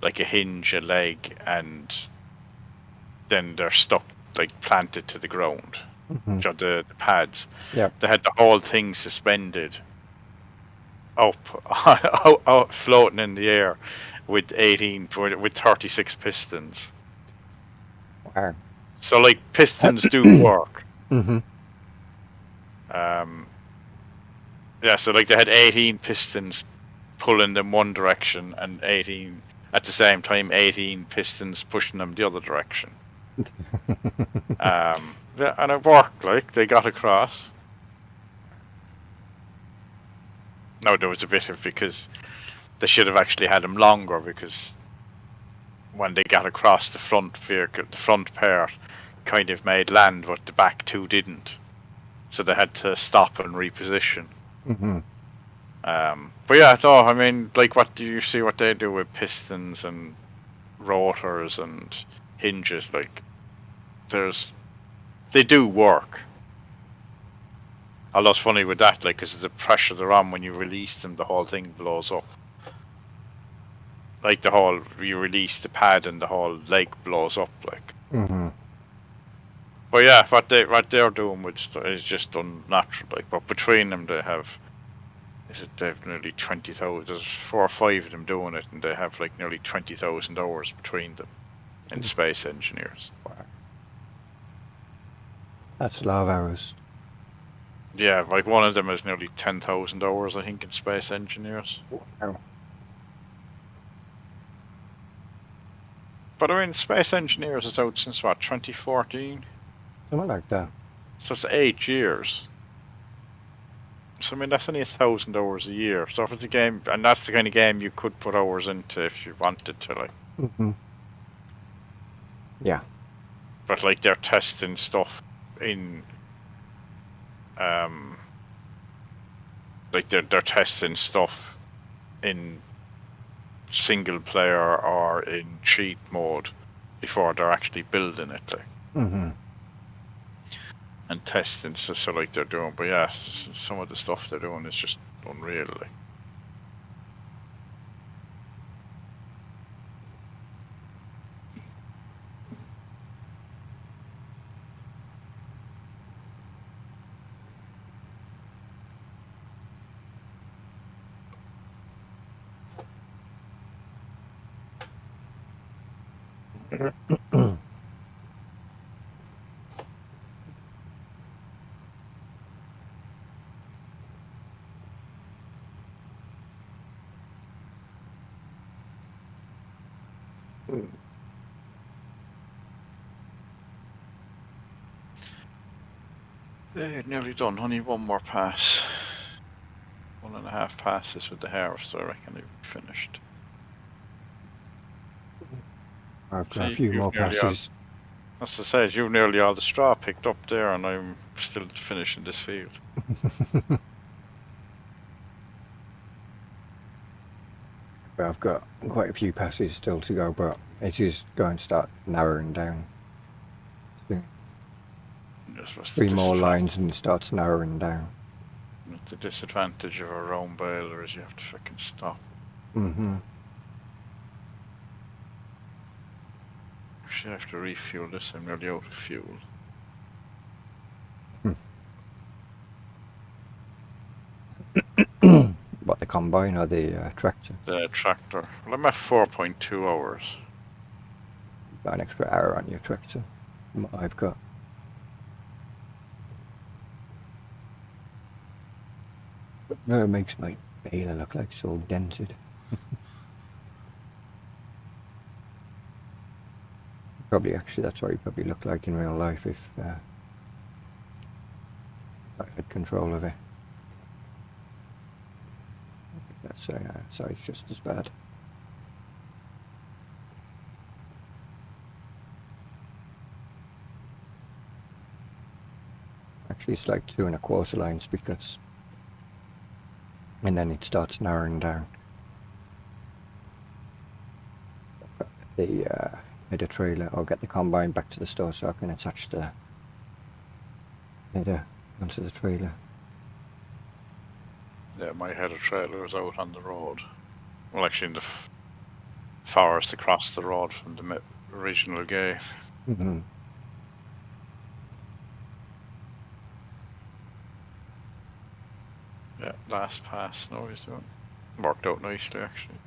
like a hinge, a leg, and then they're stuck, like planted to the ground. The pads. Yeah. They had the whole thing suspended up, out, floating in the air with 36 pistons. Wow. So like pistons do work. Yeah, so like they had 18 pistons pulling them one direction, and 18 at the same time 18 pistons pushing them the other direction. Yeah, and it worked. Like they got across. No, there was a bit of, because they should have actually had them longer, because when they got across, the front vehicle, the front pair kind of made land, but the back 2 didn't. So they had to stop and reposition. But yeah, no, I mean, like, what do you see what they do with pistons and rotors and hinges? Like, they do work. Although it's funny with that, like, because of the pressure they're on, when you release them, the whole thing blows up. Like you release the pad and the whole leg blows up, like. But yeah, what they're doing is just unnatural, like. But between them, they have nearly 20,000. There's 4 or 5 of them doing it, and they have like nearly 20,000 hours between them in space engineers. Wow. That's a lot of hours. Yeah, like one of them is nearly 10,000 hours, I think, in space engineers. Wow. But I mean, space engineers is out since what, 2014? Something like that. So it's 8 years. So I mean, that's only 1,000 hours a year. So if it's a game, and that's the kind of game you could put hours into if you wanted to, like. Yeah. But like they're testing stuff in, like they're testing stuff in single player or in cheat mode before they're actually building it, like. And testing, so like they're doing. But yeah, some of the stuff they're doing is just unreal, like. Nearly done. Only one more pass. 1.5 passes with the harvester. I reckon they've finished. I've got So a few you've more nearly passes. As I said, you've nearly all the straw picked up there, and I'm still finishing this field. But I've got quite a few passes still to go, but it is going to start narrowing down. Soon. Yes, what's the 3 more disadvan- lines and it starts narrowing down. The disadvantage of a round baler is you have to fucking stop. Mm-hmm. Actually, I have to refuel this. I'm nearly out of fuel. What, the combine or the tractor? The tractor. Well, I'm at 4.2 hours. Got an extra hour on your tractor. What I've got. No, it makes my baler look like it's all dented. Probably, actually, that's what he probably looked like in real life if I had control of it. That's so it's just as bad. Actually, it's like 2 1/4 lines because, and then it starts narrowing down. The header trailer, I'll get the combine back to the store so I can attach the header onto the trailer. Yeah, my header trailer is out on the road. Well, actually, in the forest across the road from the original gate. Mm-hmm. Yeah, last pass. No, he's doing. Worked out nicely, actually.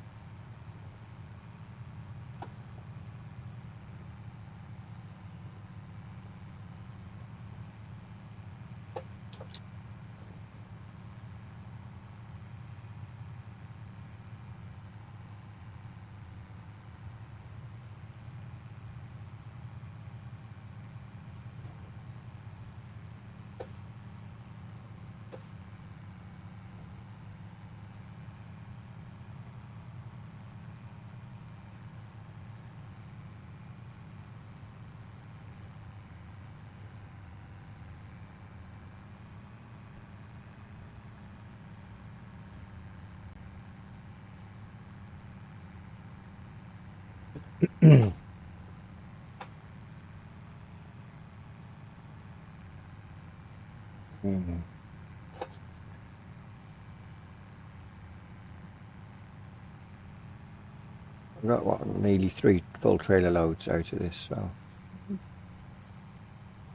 Mm-hmm. I got what, nearly 3 full trailer loads out of this, so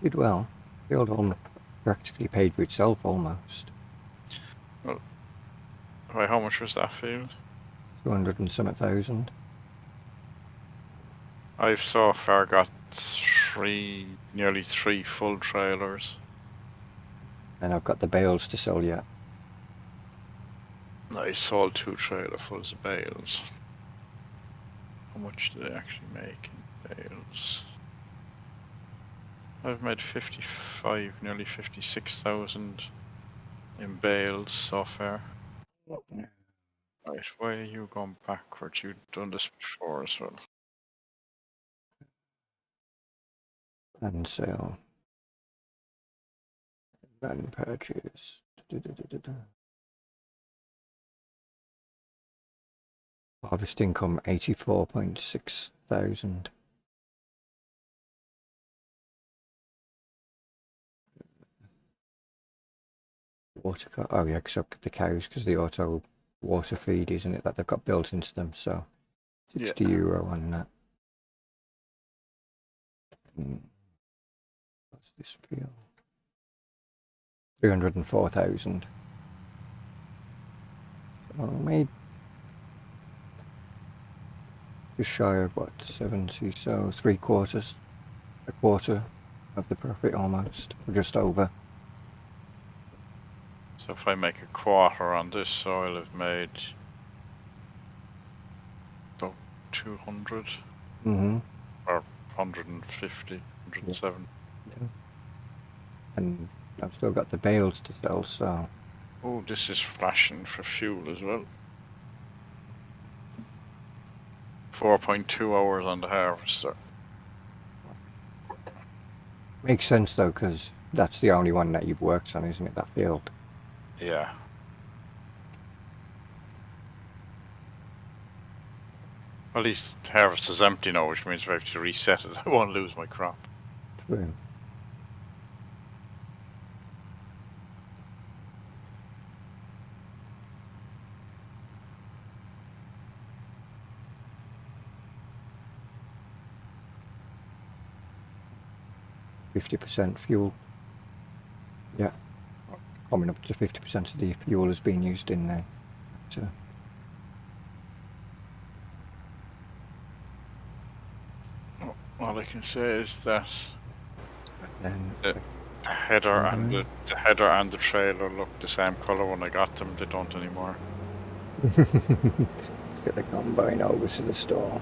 did well. The old one practically paid for itself almost. Right, how much was that field? 200 and some thousand. I've so far got nearly 3 full trailers. And I've got the bales to sell yet. I sold 2 trailerfuls of bales. How much did I actually make in bales? I've made 55, nearly 56,000 in bales so far. Right, why are you going backwards? You've done this before as well. And sell. And purchase. Harvest income 84.6 thousand. Water oh yeah, because I've got the cows, because the auto water feed, isn't it, that they've got built into them, so €60 on that. What's this field? 304,000. So I made just shy of what, 70, so 3/4, a quarter of the profit almost, or just over. So if I make a quarter on this, so I'll have made about 200 Mm-hmm. or 150, 170. Yeah. And I've still got the bales to sell, so. Oh, this is flashing for fuel as well. 4.2 hours on the harvester. Makes sense though, because that's the only one that you've worked on, isn't it? That field. Yeah. Well, at least harvest is empty now, which means if I have to reset it, I won't lose my crop. True. %50 fuel. Yeah. Coming up to 50% of the fuel has been used in there. So, All I can say is that but then the header and the header and the trailer look the same color when I got them. They don't anymore. let's get the combine over to the store.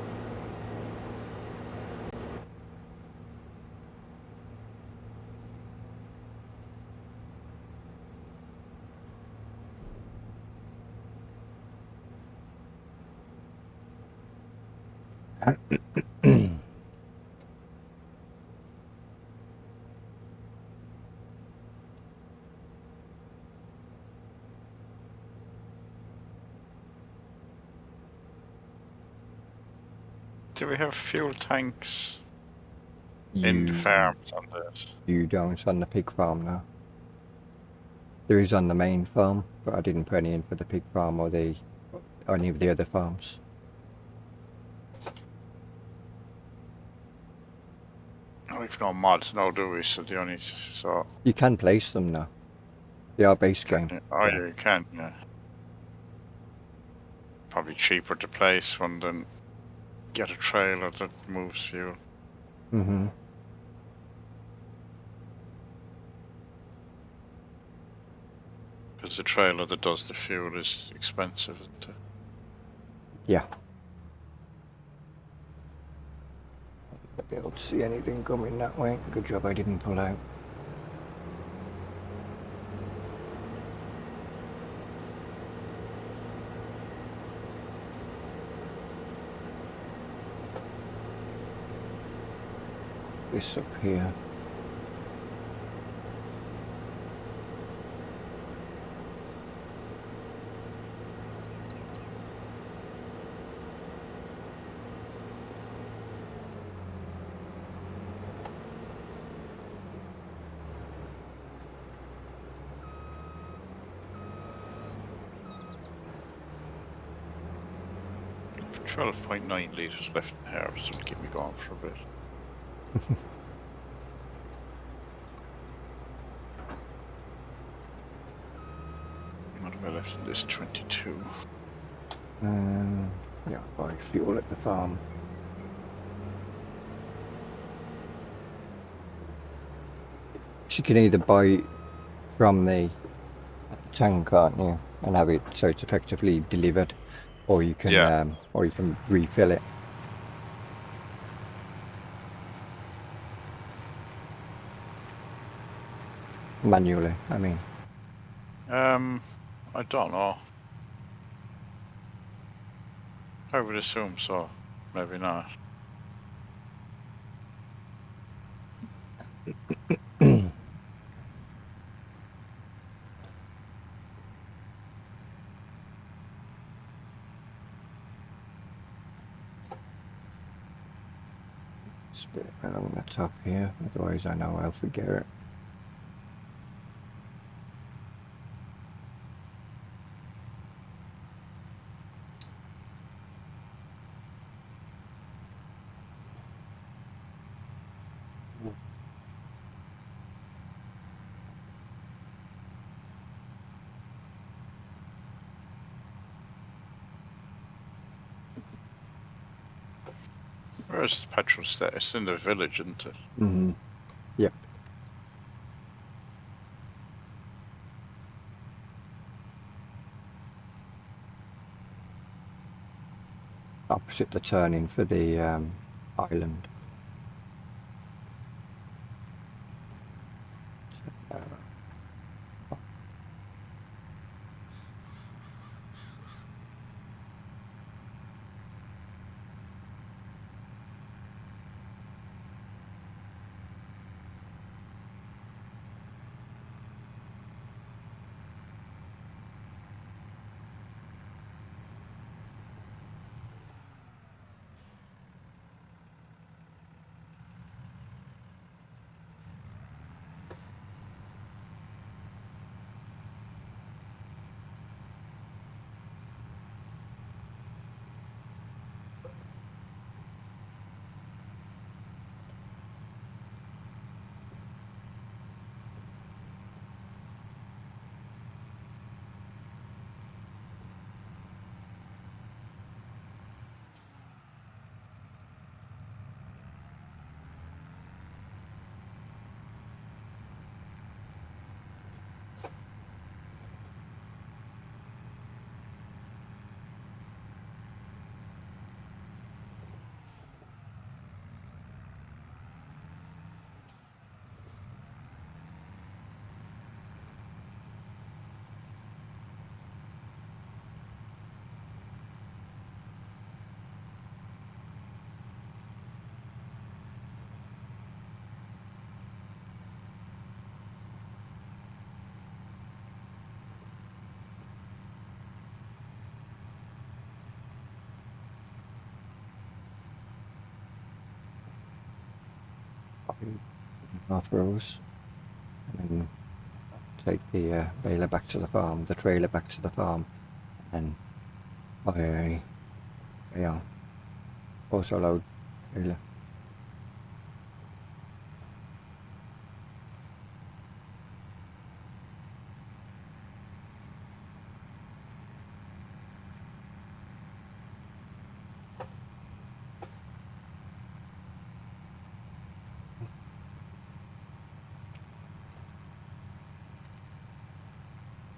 Do we have fuel tanks in the farms on this? You don't on the pig farm now. There is on the main farm, but I didn't put any in for the pig farm or any of the other farms. We've no mods now, do we? So the only You can place them now. They are base game. Oh yeah, you can. Yeah. Probably cheaper to place one than get a trailer that moves fuel. Mm-hmm. Because the trailer that does the fuel is expensive, isn't it? Yeah. Not be able to see anything coming that way. Good job I didn't pull out. This up here. I've 12.9 litres left in the harvest will keep me going for a bit. What have I left in this? 22. Yeah, buy fuel at the farm. So you can either buy from the tank, can't you, and have it so it's effectively delivered, or you can refill it. Manually, I mean. I don't know. I would assume so. Maybe not. Spit along the top here, otherwise I know I'll forget it. Where's the petrol station? It's in the village, isn't it? Mm-hmm. Yep. Opposite the turning for the island. half rows, and then take the baler back to the farm, the trailer back to the farm, and buy a also load trailer.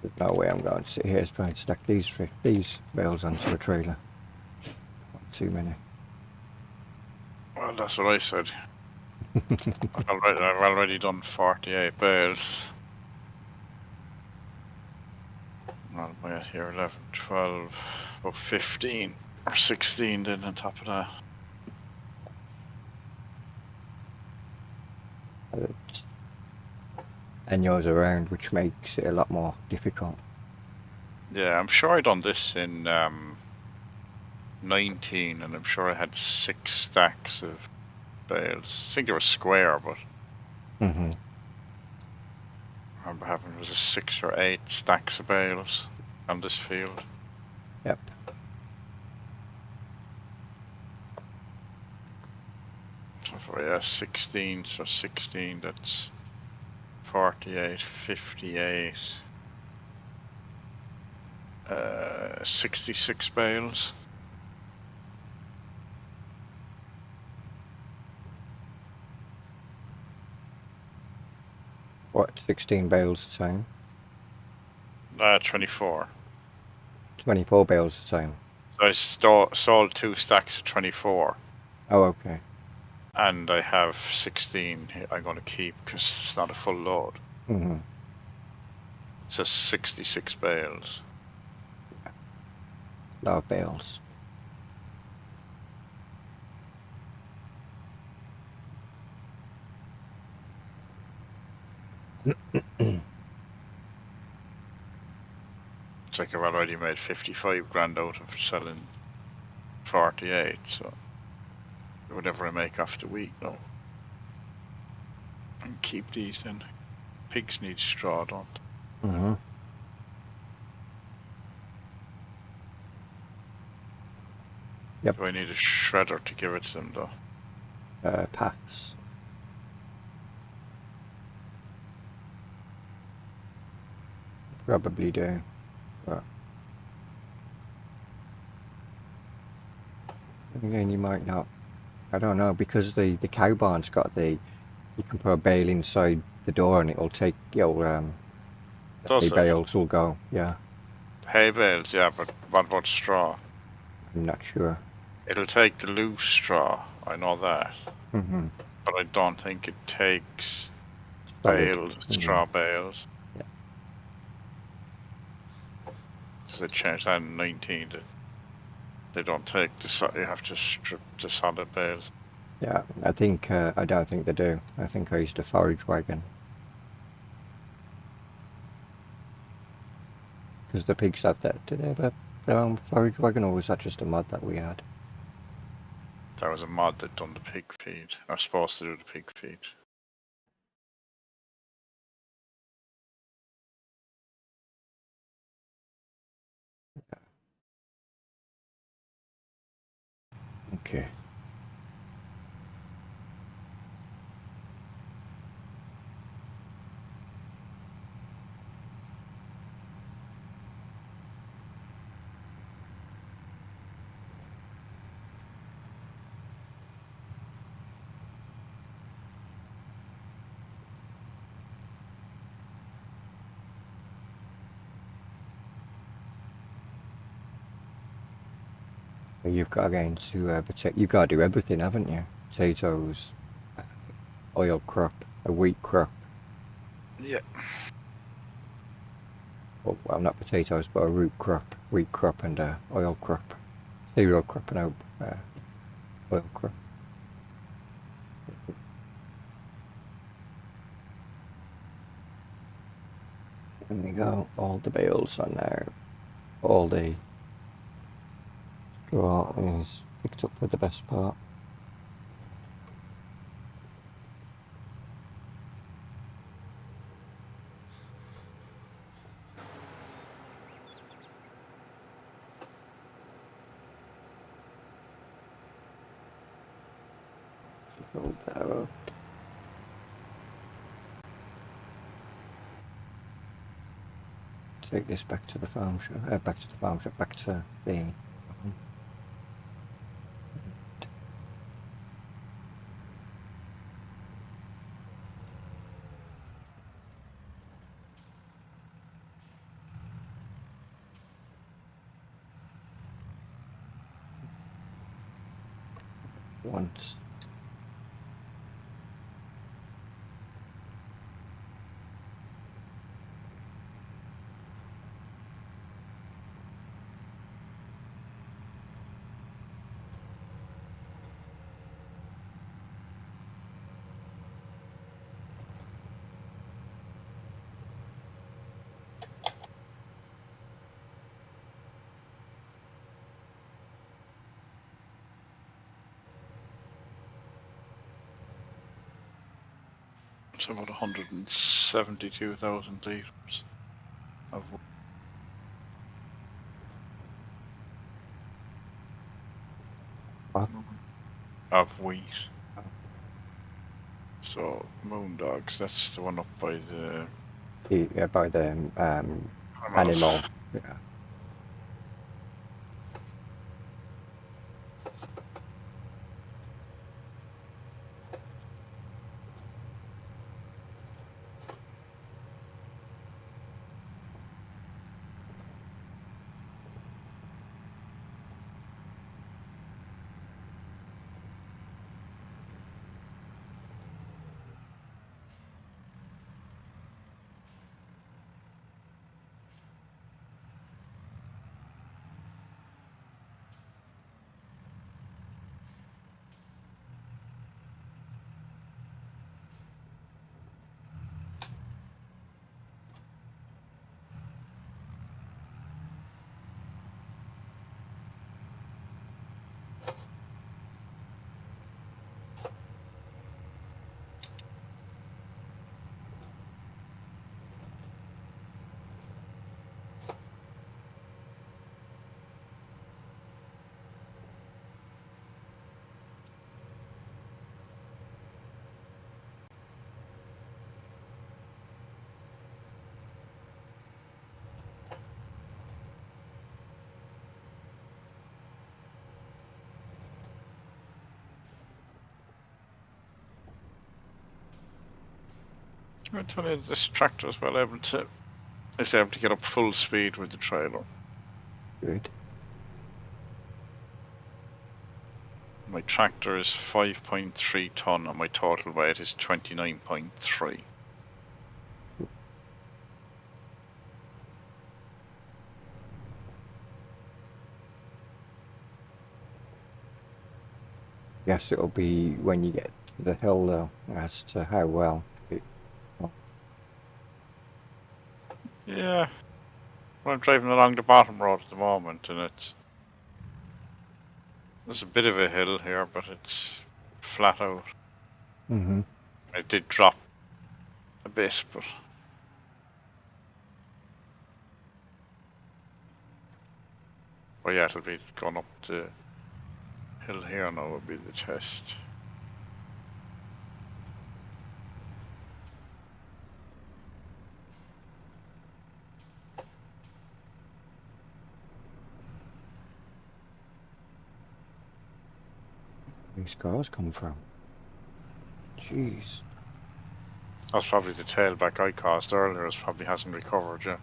There's no way I'm going to sit here trying to stack these bales onto a trailer. Not too many. Well, that's what I said. I've already done 48 bales. What am I at here? 11, 12, about 15 or 16 then on top of that. And yours around, which makes it a lot more difficult. Yeah, I'm sure I done this in 19, and I'm sure I had 6 stacks of bales. I think they were square, but Mm-hmm. I remember having was it 6 or 8 stacks of bales on this field. Yep. So yeah, 16, so 16, that's 48, 58, 66 bales. What, 16 bales a time? 24. 24 bales a time. So I sold 2 stacks of 24. Oh, okay. And I have 16 I'm going to keep because it's not a full load. Mm-hmm. So 66 bales. A lot of bales. It's like I've already made 55 grand out of selling 48, so whatever I make off the week, no. And keep these then. Pigs need straw, don't they? Mm-hmm. Yep. Do I need a shredder to give it to them though? Pass. Probably do. But again, you might not. I don't know, because the cow barn's got you can put a bale inside the door and it'll take your Does hay it? bales will go. Yeah, Hay bales, yeah, but what about straw? I'm not sure. It'll take the loose straw, I know that. Mm-hmm. But I don't think it takes Solid. bales, straw bales. Yeah. Because they changed that in 19. They don't take you have to strip the solid bales. Yeah, I think I don't think they do. I think I used a forage wagon. Because the pigs have that. Did they have their own forage wagon, or was that just a mod that we had? There was a mod that done the pig feed. I was supposed to do the pig feed. Okay. You've got again to you've got to do everything, haven't you? Potatoes, oil crop, a wheat crop. Yeah. Well, not potatoes, but a root crop, wheat crop, and oil crop, cereal crop, and oil crop. There we go. All the bales on there. All the straw is picked up with the best part. Hold that up. Take this back to the farm shop. Back to the farm shop. Back to the farm. Once. It's about 172,000 litres of What? wheat. So Moondogs, that's the one up by the Yeah, by the animal. Yeah. I tell you, this tractor is well able to. It's able to get up full speed with the trailer. Good. My tractor is 5.3 ton and my total weight is 29.3. Yes, it'll be when you get to the hill though, as to how well it. Yeah. Well, I'm driving along the bottom road at the moment and there's a bit of a hill here, but it's flat out. Mm-hmm. It did drop a bit, but yeah, it'll be going up the hill here now will be the test. These cars come from. Jeez. That's probably the tailback I caused earlier. It probably hasn't recovered yet.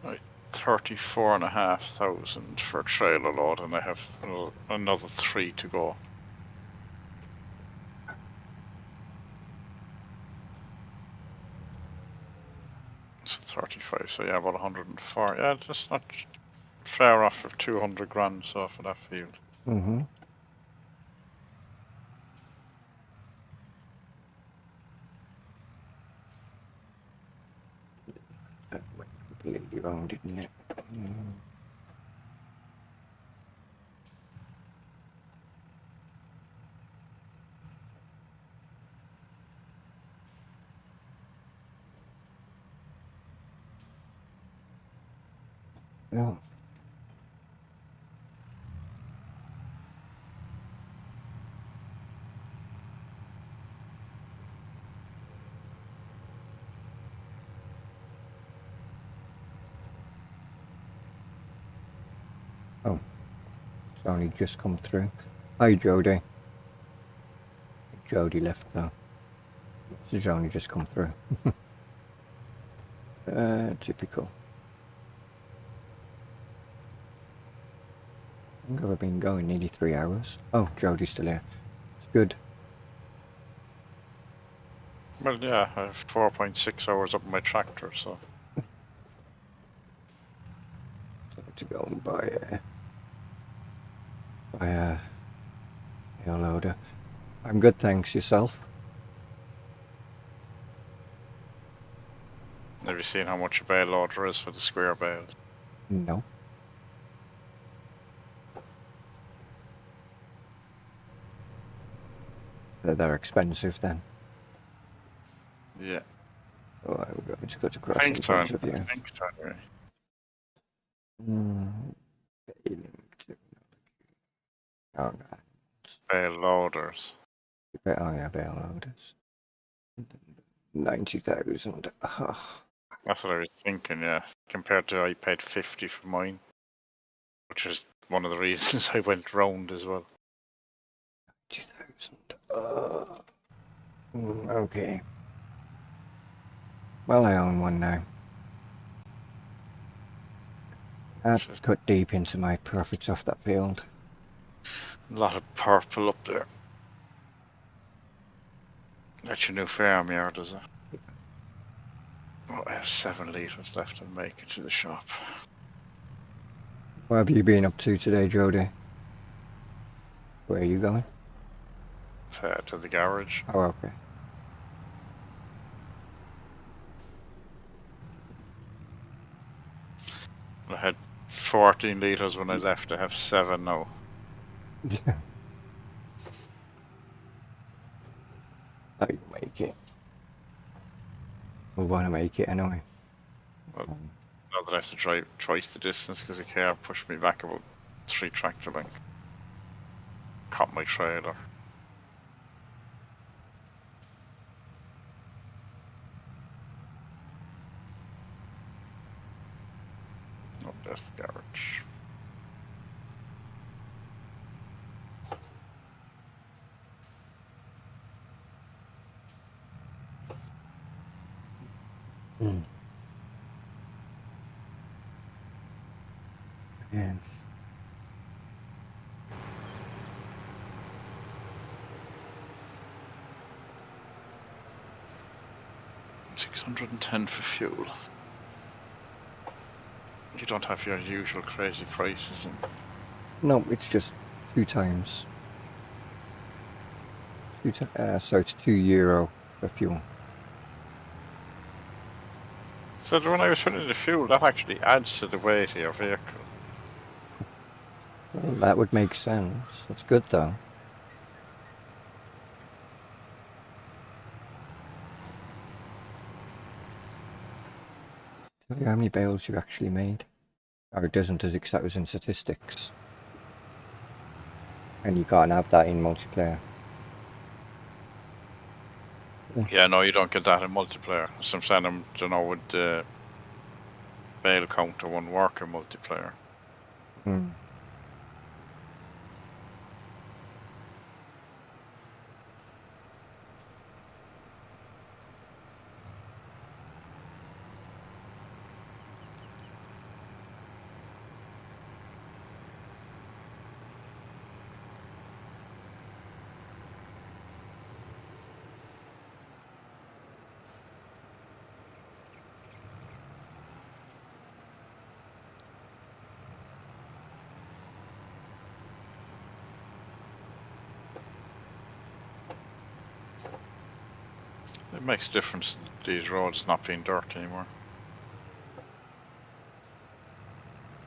Right, 34,500 for a trailer load, and I have another 3 to go. So 35, so yeah, about 104. Yeah, that's not far off of 200 grand so for that field. Mm-hmm. That went completely wrong, didn't it? Mm. Oh. Oh, it's only just come through. Hi, Jody. Jody left though. It's only just come through. Typical. I think I've been going nearly 3 hours. Oh, Jody's still here. It's good. Well, yeah, I have 4.6 hours up my tractor, so. So to go and buy a air loader. I'm good, thanks. Yourself? Have you seen how much a bale loader is for the square bales? No. They're expensive then. Yeah. Oh, we're going to go to I crossing think so. points of view. I think so, anyway. Baling technology. Oh, no. Bale loaders. Oh, yeah, bale loaders. 90,000. Oh, That's what I was thinking, yeah. Compared to I paid 50 for mine, which is one of the reasons I went round as well. 90,000. Okay. Well, I own one now. I'd cut deep into my profits off that field. A lot of purple up there. That's your new farmyard, is it? Oh, I have 7 litres left to make it to the shop. What have you been up to today, Jody? Where are you going? To the garage. Oh, okay. I had 14 litres when I left. I have 7 now. Oh, you make it. We want to make it anyway. Well, not that I have to drive twice the distance because the car pushed me back about 3 tractor lengths. Caught my trailer. Oh, there's the garage. Yes. $610 for fuel. You don't have your usual crazy prices. No, it's just 2 times. So it's €2 for fuel. So when I was putting in the fuel, that actually adds to the weight of your vehicle. Well, that would make sense. That's good though. Tell you how many bales you've actually made. Or it doesn't, does it? Because that was in statistics. And you can't have that in multiplayer. Yeah, no, you don't get that in multiplayer. So I'm saying, I don't know, would the bale counter won't work in multiplayer. Hmm. It makes a difference, these roads not being dirt anymore.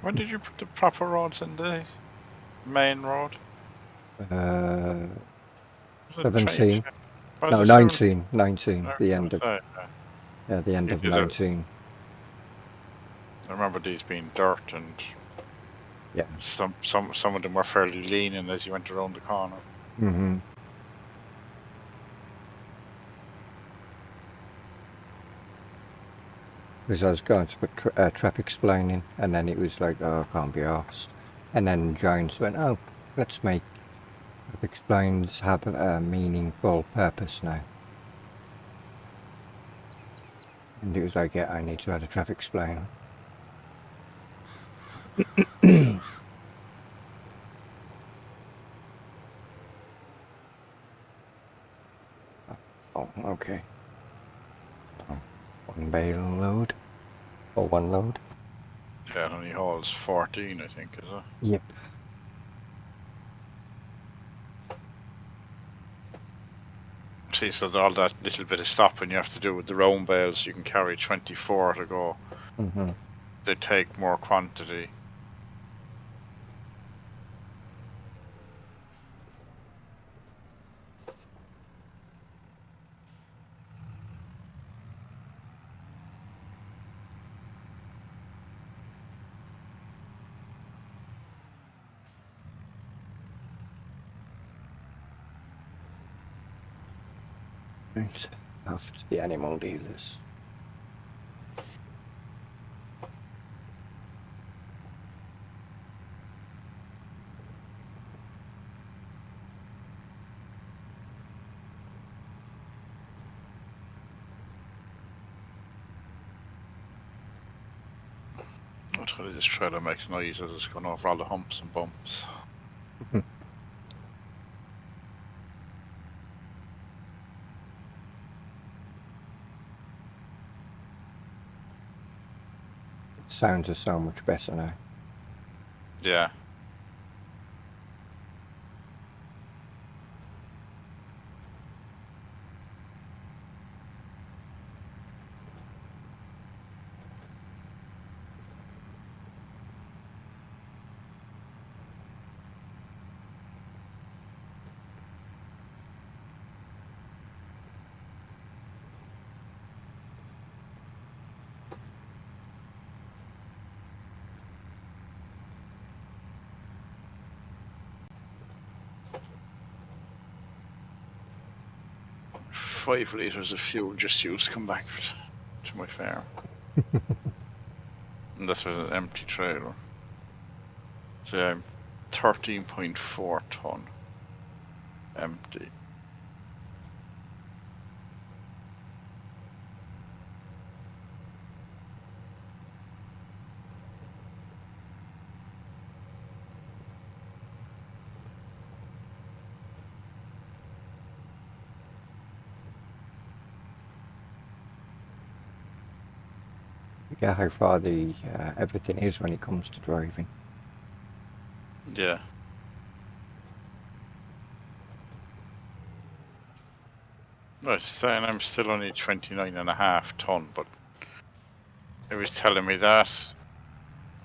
When did you put the proper roads in the main road? Uh, Was it 17. Was No, it 19. 19. I The was end of gonna say, the end You of did it. 19. I remember these being dirt, and Yeah. some of them were fairly leaning as you went around the corner. Mm-hmm. Because I was going to put traffic explaining, and then it was like, oh, I can't be asked. And then Jones went, oh, let's make traffic explains have a meaningful purpose now. And it was like, yeah, I need to add a traffic explainer. Oh, okay. Oh, one bale load. Or one load. Yeah, it only holds 14, I think, is it? Yep. See, so all that little bit of stopping you have to do with the round bales, you can carry 24 to go. Mm-hmm. They take more quantity. Right. Off to the animal dealers. I'll tell you, this trailer makes noise as it's going over all the humps and bumps. Sounds are so much better now. Yeah. Five litres of fuel just used to come back to my farm. And that's with an empty trailer. So I'm 13.4 ton empty. You get how far the everything is when it comes to driving. Yeah. Right, saying I'm still only 29.5 ton, but it was telling me that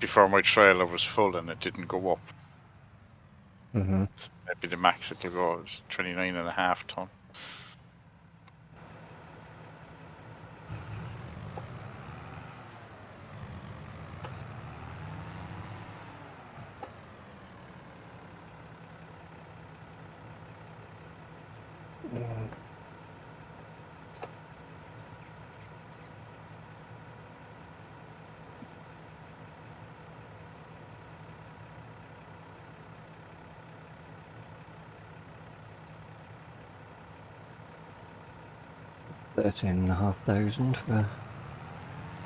before my trailer was full and it didn't go up. Mm-hmm. So maybe the max it could go is 29.5 ton. $13,500 for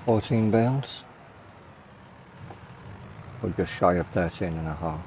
14 bales. Or just shy of 13.5.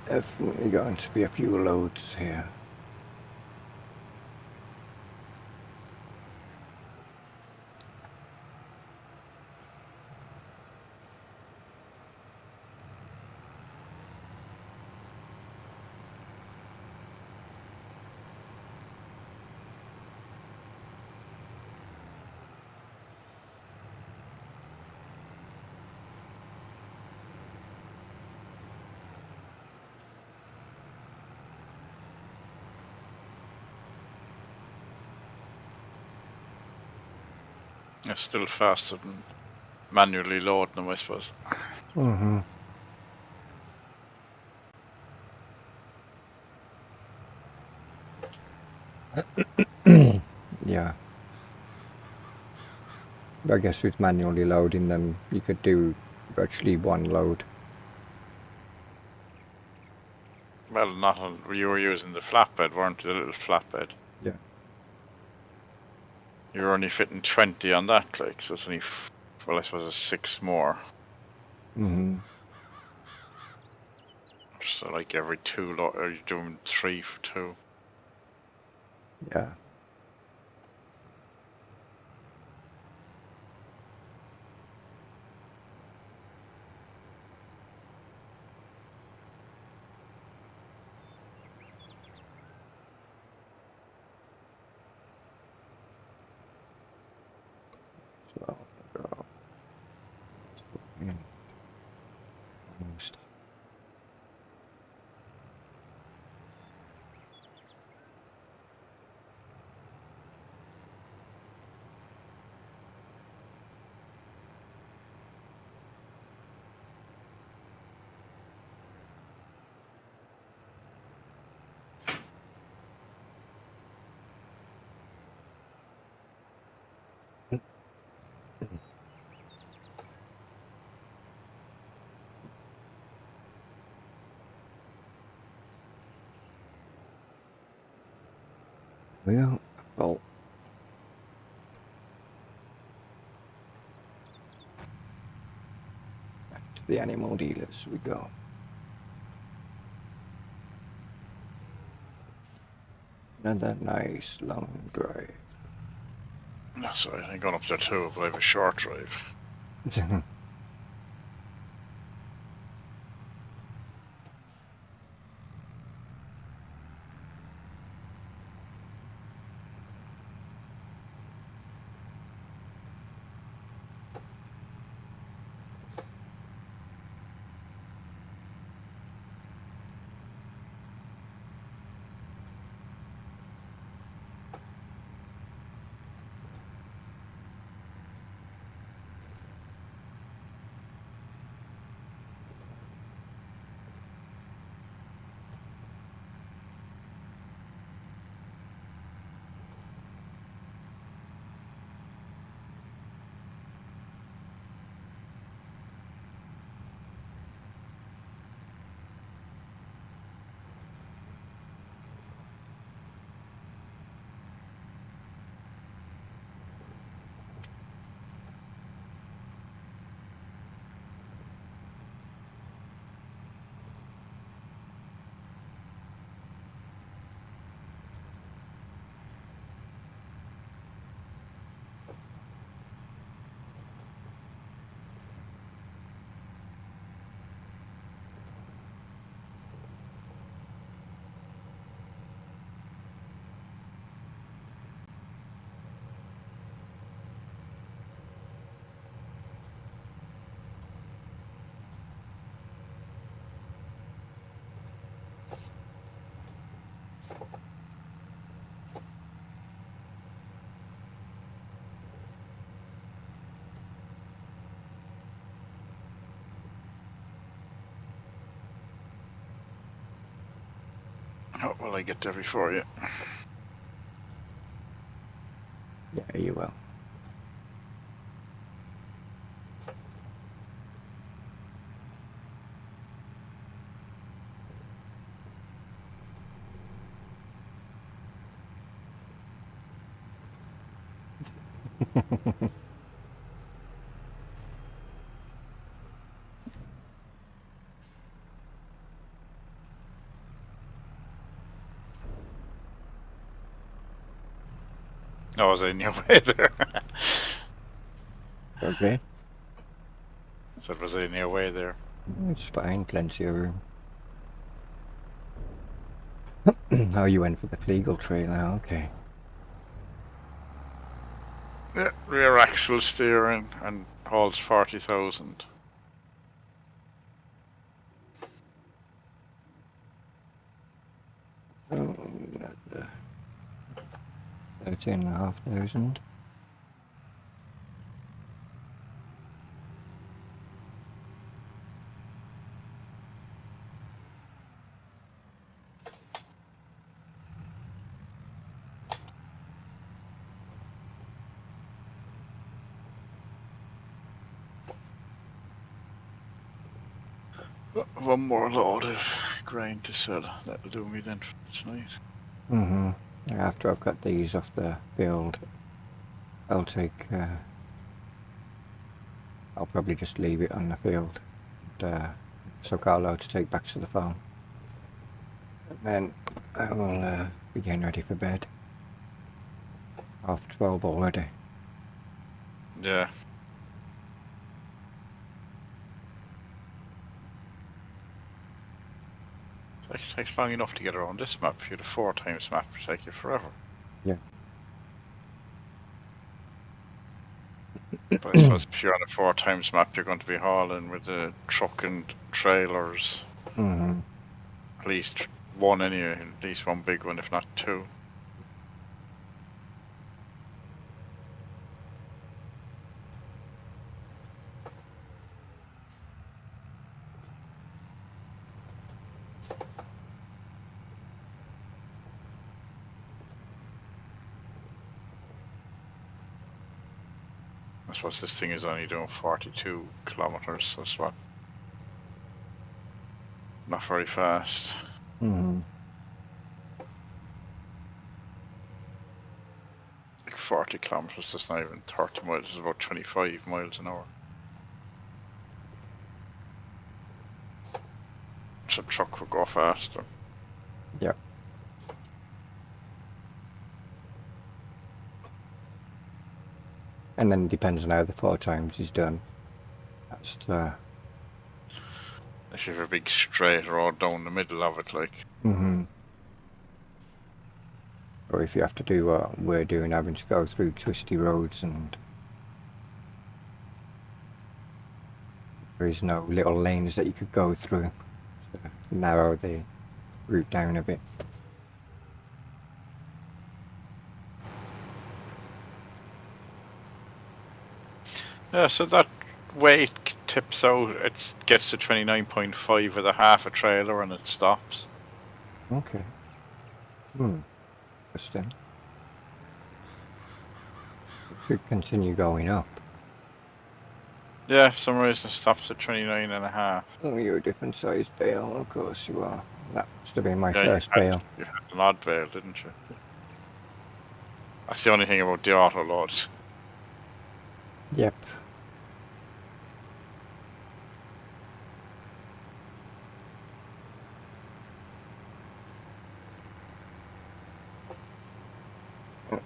Definitely going to be a few loads here. It's still faster than manually loading them, I suppose. Mm-hmm. Yeah. I guess with manually loading them, you could do virtually one load. Well, not on, you were using the flatbed, weren't you? The little flatbed. Yeah. You were only fitting 20 on that, like, so it's only, well, I suppose it's 6 more. Mm-hmm. So, like, every 2 load, or you're doing 3 for 2. Yeah. So, almost. Well, back to the animal dealers we go. Another nice long drive. No, sorry, I ain't gone up there too, but I have a short drive. Oh, well, I get there before you. Yeah, you will. I was in your way there. Okay. Said was in your way there. It's fine, plenty of room. Oh, you went for the legal trailer, okay. Yeah, rear axle steering and hauls 40,000. Oh, 13,500. One more load of grain to sell. That'll do me then for tonight. Mm-hmm. After I've got these off the field, I'll take, I'll probably just leave it on the field. And, so Carlo to take back to the farm. And then I will be getting ready for bed. 12:30 already. Yeah. It takes long enough to get around this map. If you had a 4 times map, it'd take you forever. Yeah. But I suppose if you're on a 4 times map, you're going to be hauling with the truck and trailers. Mm-hmm. At least one anyway, at least one big one, if not 2. I suppose this thing is only doing 42 kilometers, so it's what? Not very fast. Mm-hmm. Like 40 kilometers, that's not even 30 miles, it's about 25 miles an hour. So a truck will go faster. Yep. And then it depends on how the 4 times is done. That's If you have a big straight road down the middle of it, like. mm-hmm. Or if you have to do what we're doing, having to go through twisty roads and there is no little lanes that you could go through to narrow the route down a bit. Yeah, so that weight tips out, it gets to 29.5 with a half a trailer and it stops. Okay. Interesting. It could continue going up. Yeah, for some reason it stops at 29.5. Oh, you're a different sized bale, of course you are. That must have been my Yeah, first bale. you had an odd bale, didn't you? That's the only thing about the auto loads. Yep.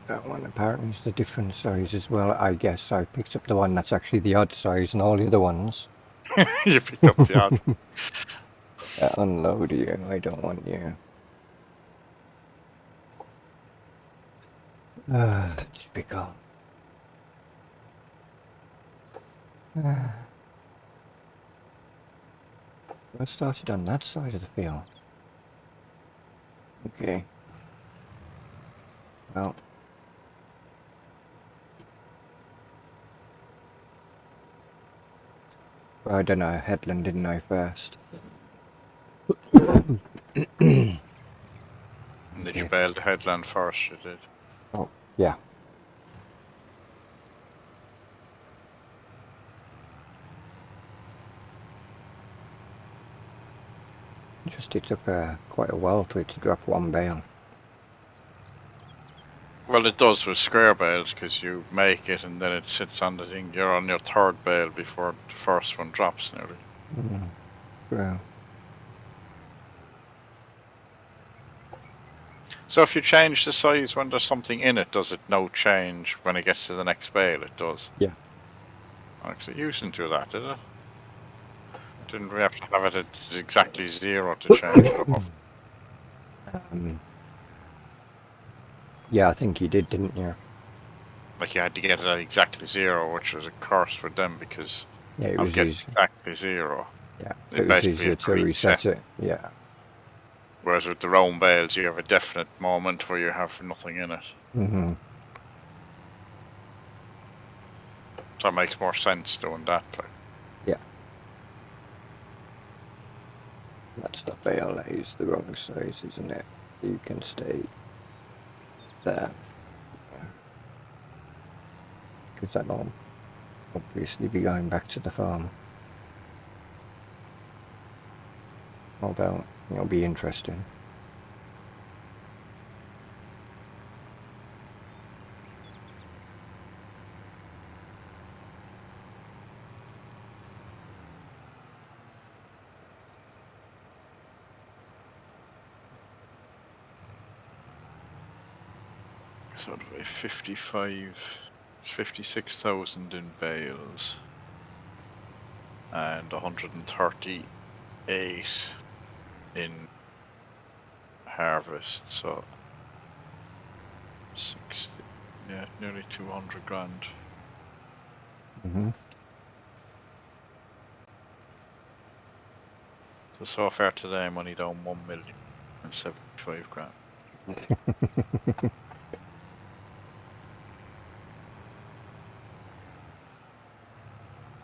That one apparently is the different size as well. I guess I picked up the one that's actually the odd size and all the other ones. You picked up the odd. Unload you, I don't want you. Typical. I started on that side of the field. Okay. Well. I don't know, headland didn't I first? Did you bail the headland first? You did. Oh, yeah. Just it took quite a while for it to drop one bale. Well, it does with square bales because you make it and then it sits on the thing. You're on your 3rd bale before the first one drops nearly. Well. So if you change the size when there's something in it, does it no change when it gets to the next bale? It does. Yeah. Actually, you didn't do that, did it? Didn't we have to have it at exactly 0 to change it off? Yeah, I think you did, didn't you? Like you had to get it at exactly 0, which was a curse for them because Yeah, it of was getting easy. exactly 0. Yeah, It it was basically easier is to reset. reset it. Yeah. Whereas with the round bales, you have a definite moment where you have nothing in it. Mm-hmm. So it makes more sense doing that. Like. Yeah. That's the bale. That is the wrong size, isn't it? You can stay there. Because that'll obviously be going back to the farm. Although, it'll be interesting. Sort of a 56,000 in bales and 138 in harvest, so 60, yeah, nearly 200 grand. Mm-hmm. So far today I'm only down 1,075,000 grand.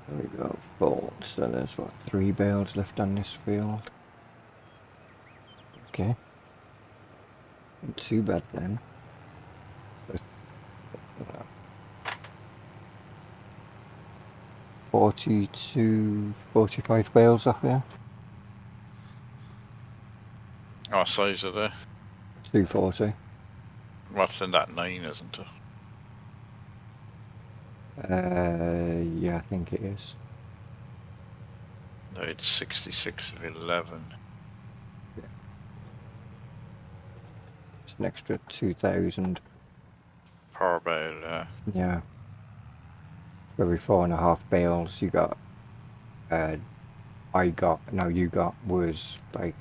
There we go. Full. So there's what, 3 bales left on this field. Okay. Not too bad then. So, 42, 45 bales off here. Oh, size of the 240. what's in that 9, isn't it? Yeah, I think it is. No, it's 66 of 11. It's an extra 2,000. Per bale, Yeah. For every 4.5 bales you got, you got was like,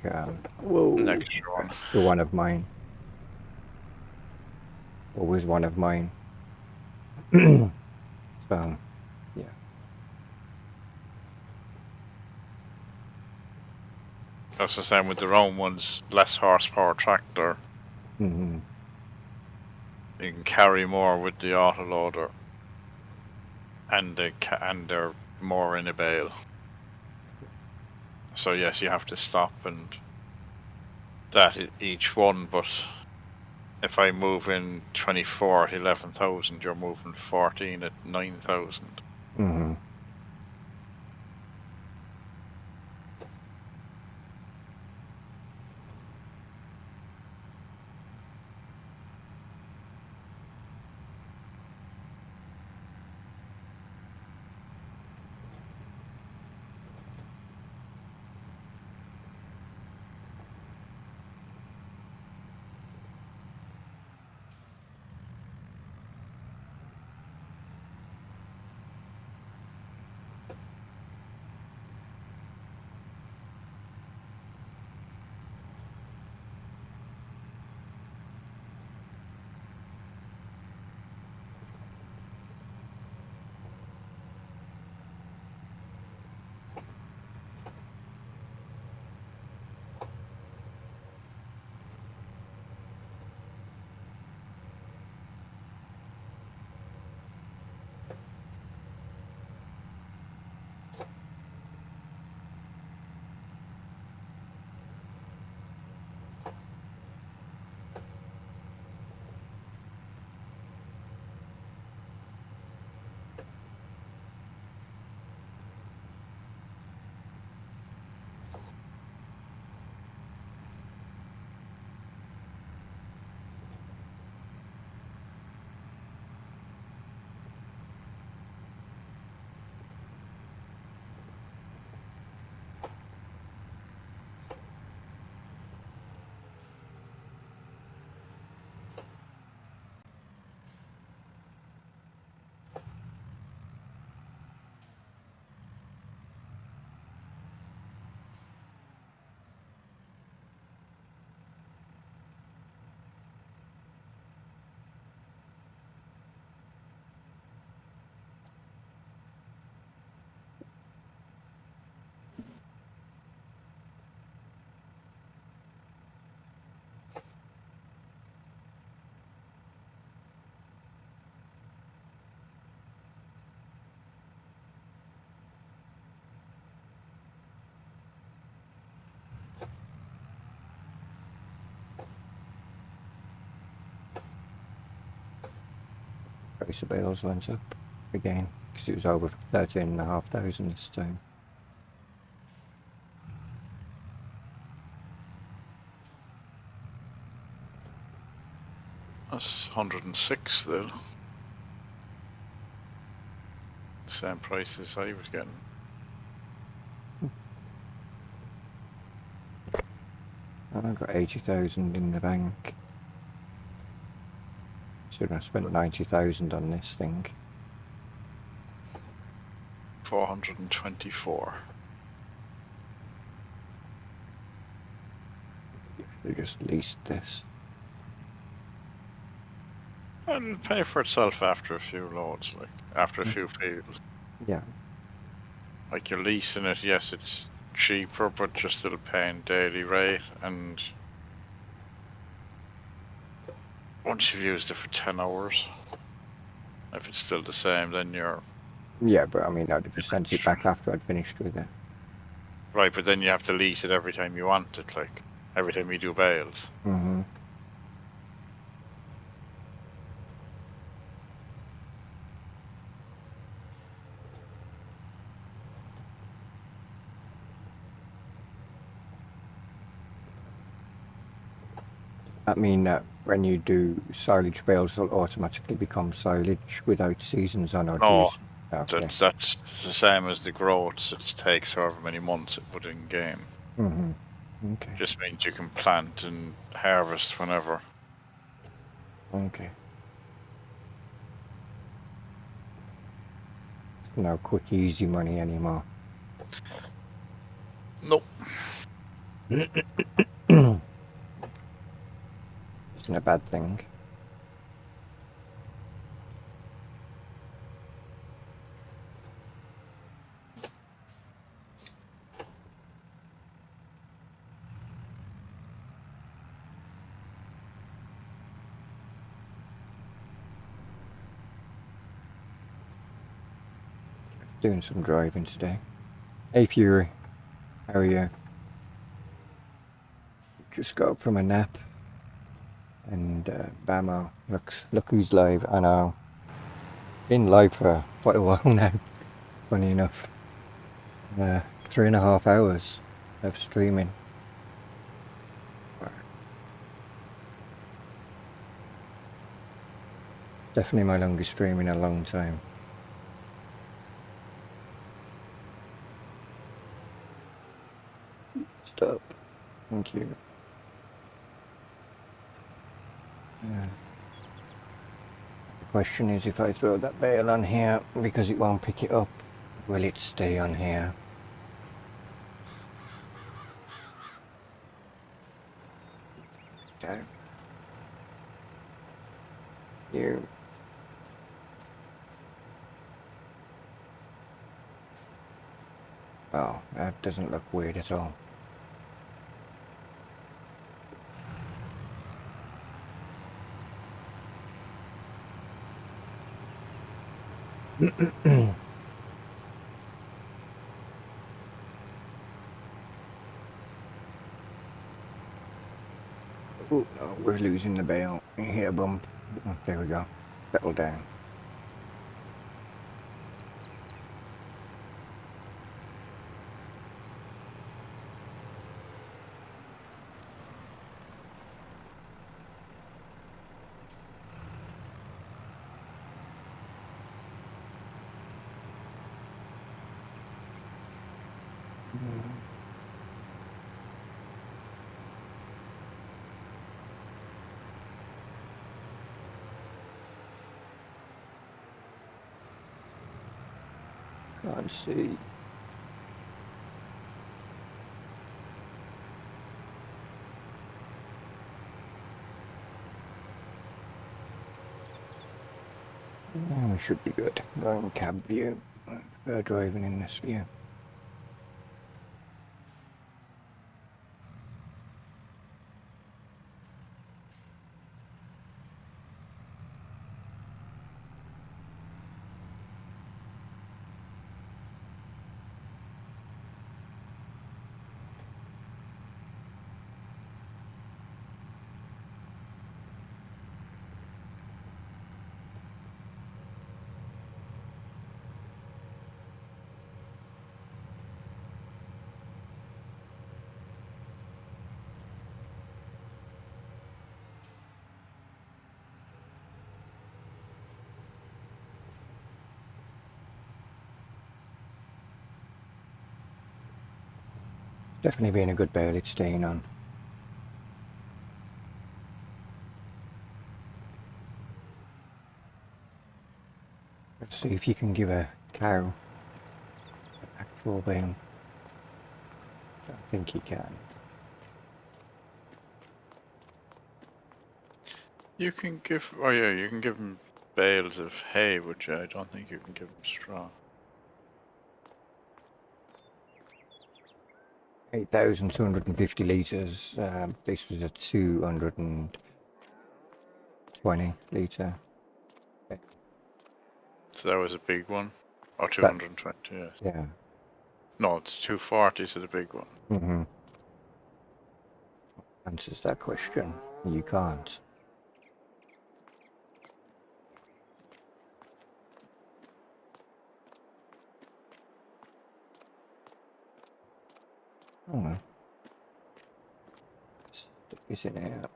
whoa, an extra one. extra one of mine. Or was one of mine. So, yeah. That's the same with the round ones, less horsepower tractor. Mm-hmm. You can carry more with the autoloader, and they're more in a bale. So yes, you have to stop and that each one. But if I move in 24 at 11,000, you're moving 14 at 9,000. Mm-hmm. Price of bales went up again because it was over 13,500 this time. That's 106 though. Same price as I was getting. And I got 80,000 in the bank. So I spent 90,000 on this thing. 424. They just leased this. And it'll pay for itself after a few loads, like after a few fields. Yeah. Like you're leasing it, yes, it's cheaper, but you're still paying daily rate, and once you've used it for 10 hours, if it's still the same, then you're Yeah, but I mean, I'd just sent it back after I'd finished with it. right. But then you have to lease it every time you want it, like every time you do bales. Mm-hmm. That mean that when you do silage bales, they'll automatically become silage without seasons on, or do No, you... Okay. that's the same as the growths. It takes however many months it would in game. Mm-hmm. Okay. Just means you can plant and harvest whenever. Okay. It's no quick, easy money anymore. Nope. Isn't a bad thing. Doing some driving today. Hey Fury, how are you? Just got up from a nap, and Bamo, look who's live. I know. Been live for quite a while now. Funny enough, 3.5 hours of streaming. Definitely my longest stream in a long time. Stop. Thank you. Yeah. The question is, if I throw that bale on here because it won't pick it up, will it stay on here? Okay. You. Oh, that doesn't look weird at all. Oh, no, we're losing the bale. You hit a bump. Oh, there we go. Settle down. Can't see. Oh, we should be good. Going cab view. I prefer driving in this view. Definitely being a good bail it's staying on. Let's see if you can give a cow an actual bail. Don't think you can. You can give. Oh yeah, you can give them bales of hay, which I don't think you can give them straw. 8,250 litres. This was a 220 litre. So that was a big one. Or That- 220, yes. Yeah. No, it's 240, so the big one. Mm-hmm. Answers that question. You can't. Oh well. Stick this in here.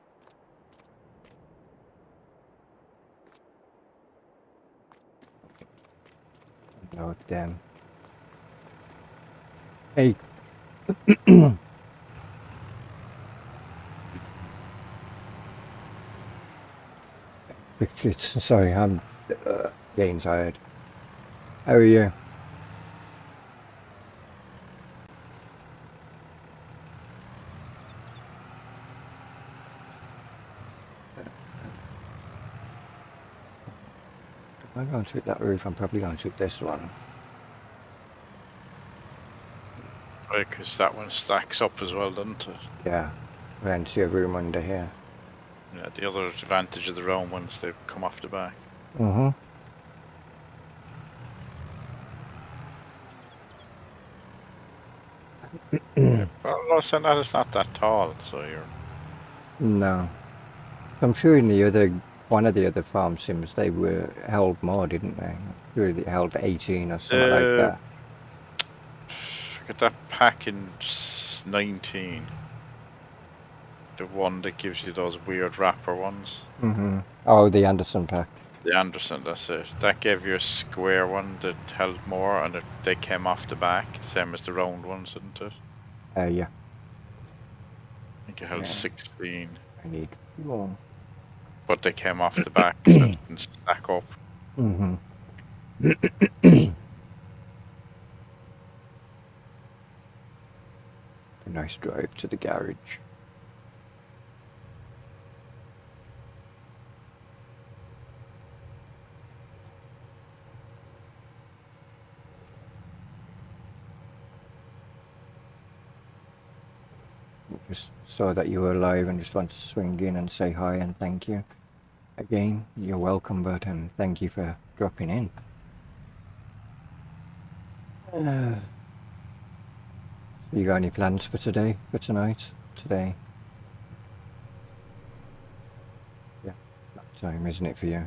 Load them. Hey. Sorry, I'm getting tired. How are you? Am I going to hit that roof? I'm probably going to hit this one. Because that one stacks up as well, doesn't it? Yeah. Plenty of room under here. Yeah, the other advantage of the round ones, they come off the back. Mm-hmm. Well, no, so that is not that tall, so you're... No. I'm sure in the other, one of the other farm sims, they were held more, didn't they? I'm sure they held 18 or something like that. Get that pack in 19. The one that gives you those weird wrapper ones. Mm-hmm. Oh, the Anderson pack. The Anderson, that's it. That gave you a square one that held more, and they came off the back, same as the round ones, didn't it? Yeah. I think it held Yeah. 16. I need more. But they came off the back, so it didn't stack up. Mm-hmm. A nice drive to the garage. Just saw that you were alive and just wanted to swing in and say hi and thank you. Again, you're welcome, bud, and thank you for dropping in. So you got any plans for today, for tonight? Today? Yeah, that time, isn't it, for you?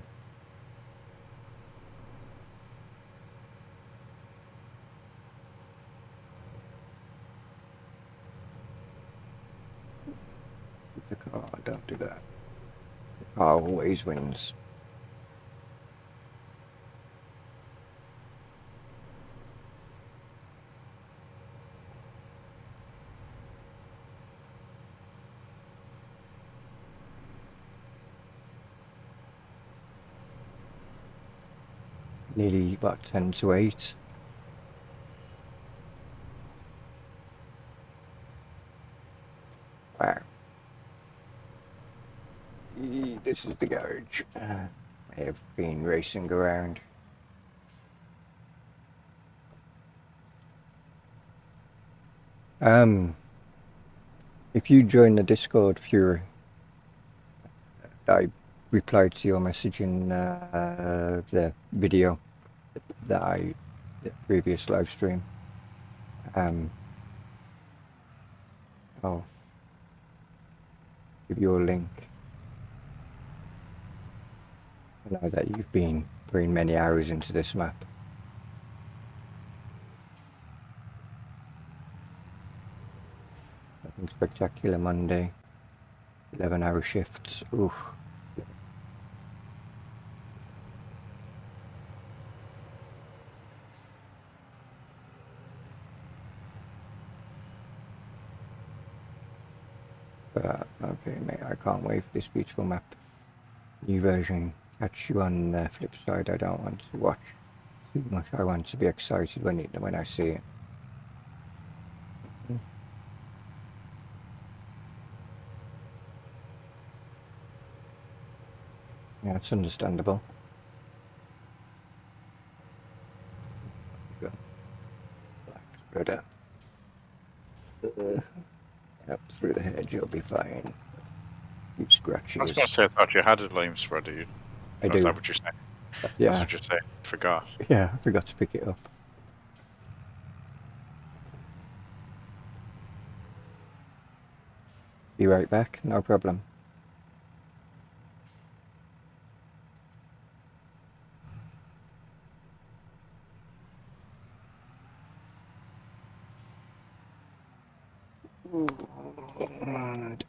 The car, don't do that. The car always wins. Nearly about 10 to 8. Wow. This is the garage. I have been racing around. If you join the Discord, Fury, I replied to your message in the video the previous live stream. I'll give you a link. I know that you've been putting many hours into this map. Nothing spectacular Monday. 11-hour shifts. Oof. can't wait for this beautiful map. New version. Catch you on the flip side. I don't want to watch too much. I want to be excited when I see it. Yeah, it's understandable. Go. Black spreader. Up through the hedge, you'll be fine. You scratches. I was going to say, I thought you had a lime spreader. I Is do. that what you're saying? That's Yeah, what you're saying. Forgot. yeah, I forgot to pick it up. Be right back, no problem. Right.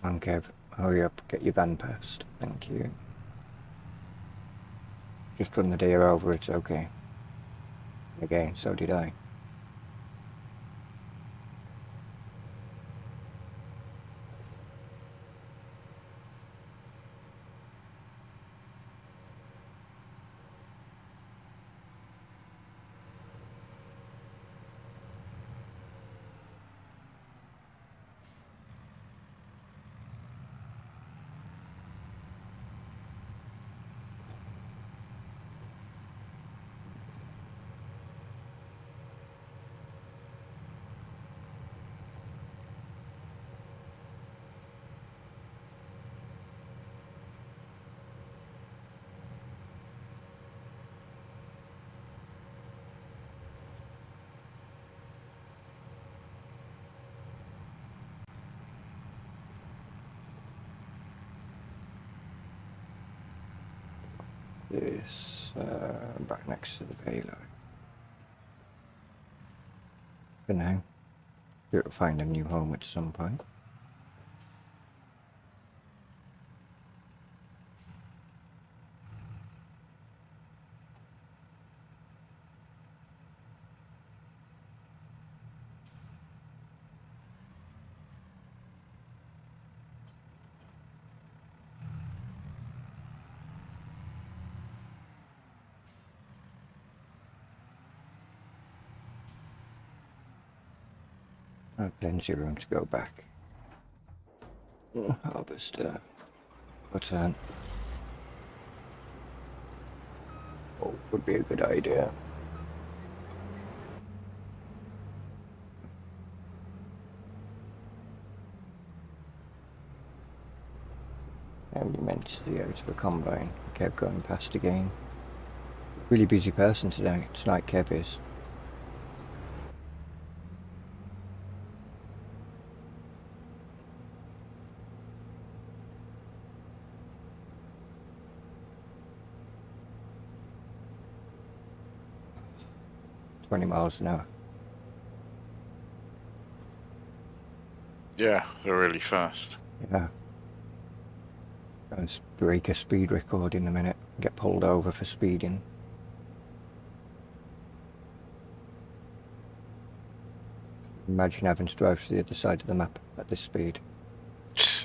Come on, Kev, hurry up, get your van passed. Thank you. Just run the deer over, it's okay. Again, so did I. This, back next to the payload. For now, we'll find a new home at some point. Plenty of room to go back. Harvester. What's that? Oh, would be a good idea. How you meant to see out of a combine? Kev going past again. Really busy person today. It's like Kev is. $20 an hour. Yeah, they're really fast. Yeah. Let's break a speed record in a minute. Get pulled over for speeding. Imagine having to drive to the other side of the map at this speed.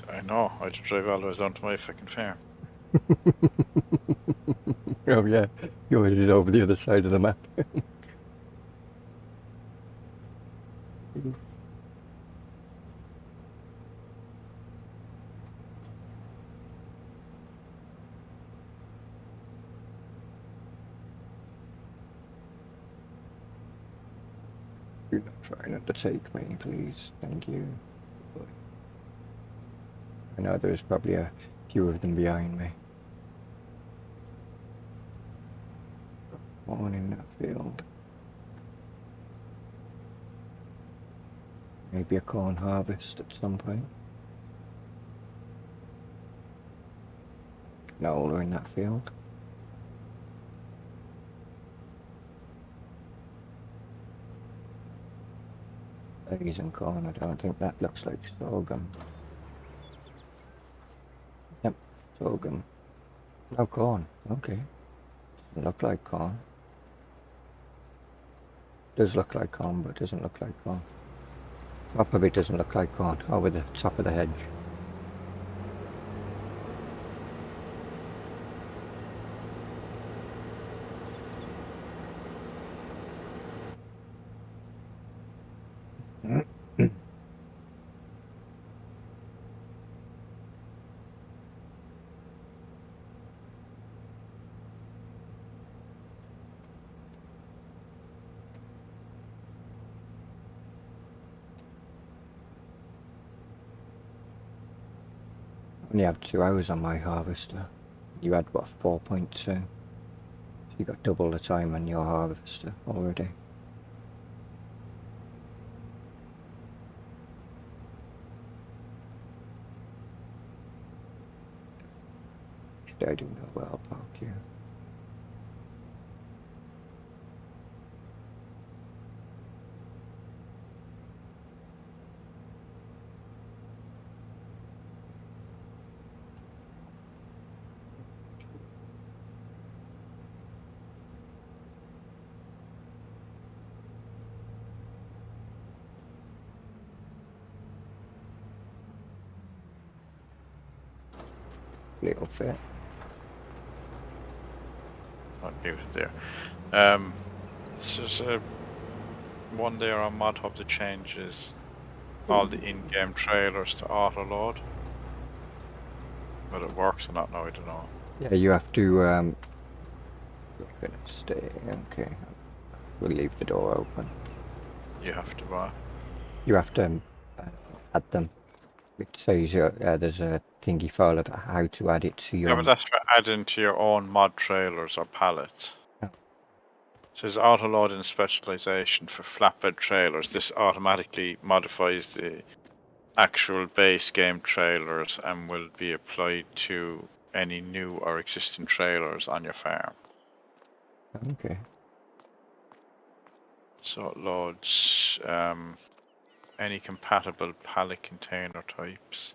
I know. I had to drive all the way down to my fucking farm. Oh yeah, yours is over the other side of the map. Do not try and undertake me, please. Thank you. Goodbye. I know there's probably a few of them behind me. One in that field. Maybe a corn harvest at some point. Canola in that field. Eggs and corn, I don't think that looks like sorghum. Yep, sorghum. No corn, okay. Doesn't look like corn. does look like corn, but doesn't look like corn. Top of it doesn't look like corn, over the top of the hedge. Only have 2 hours on my harvester. You had what, 4.2? So you got double the time on your harvester already. I do know where I'll park here. Little fit. Not muted there. So there's one there on Mod Hub that changes all the in-game trailers to auto load. Whether it works or not, no, I don't know. Yeah, you have to, you're gonna stay, okay. We'll leave the door open. You have to buy. You have to add them. It says there's a thingy file of how to add it to your... Yeah, but that's for adding to your own mod trailers or pallets. Oh. It says auto loading specialization for flatbed trailers. This automatically modifies the actual base game trailers and will be applied to any new or existing trailers on your farm. Okay. So it loads any compatible pallet container types.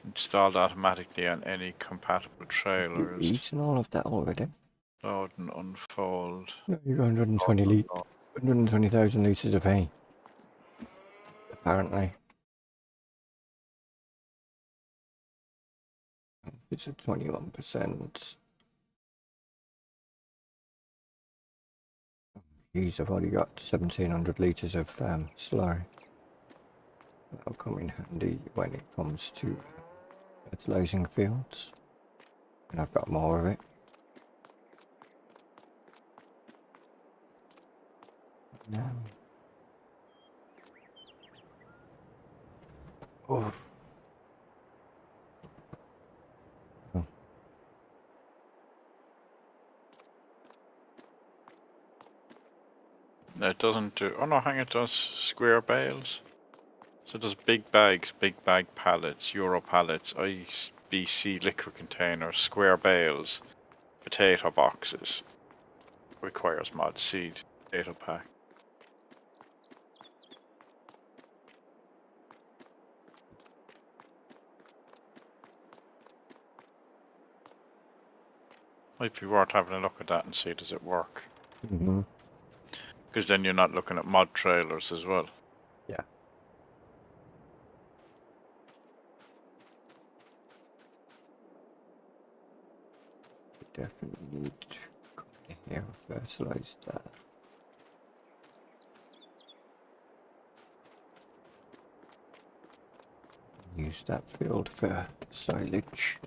Installed automatically on any compatible trailers. You've eaten all of that already? Load and unfold. No, you got 120,000 litres of hay. Apparently. It's at 21%. Geez, I've only got 1,700 litres of slurry. That'll come in handy when it comes to fertilising fields. And I've got more of it. Oh. Oh. No, it doesn't do. Oh no, hang it does square bales. So it does big bags, big bag pallets, Euro pallets, IBC liquid containers, square bales, potato boxes. Requires mod seed, potato pack. Might be worth having a look at that and see does it work. Mm-hmm. Because then you're not looking at mod trailers as well. Yeah. Definitely need to come in here and fertilise that. Use that field for silage.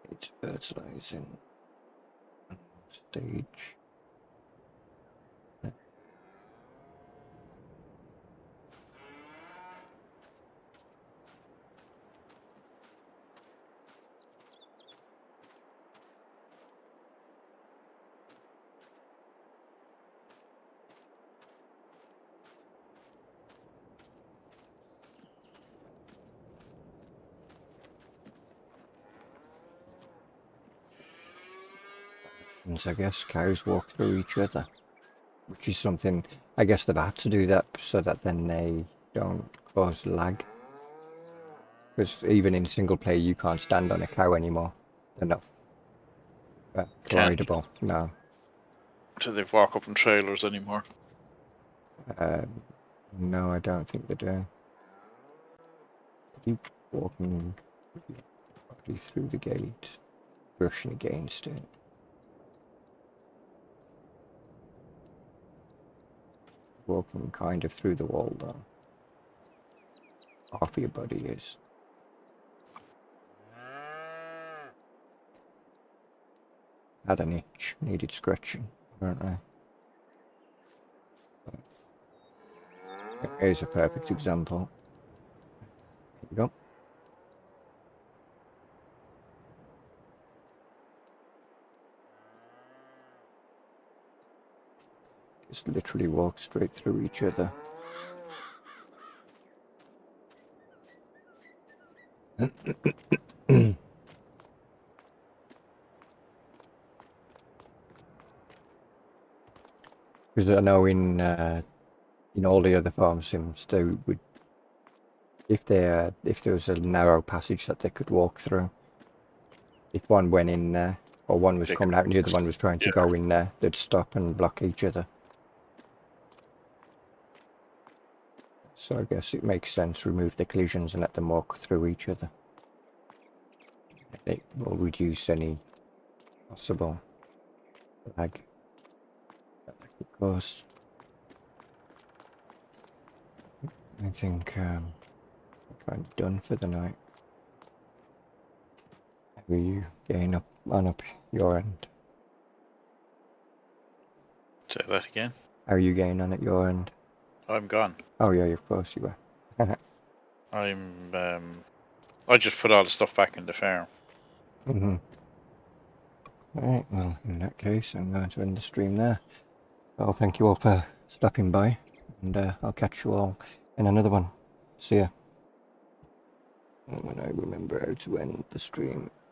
It's fertilizing stage. I guess cows walk through each other, which is something I guess they've had to do that so that then they don't cause lag. Because even in single player, you can't stand on a cow anymore. They're not Can't. rideable. No. So they walk up in trailers anymore. No, I don't think they do. Keep walking body through the gate, brushing against it. Walking kind of through the wall though. Half of your body is. Had an itch, needed scratching, apparently. Here's a perfect example. There you go. Just literally walk straight through each other. Because I know in all the other farm sims, they would, if there was a narrow passage that they could walk through, if one went in there or one was coming out and the other one was trying to go in there, they'd stop and block each other. So I guess it makes sense, remove the collisions and let them walk through each other. It will reduce any possible lag that could cause. I think I'm kind of done for the night. How are you getting up your end? Say that again. How are you getting on at your end? I'm gone. Oh yeah, of course you were. I just put all the stuff back in the farm. Alright, well in that case I'm going to end the stream there. Well, thank you all for stopping by, and I'll catch you all in another one. See ya. And when I remember how to end the stream.